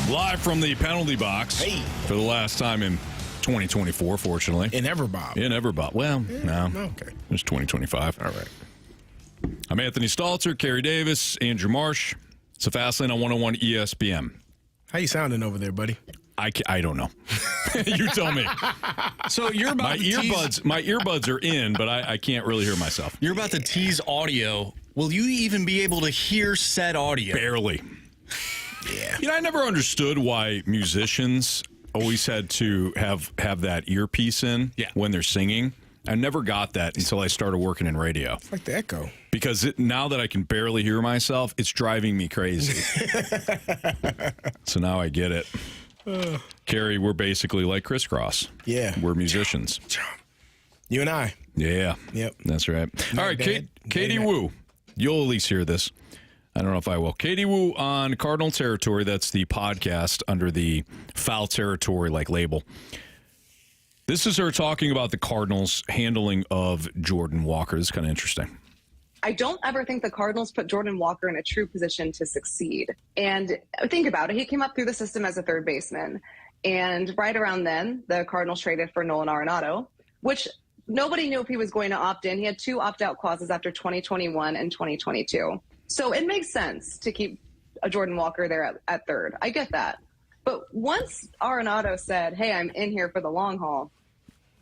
Live from the penalty box for the last time in 2024, fortunately. In ever, Bob. Well, no. Okay. It's 2025. All right. I'm Anthony Stalter, Carey Davis, Andrew Marsh. It's a Fastlane on 101 ESPN. How you sounding over there, buddy? I don't know. You tell me. So you're about my earbuds are in, but I can't really hear myself. You're about to tease audio. Will you even be able to hear said audio? Barely. Yeah. I never understood why musicians always had to have that earpiece in when they're singing. I never got that until I started working in radio. It's like the echo. Because now that I can barely hear myself, it's driving me crazy. So now I get it. Carey, we're basically like crisscross. Yeah. We're musicians. You and I. Yeah. Yep. That's right. Not All right, bad. Katie Woo. You'll at least hear this. I don't know if I will. Katie Woo on Cardinal Territory. That's the podcast under the Foul Territory label. This is her talking about the Cardinals' handling of Jordan Walker. This is kind of interesting. I don't ever think the Cardinals put Jordan Walker in a true position to succeed. And think about it. He came up through the system as a third baseman. And right around then, the Cardinals traded for Nolan Arenado, which nobody knew if he was going to opt in. He had 2 opt-out clauses after 2021 and 2022. So it makes sense to keep a Jordan Walker there at third. I get that. But once Arenado said, hey, I'm in here for the long haul,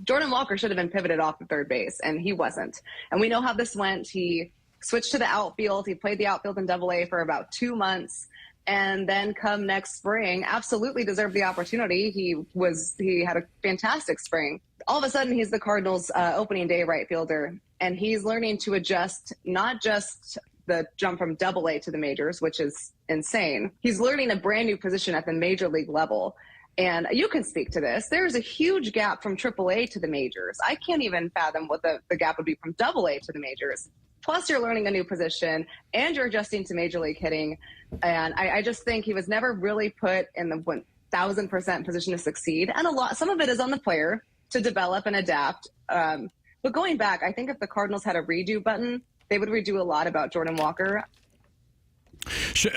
Jordan Walker should have been pivoted off the third base, and he wasn't. And we know how this went. He switched to the outfield. He played the outfield in Double-A for about 2 months, and then come next spring, absolutely deserved the opportunity. He had a fantastic spring. All of a sudden, he's the Cardinals' opening day right fielder, and he's learning to adjust not just the jump from Double-A to the majors, which is insane. He's learning a brand new position at the major league level. And you can speak to this. There's a huge gap from AAA to the majors. I can't even fathom what the gap would be from AA to the majors. Plus, you're learning a new position, and you're adjusting to major league hitting. And I just think he was never really put in the 1,000% position to succeed. And some of it is on the player to develop and adapt. But going back, I think if the Cardinals had a redo button, they would redo a lot about Jordan Walker.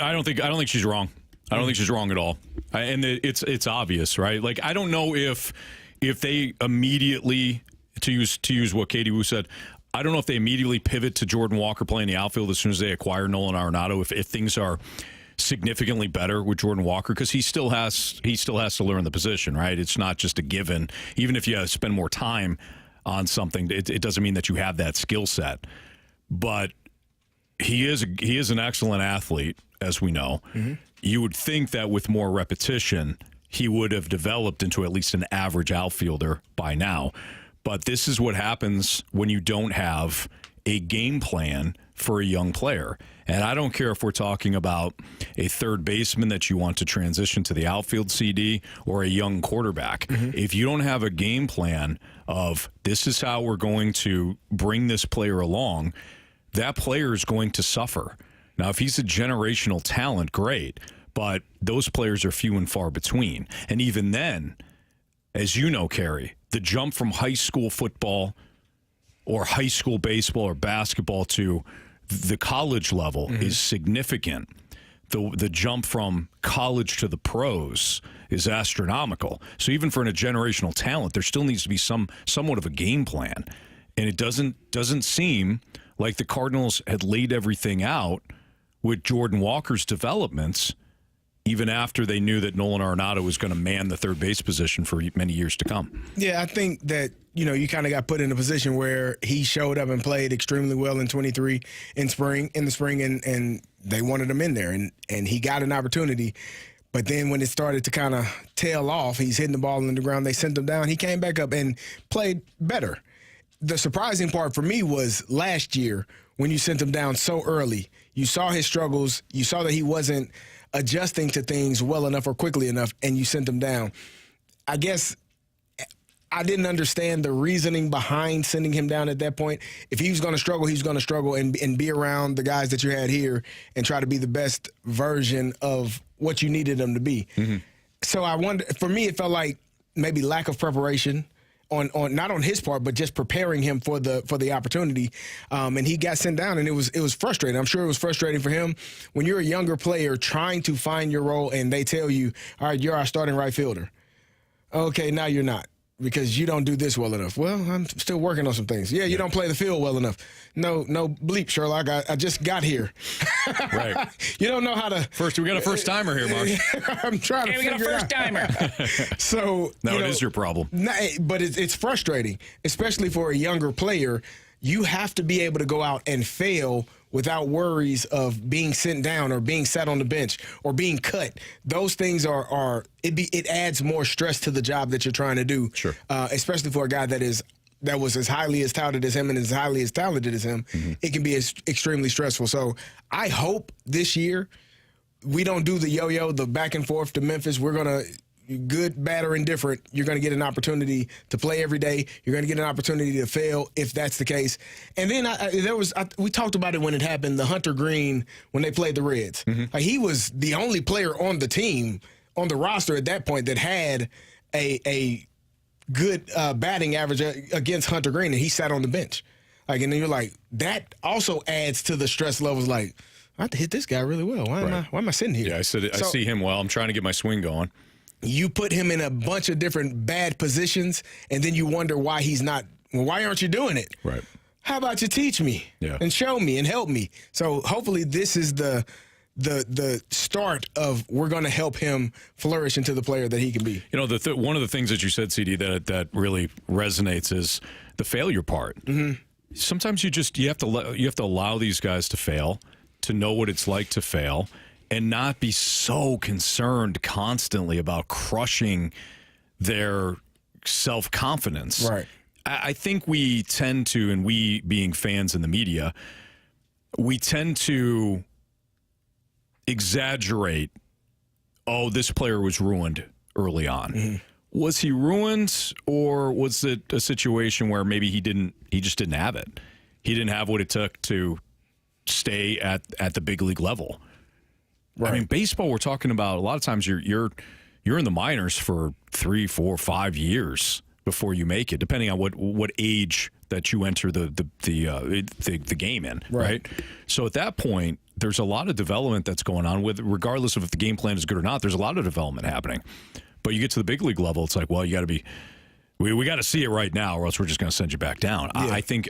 I don't think she's wrong. I don't think she's wrong at all. And it's obvious, right? I don't know if they immediately, to use what Katie Woo said, I don't know if they immediately pivot to Jordan Walker playing the outfield as soon as they acquire Nolan Arenado, if things are significantly better with Jordan Walker, because he still has to learn the position, right? It's not just a given. Even if you spend more time on something, it doesn't mean that you have that skill set. But he is an excellent athlete, as we know. Mm-hmm. You would think that with more repetition, he would have developed into at least an average outfielder by now. But this is what happens when you don't have a game plan for a young player. And I don't care if we're talking about a third baseman that you want to transition to the outfield CD or a young quarterback. Mm-hmm. If you don't have a game plan of this is how we're going to bring this player along, that player is going to suffer. Now, if he's a generational talent, great, but those players are few and far between. And even then, as you know, Carey, the jump from high school football or high school baseball or basketball to the college level is significant. The jump from college to the pros is astronomical. So even for a generational talent, there still needs to be somewhat of a game plan. And it doesn't seem like the Cardinals had laid everything out with Jordan Walker's developments, even after they knew that Nolan Arenado was going to man the third base position for many years to come. Yeah, I think that, you kind of got put in a position where he showed up and played extremely well in 23 in the spring, and they wanted him in there, and he got an opportunity. But then when it started to kind of tail off, he's hitting the ball in the ground, they sent him down, he came back up and played better. The surprising part for me was last year when you sent him down so early. You saw his struggles. You saw that he wasn't adjusting to things well enough or quickly enough, and you sent him down. I guess I didn't understand the reasoning behind sending him down at that point. If he was going to struggle, he was going to struggle and be around the guys that you had here and try to be the best version of what you needed him to be. Mm-hmm. So I wonder, for me, it felt like maybe lack of preparation on not on his part, but just preparing him for the opportunity. And he got sent down, and it was frustrating. I'm sure it was frustrating for him when you're a younger player trying to find your role, and they tell you, all right, you're our starting right fielder. Okay, now you're not, because you don't do this well enough. Well, I'm still working on some things. Yeah, you don't play the field well enough. No bleep, Sherlock. I just got here. Right. You don't know how to. We got a first timer here, Mark. I'm trying to figure it out. We got a first timer. So it is your problem. But it's frustrating, especially for a younger player. You have to be able to go out and fail without worries of being sent down or being sat on the bench or being cut. Those things it adds more stress to the job that you're trying to do. Sure. Especially for a guy that was as highly as touted as him and as highly as talented as him. Mm-hmm. It can be extremely stressful. So I hope this year we don't do the yo-yo, the back and forth to Memphis. We're going to, good, bad, or indifferent, you're going to get an opportunity to play every day. You're going to get an opportunity to fail if that's the case. And then we talked about it when it happened, the Hunter Green, when they played the Reds. Mm-hmm. Like, he was the only player on the team, on the roster at that point, that had a good batting average against Hunter Green, and he sat on the bench. Like, and then you're like, that also adds to the stress levels. Like, I have to hit this guy really well. Why am I sitting here? Yeah, I see him well. I'm trying to get my swing going. You put him in a bunch of different bad positions, and then you wonder why he's not. Well, why aren't you doing it? Right. How about you teach me and show me and help me? So hopefully this is the start of, we're going to help him flourish into the player that he can be. You know, one of the things that you said, CD, that really resonates is the failure part. Mm-hmm. Sometimes you have to allow these guys to fail, to know what it's like to fail, and not be so concerned constantly about crushing their self-confidence. Right. I think we tend to, and we being fans in the media, we tend to exaggerate, this player was ruined early on. Mm-hmm. Was he ruined, or was it a situation where maybe he just didn't have it? He didn't have what it took to stay at the big league level. Right. I mean, baseball, we're talking about, a lot of times you're in the minors for 3, 4, 5 years before you make it, depending on what age that you enter the game in, right? So at that point, there's a lot of development that's going on, regardless of if the game plan is good or not. There's a lot of development happening. But you get to the big league level, it's like, well, you got to be. We got to see it right now, or else we're just going to send you back down. Yeah. I think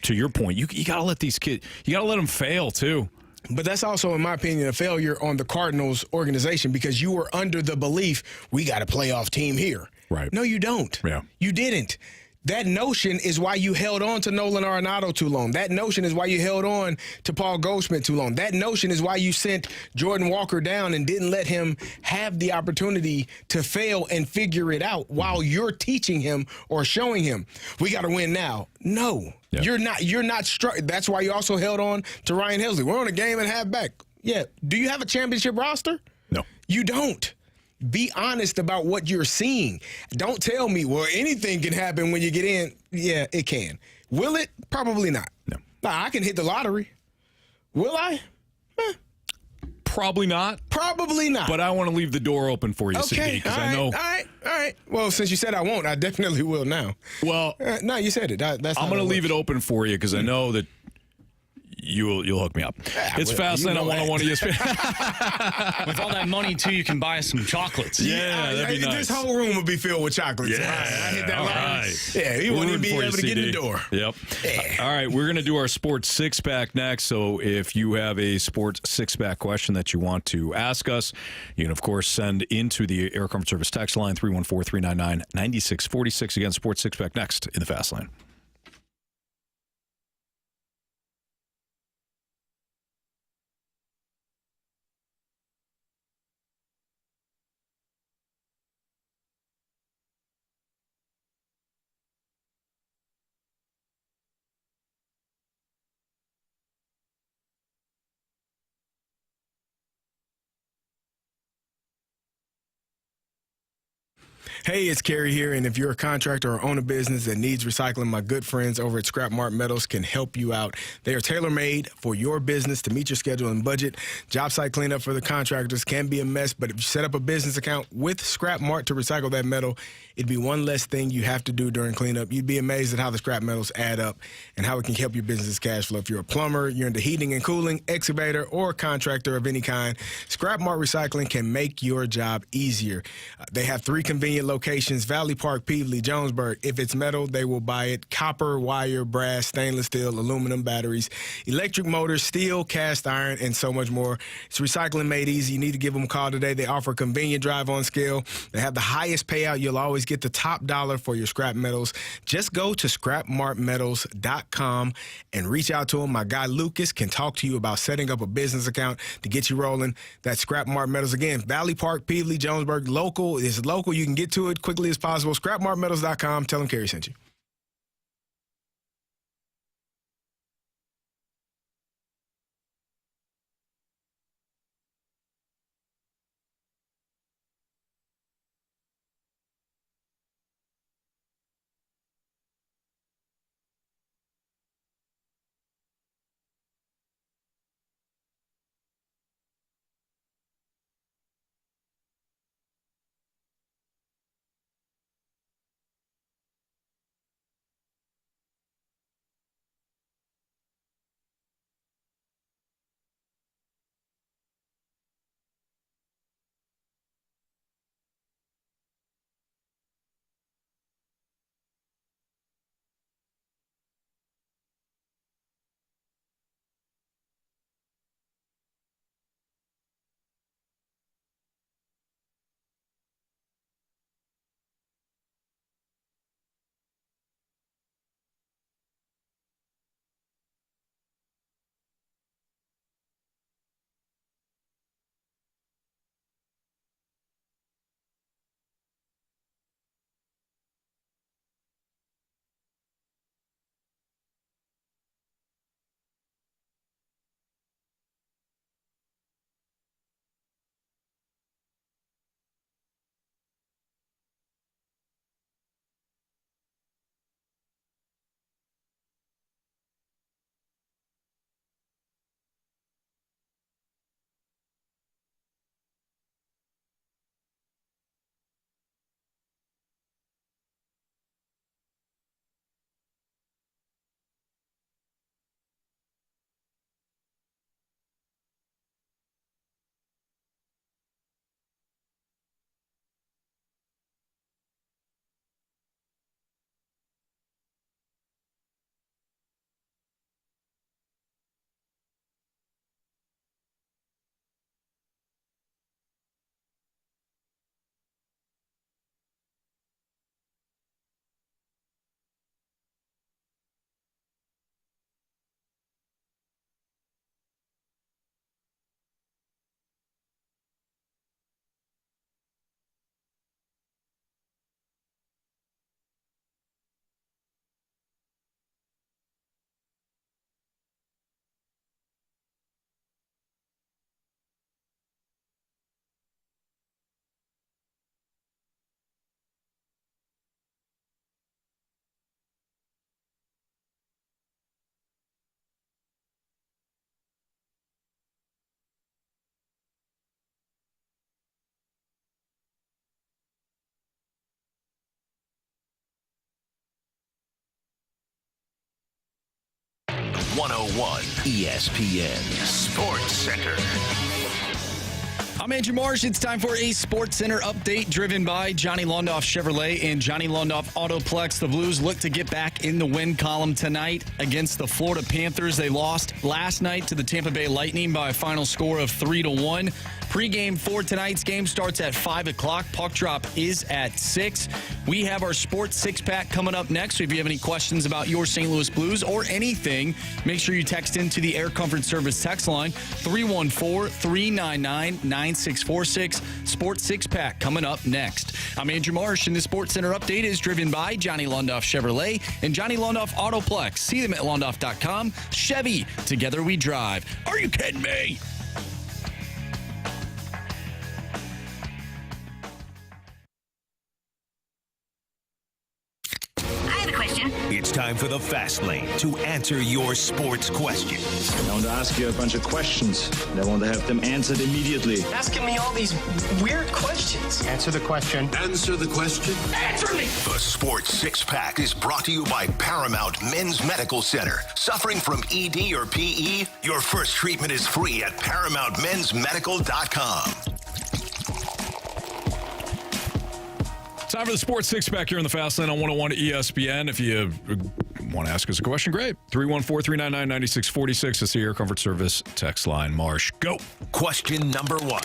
to your point, you got to let these kids. You got to let them fail too. But that's also, in my opinion, a failure on the Cardinals organization, because you were under the belief, we got a playoff team here. Right. No, you don't. Yeah. You didn't. That notion is why you held on to Nolan Arenado too long. That notion is why you held on to Paul Goldschmidt too long. That notion is why you sent Jordan Walker down and didn't let him have the opportunity to fail and figure it out while you're teaching him or showing him, we got to win now. No, you're not struck. That's why you also held on to Ryan Helsley. We're on a game and a half back. Yeah. Do you have a championship roster? No. You don't. Be honest about what you're seeing. Don't tell me, well, anything can happen when you get in. Yeah, it can. Will it? Probably not. No. I can hit the lottery. Will I? Probably not. Probably not. But I want to leave the door open for you, okay. because I know. All right. Well, since you said I won't, I definitely will now. Well, no, you said it. I'm going to leave it open for you, because I know that you'll hook me up. It's Fastlane on 101 ESPN. With all that money, too, you can buy us some chocolates. Yeah, that'd be nice. This whole room would be filled with chocolates. Yeah, I hit that all line. right. Yeah, he wouldn't even be able to get in the door. Yep. Yeah. All right, we're going to do our sports six-pack next. So if you have a sports six-pack question that you want to ask us, you can, of course, send into the Air Comfort Service text line, 314-399-9646. Again, sports six-pack next in the Fastlane. Hey, it's Carey here, and if you're a contractor or own a business that needs recycling, my good friends over at Scrap Mart Metals can help you out. They are tailor-made for your business to meet your schedule and budget. Job site cleanup for the contractors can be a mess, but if you set up a business account with Scrap Mart to recycle that metal, it'd be one less thing you have to do during cleanup. You'd be amazed at how the scrap metals add up and how it can help your business cash flow. If you're a plumber, you're into heating and cooling, excavator, or contractor of any kind, Scrap Mart Recycling can make your job easier. They have 3 convenient locations: Valley Park, Peevely, Jonesburg. If it's metal, they will buy it. Copper, wire, brass, stainless steel, aluminum, batteries, electric motors, steel, cast iron, and so much more. It's recycling made easy. You need to give them a call today. They offer a convenient drive-on scale. They have the highest payout. You'll always get the top dollar for your scrap metals. Just go to scrapmartmetals.com and reach out to them. My guy Lucas can talk to you about setting up a business account to get you rolling. That's Scrap Mart Metals. Again, Valley Park, Peevely, Jonesburg. Local is local. You can get to it quickly as possible. Scrapmartmetals.com. Tell them Carey sent you. ESPN Sports Center. I'm Andrew Marsh. It's time for a Sports Center update driven by Johnny Londoff Chevrolet and Johnny Londoff Autoplex. The Blues look to get back in the win column tonight against the Florida Panthers. They lost last night to the Tampa Bay Lightning by a final score of 3-1. Pre-game for tonight's game starts at 5 o'clock. Puck drop is at 6. We have our Sports Six-Pack coming up next. So if you have any questions about your St. Louis Blues or anything, make sure you text into the Air Comfort Service text line, 314-399-9646. Sports Six-Pack coming up next. I'm Andrew Marsh, and the Sports Center update is driven by Johnny Londoff Chevrolet and Johnny Londoff Autoplex. See them at londoff.com. Chevy, together we drive. Are you kidding me? It's time for the Fast Lane to answer your sports questions. I want to ask you a bunch of questions, and I want to have them answered immediately. Asking me all these weird questions. Answer the question. Answer the question. Answer me! The Sports Six Pack is brought to you by Paramount Men's Medical Center. Suffering from ED or PE? Your first treatment is free at ParamountMen'sMedical.com. Time for the Sports Six Pack here in the Fast Lane on 101 ESPN. If you want to ask us a question, great. 314-399-9646 is the Air Comfort Service text line. Marsh, go. Question number 1.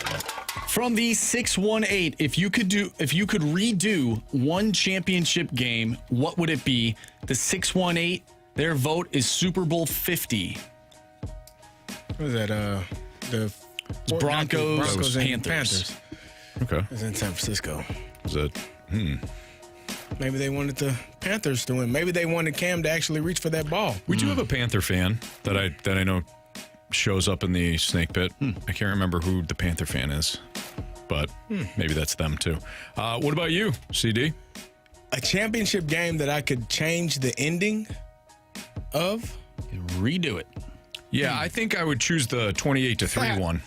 From the 618, if you could redo one championship game, what would it be? The 618, their vote is Super Bowl 50. What is that? The Broncos and Panthers. Okay. It's in San Francisco. Is it? Maybe they wanted the Panthers to win. Maybe they wanted Cam to actually reach for that ball. We do have a Panther fan that I know shows up in the snake pit. I can't remember who the Panther fan is, but maybe that's them too. What about you, CD? A championship game that I could change the ending of? Redo it. Yeah, I think I would choose the 28-3 one.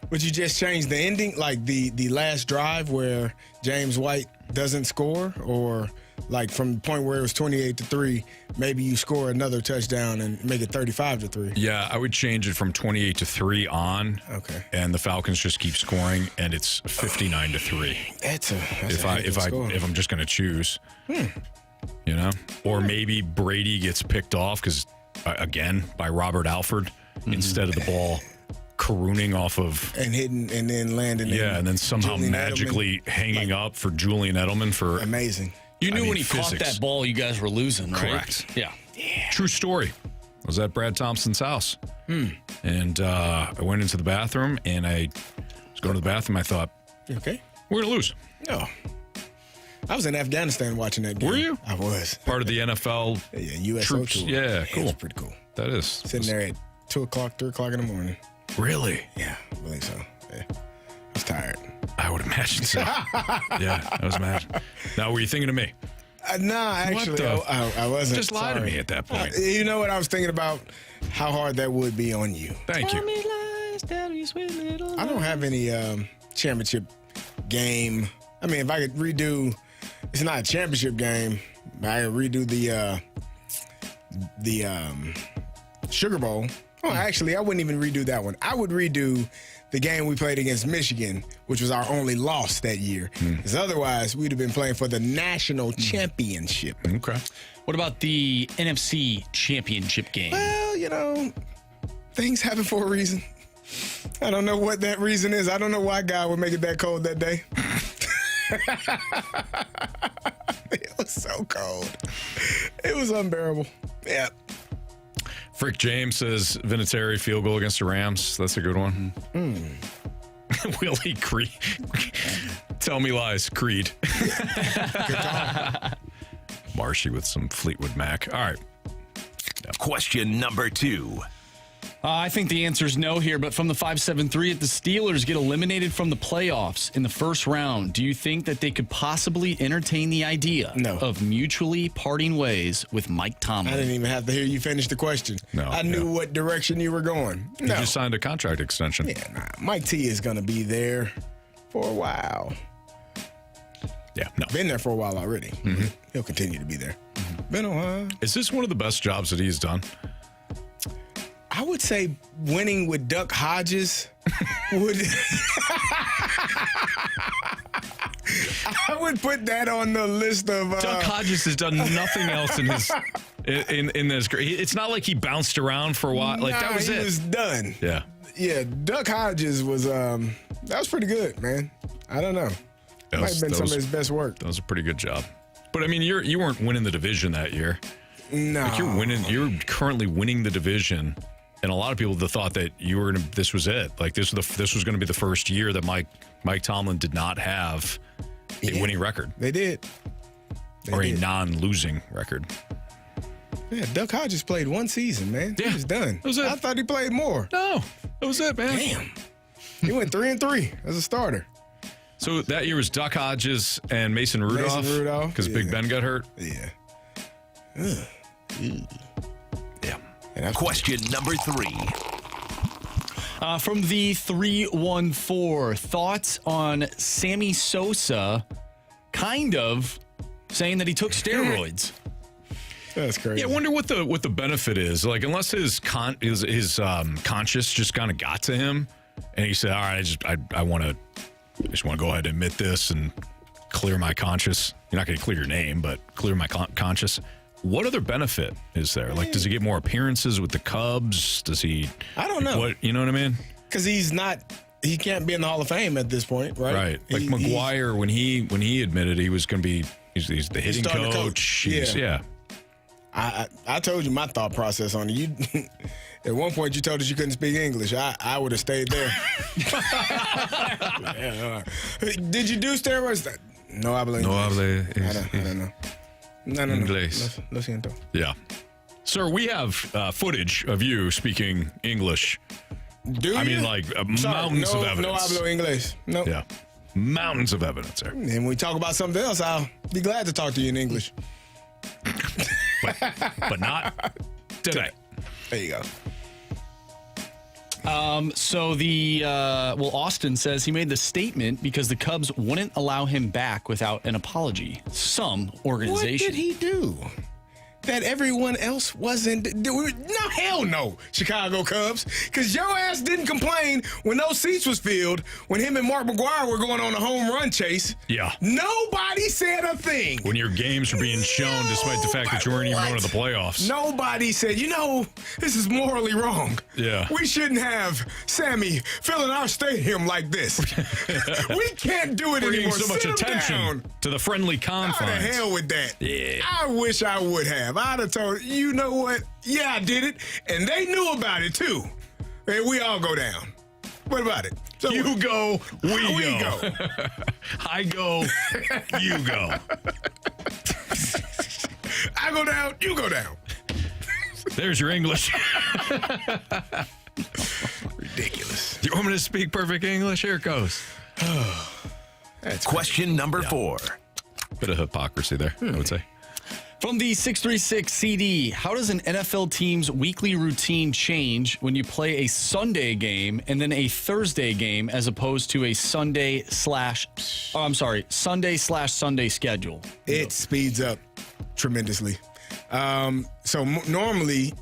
Would you just change the ending, like the last drive where James White doesn't score, or like from the point where it was 28-3, maybe you score another touchdown and make it 35-3? Yeah, I would change it from 28-3 on. Okay. And the Falcons just keep scoring, and it's 59-3. That's if I'm just going to choose, you know, or maybe Brady gets picked off because again by Robert Alford instead of the ball carooning off of and hitting and then landing. And then somehow Julian magically Edelman, hanging up for Julian Edelman for amazing. You knew when he caught that ball, you guys were losing, right? Correct. Yeah. True story. I was at Brad Thompson's house, and I went into the bathroom, and I was going to the bathroom. I thought, okay, we're gonna lose. No. I was in Afghanistan watching that game. Were you? I was. Part of the NFL USO troops. tour. Yeah, cool. It was pretty cool. That is. Sitting there at 2 o'clock, 3 o'clock in the morning. Really? Yeah, I believe so. Yeah. I was tired. I would imagine so. Yeah, I was mad. Now, were you thinking of me? No, actually, I wasn't. Just lie to me at that point. You know what I was thinking about? How hard that would be on you. Thank you. I don't have any championship game. I mean, if I could redo, it's not a championship game. I could redo the Sugar Bowl. Oh, actually, I wouldn't even redo that one. I would redo the game we played against Michigan, which was our only loss that year. Because otherwise, we'd have been playing for the national championship. Okay. What about the NFC championship game? Well, you know, things happen for a reason. I don't know what that reason is. I don't know why God would make it that cold that day. It was so cold. It was unbearable. Yeah. Frick James says Vinatieri field goal against the Rams. That's a good one. Willie Creed. Tell me lies, Creed. Marshy with some Fleetwood Mac. All right. Question number 2. I think the answer is no here, but from the 573, if the Steelers get eliminated from the playoffs in the first round, do you think that they could possibly entertain the idea of mutually parting ways with Mike Tomlin? I didn't even have to hear you finish the question. No, I knew what direction you were going. You just signed a contract extension. Yeah, Mike T is going to be there for a while. Yeah, no. Been there for a while already. He'll continue to be there. Been a while. Is this one of the best jobs that he's done? I would say winning with Duck Hodges would. I would put that on the list of. Duck Hodges has done nothing else in his in this. It's not like he bounced around for a while. Like that was it. He was done. Yeah. Yeah, Duck Hodges was. That was pretty good, man. I don't know. Might have been some of his best work. That was a pretty good job. But I mean, you weren't winning the division that year. No, like you're currently winning the division. And a lot of people thought that this was it. Like this was going to be the first year that Mike Tomlin did not have a winning record. They did. A non-losing record. Yeah, Duck Hodges played one season, man. Yeah. He was done. That was it. I thought he played more. No, that was it, man. Damn. He went 3-3 as a starter. So that year was Duck Hodges and Mason Rudolph. Because Big Ben got hurt. Yeah. Ugh. Yeah. Question number 3. From the 314, thoughts on Sammy Sosa kind of saying that he took steroids. That's crazy. Yeah, I wonder what the benefit is. Like, unless his conscience just kind of got to him, and he said, "All right, I just want to go ahead and admit this and clear my conscience." You're not going to clear your name, but clear my conscience. What other benefit is there? Like, does he get more appearances with the Cubs? Does he? I don't know. What, you know what I mean? Because he can't be in the Hall of Fame at this point, right? Right. Like McGuire, when he admitted he was going to be, he's the hitting coach. Yeah. I told you my thought process on it. You, at one point, you told us you couldn't speak English. I would have stayed there. Yeah, did you do steroids? No hablo inglés. No hablo. I don't know. No. Inglés. Lo siento. Yeah. Sir, we have footage of you speaking English. Do you? I mean, like mountains of evidence. No hablo inglés. No. Yeah. Mountains of evidence there. And when we talk about something else, I'll be glad to talk to you in English. but not today. There you go. So Austin says he made the statement because the Cubs wouldn't allow him back without an apology. Some organization. What did he do that everyone else wasn't? No, hell no, Chicago Cubs. Because your ass didn't complain when those seats was filled when him and Mark McGuire were going on a home run chase. Yeah. Nobody said a thing. When your games were being shown despite the fact that you weren't even going to the playoffs. Nobody said, this is morally wrong. Yeah. We shouldn't have Sammy filling our stadium like this. We can't do it Bringing anymore. so much Sit him attention down. to the friendly confines. How the hell with that? Yeah. I wish I would have. I'd have told you know what? Yeah, I did it. And they knew about it too. And we all go down. What about it? So you go, we go. I go, you go. I go down, you go down. There's your English. Ridiculous. Do you want me to speak perfect English? Here it goes. That's question number 4. Bit of hypocrisy there, I would say. From the 636 CD, how does an NFL team's weekly routine change when you play a Sunday game and then a Thursday game as opposed to a Sunday/Sunday schedule? It speeds up tremendously. Normally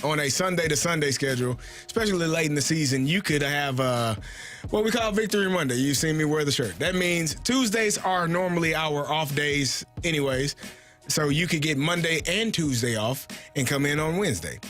on a Sunday to Sunday schedule, especially late in the season, you could have what we call Victory Monday. You've seen me wear the shirt. That means Tuesdays are normally our off days anyways. So you could get Monday and Tuesday off and come in on Wednesday.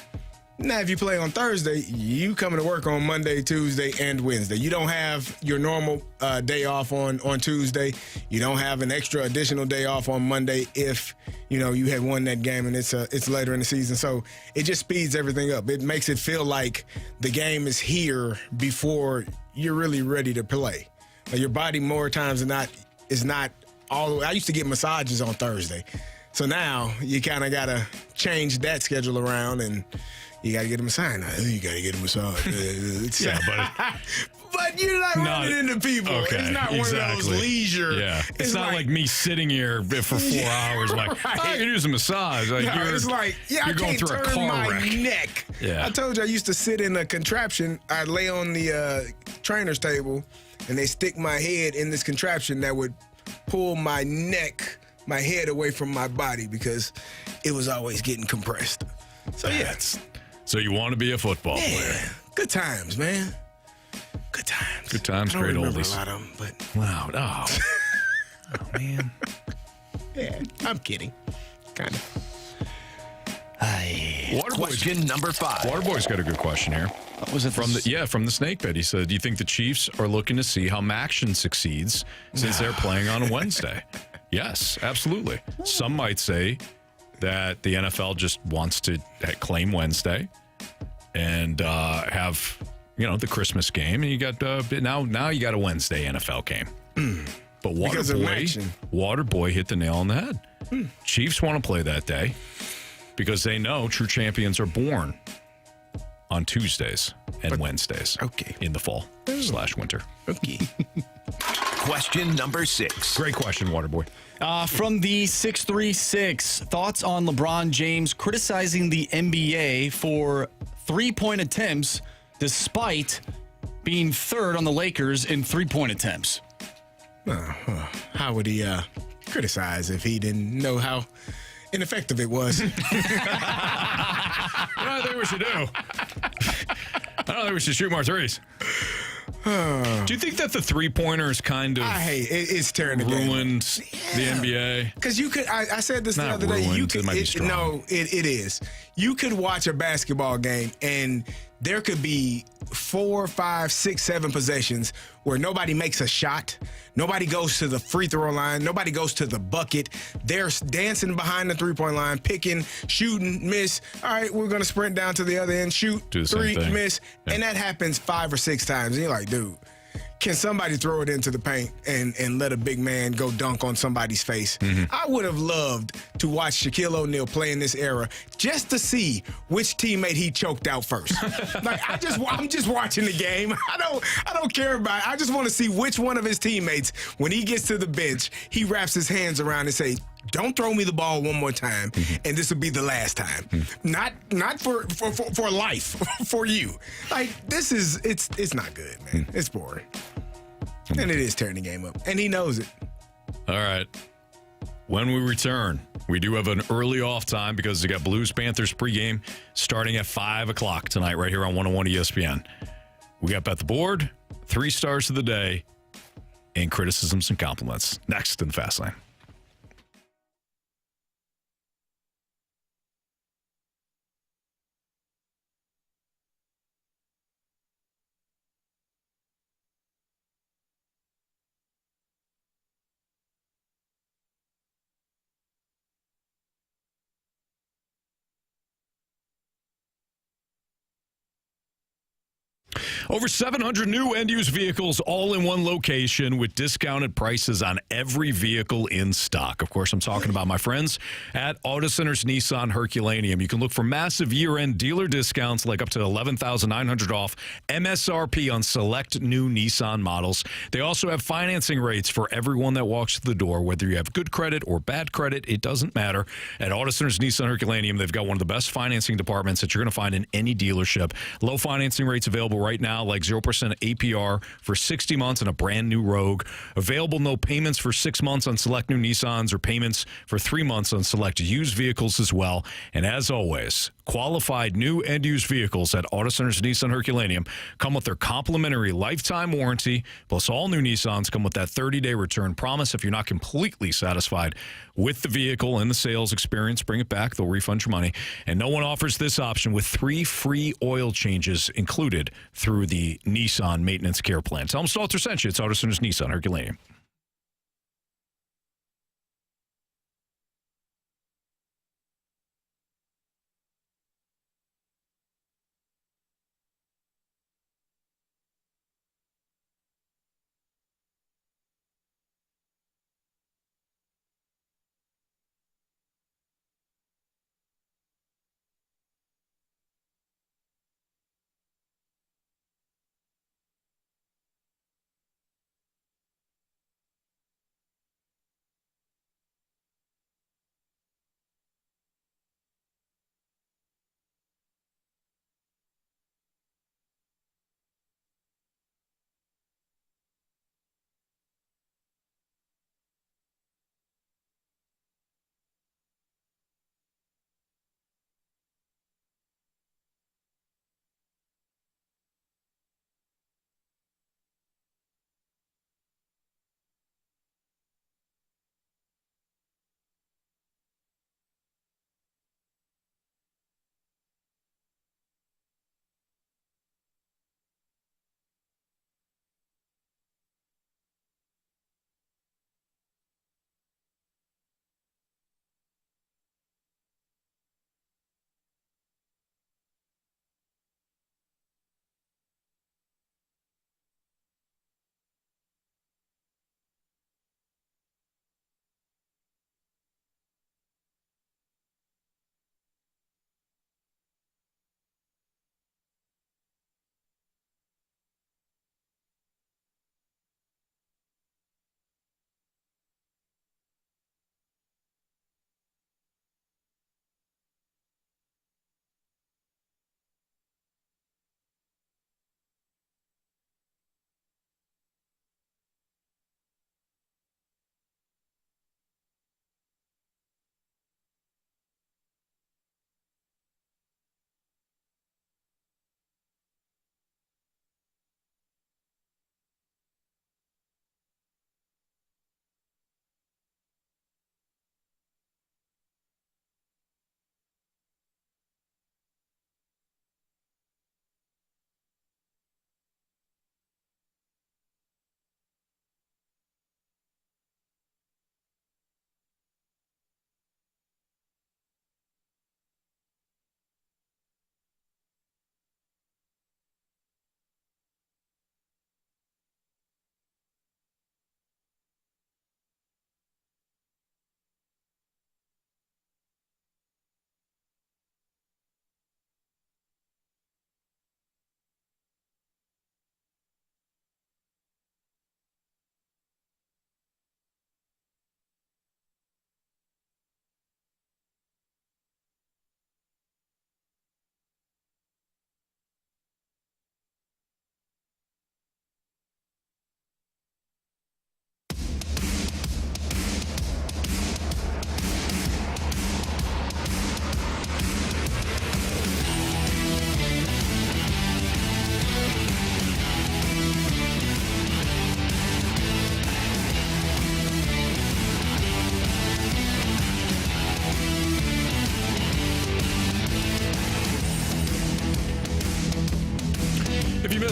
Now, if you play on Thursday, you coming to work on Monday, Tuesday, and Wednesday. You don't have your normal day off on Tuesday. You don't have an extra additional day off on Monday if, you had won that game and it's later in the season. So it just speeds everything up. It makes it feel like the game is here before you're really ready to play. Like your body more times than not is not all. I used to get massages on Thursday. So now you kind of got to change that schedule around and you got to get a massage. You got to get a massage. But you're not running into people. Okay, it's not one of those leisure. Yeah. It's not like me sitting here for 4 hours like, I can use a massage. Like it's like, you're going through a car wreck. Neck. Yeah. I told you I used to sit in a contraption. I'd lay on the trainer's table and they stick my head in this contraption that would pull my neck, my head away from my body because it was always getting compressed. So So you want to be a football player? Good times, man. Good times. Good times, I don't great remember oldies. a lot of them, but wow, oh man. Yeah, I'm kidding. Kind of. Question number 5. Waterboy's got a good question here. Was it from the snake pit? He said, "Do you think the Chiefs are looking to see how Maction succeeds since they're playing on a Wednesday?" Yes, absolutely. Some might say that the NFL just wants to claim Wednesday and have the Christmas game, and you got now you got a Wednesday NFL game. But Waterboy hit the nail on the head. Chiefs want to play that day because they know true champions are born on Tuesdays and Wednesdays. Okay. In the fall /winter. Okay. Question number 6. Great question, Waterboy. From the 636, thoughts on LeBron James criticizing the NBA for three-point attempts despite being third on the Lakers in three-point attempts. How would he criticize if he didn't know how ineffective it was? What I think we should do. I don't think we should shoot more threes. Do you think that the three-pointers kind of it's tearing the ruined the NBA? Because you could, I said this the Not other day. You ruined, could, it might be strong. no, it is. You could watch a basketball game and there could be 4, 5, 6, 7 possessions where nobody makes a shot. Nobody goes to the free throw line. Nobody goes to the bucket. They're dancing behind the three-point line, picking, shooting, miss. All right, we're going to sprint down to the other end, shoot, Do the same three, thing. miss. Yeah. And that happens 5 or 6 times. And you're like, dude, can somebody throw it into the paint and let a big man go dunk on somebody's face? I would have loved to watch Shaquille O'Neal play in this era just to see which teammate he choked out first. I'm just watching the game. I don't care about it. I just want to see which one of his teammates, when he gets to the bench, he wraps his hands around and say, don't throw me the ball one more time, and this will be the last time. Not for life, for you. Like, it's not good, man. It's boring. And it is tearing the game up. And he knows it. All right. When we return, we do have an early off time because we got Blues-Panthers pregame starting at 5 o'clock tonight right here on 101 ESPN. We got Bet the Board, 3 stars of the day, and criticisms and compliments. Next in the Fast Lane. Over 700 new end-use vehicles all in one location with discounted prices on every vehicle in stock. Of course, I'm talking about my friends at Auto Centers Nissan Herculaneum. You can look for massive year-end dealer discounts like up to $11,900 off MSRP on select new Nissan models. They also have financing rates for everyone that walks through the door. Whether you have good credit or bad credit, it doesn't matter. At Auto Centers Nissan Herculaneum, they've got one of the best financing departments that you're going to find in any dealership. Low financing rates available right now, like 0% APR for 60 months on a brand new Rogue. Available no payments for 6 months on select new Nissans or payments for 3 months on select used vehicles as well. And as always, qualified new and used vehicles at Auto Centers Nissan Herculaneum come with their complimentary lifetime warranty. Plus, all new Nissans come with that 30-day return promise. If you're not completely satisfied with the vehicle and the sales experience, bring it back. They'll refund your money. And no one offers this option with 3 free oil changes included through the Nissan Maintenance Care Plan. Tell them Stalter sent you. It's Auto Centers Nissan Herculaneum.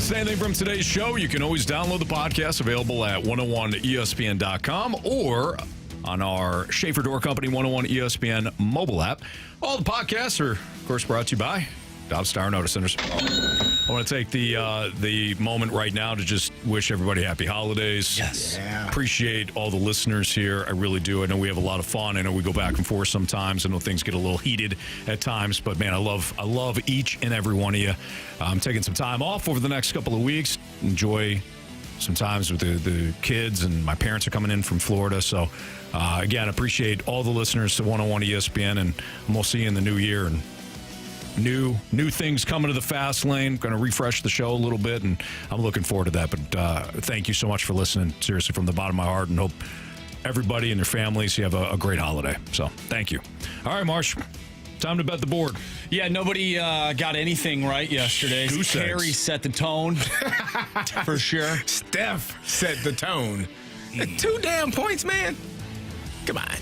missed anything from today's show, you can always download the podcast available at 101ESPN.com or on our Schaefer Door Company 101 ESPN mobile app. All the podcasts are, of course, brought to you by Dobbs Tire and Auto Centers. I want to take the moment right now to just wish everybody happy holidays. Yes. Yeah. Appreciate all the listeners here. I really do. I know we have a lot of fun. I know we go back and forth sometimes. I know things get a little heated at times, but man, I love each and every one of you. I'm taking some time off over the next couple of weeks. Enjoy some times with the kids, and my parents are coming in from Florida. So, again, appreciate all the listeners to 101 ESPN, and we'll see you in the new year. And new things coming to the fast lane. Going to refresh the show a little bit, and I'm looking forward to that. But thank you so much for listening, seriously, from the bottom of my heart, and hope everybody and their families, you have a great holiday. So thank you. All right, Marsh, time to bet the board. Yeah, nobody got anything right yesterday. Carey set the tone for sure. Steph set the tone. 2 damn points, man. Come on.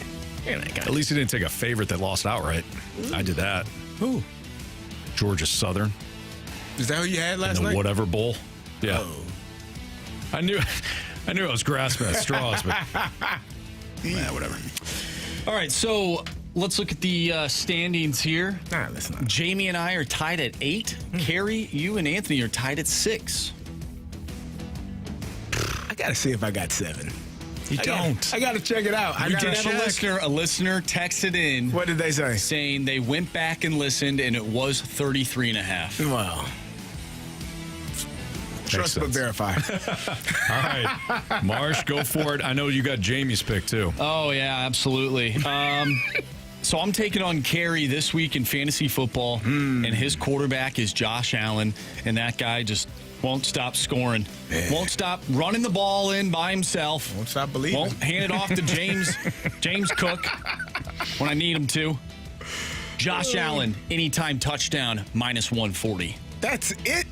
At least he didn't take a favorite that lost outright. I did that. Who? Georgia Southern. Is that who you had last in the night? Whatever Bowl. Yeah. Oh. I knew I was grasping at straws, but whatever. All right, so let's look at the standings here. Listen. Jamie and I are tied at 8. Carey, you and Anthony are tied at 6. I got to see if I got 7. You don't. I got to check it out. We did have a listener texted in. What did they say? Saying they went back and listened, and it was 33.5. Wow. Trust but verify. All right. Marsh, go for it. I know you got Jamie's pick, too. Oh, yeah, absolutely. So I'm taking on Carey this week in fantasy football, and his quarterback is Josh Allen, and that guy just won't stop scoring. Man. Won't stop running the ball in by himself. Won't stop believing. Won't hand it off to James Cook when I need him to. Josh Allen, anytime touchdown, -140. That's it?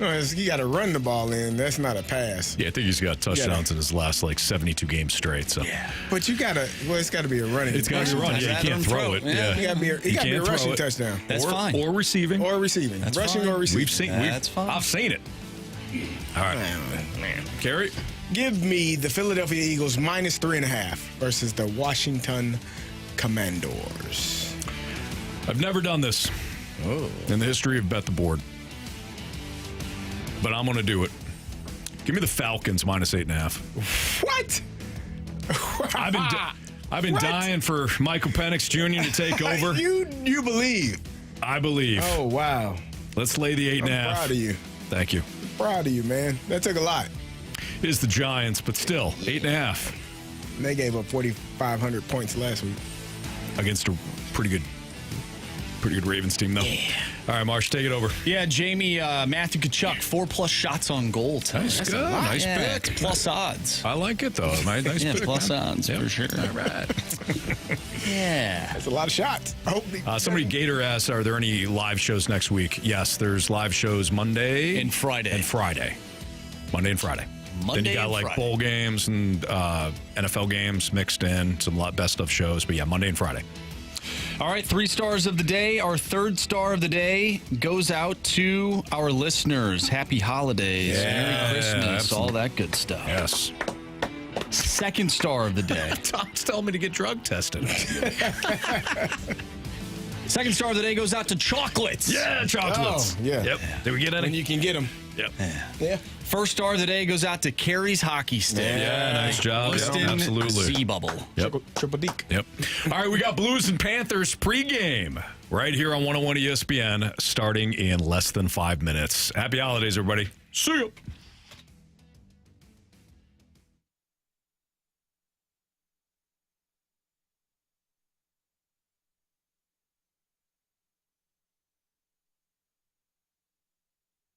You got to run the ball in. That's not a pass. Yeah, I think he's got touchdowns in his last 72 games straight. So. Yeah. But you got to, it's got to be a running. It's got to be a run. Yeah, you can't throw it. Yeah. You got to be a rushing touchdown. That's fine. Or receiving. That's rushing fine. or receiving. That's fine. I've seen it. All right. Man. Carey? Give me the Philadelphia Eagles -3.5 versus the Washington Commanders. I've never done this in the history of Bet the Board. But I'm going to do it. Give me the Falcons -8.5. What? I've been dying for Michael Penix Jr. to take over. You believe? I believe. Oh, wow. Let's lay the 8.5. I'm proud of you. Thank you. Proud of you, man. That took a lot. It is the Giants, but still, 8.5. And they gave up 4,500 points last week. Against a pretty good Ravens team, though. Yeah. All right, Marsh, take it over. Yeah, Jamie, Matthew Tkachuk, 4+ shots on goal. That's good. Nice pick. Plus odds. I like it, though. Nice pick. Plus odds, for sure. All right. Yeah. That's a lot of shots. Somebody, Gator asked, are there any live shows next week? Yes, there's live shows Monday and Friday. Monday and Friday. Then you got like bowl games and NFL games mixed in, some best of shows. But yeah, Monday and Friday. All right, 3 stars of the day. Our 3rd star of the day goes out to our listeners. Happy holidays, Merry Christmas, all that good stuff. Yes. 2nd star of the day. Tom's telling me to get drug tested. 2nd star of the day goes out to chocolates. Yeah, chocolates. Oh, yeah. Yep. Did we get any? And you can get them. Yep. Yeah. 1st star of the day goes out to Carey's hockey stick. Yeah, nice job. Austin Absolutely. Sea Bubble. Yep. Triple deke. Yep. All right, we got Blues and Panthers pregame right here on 101 ESPN starting in less than 5 minutes. Happy holidays, everybody. See you.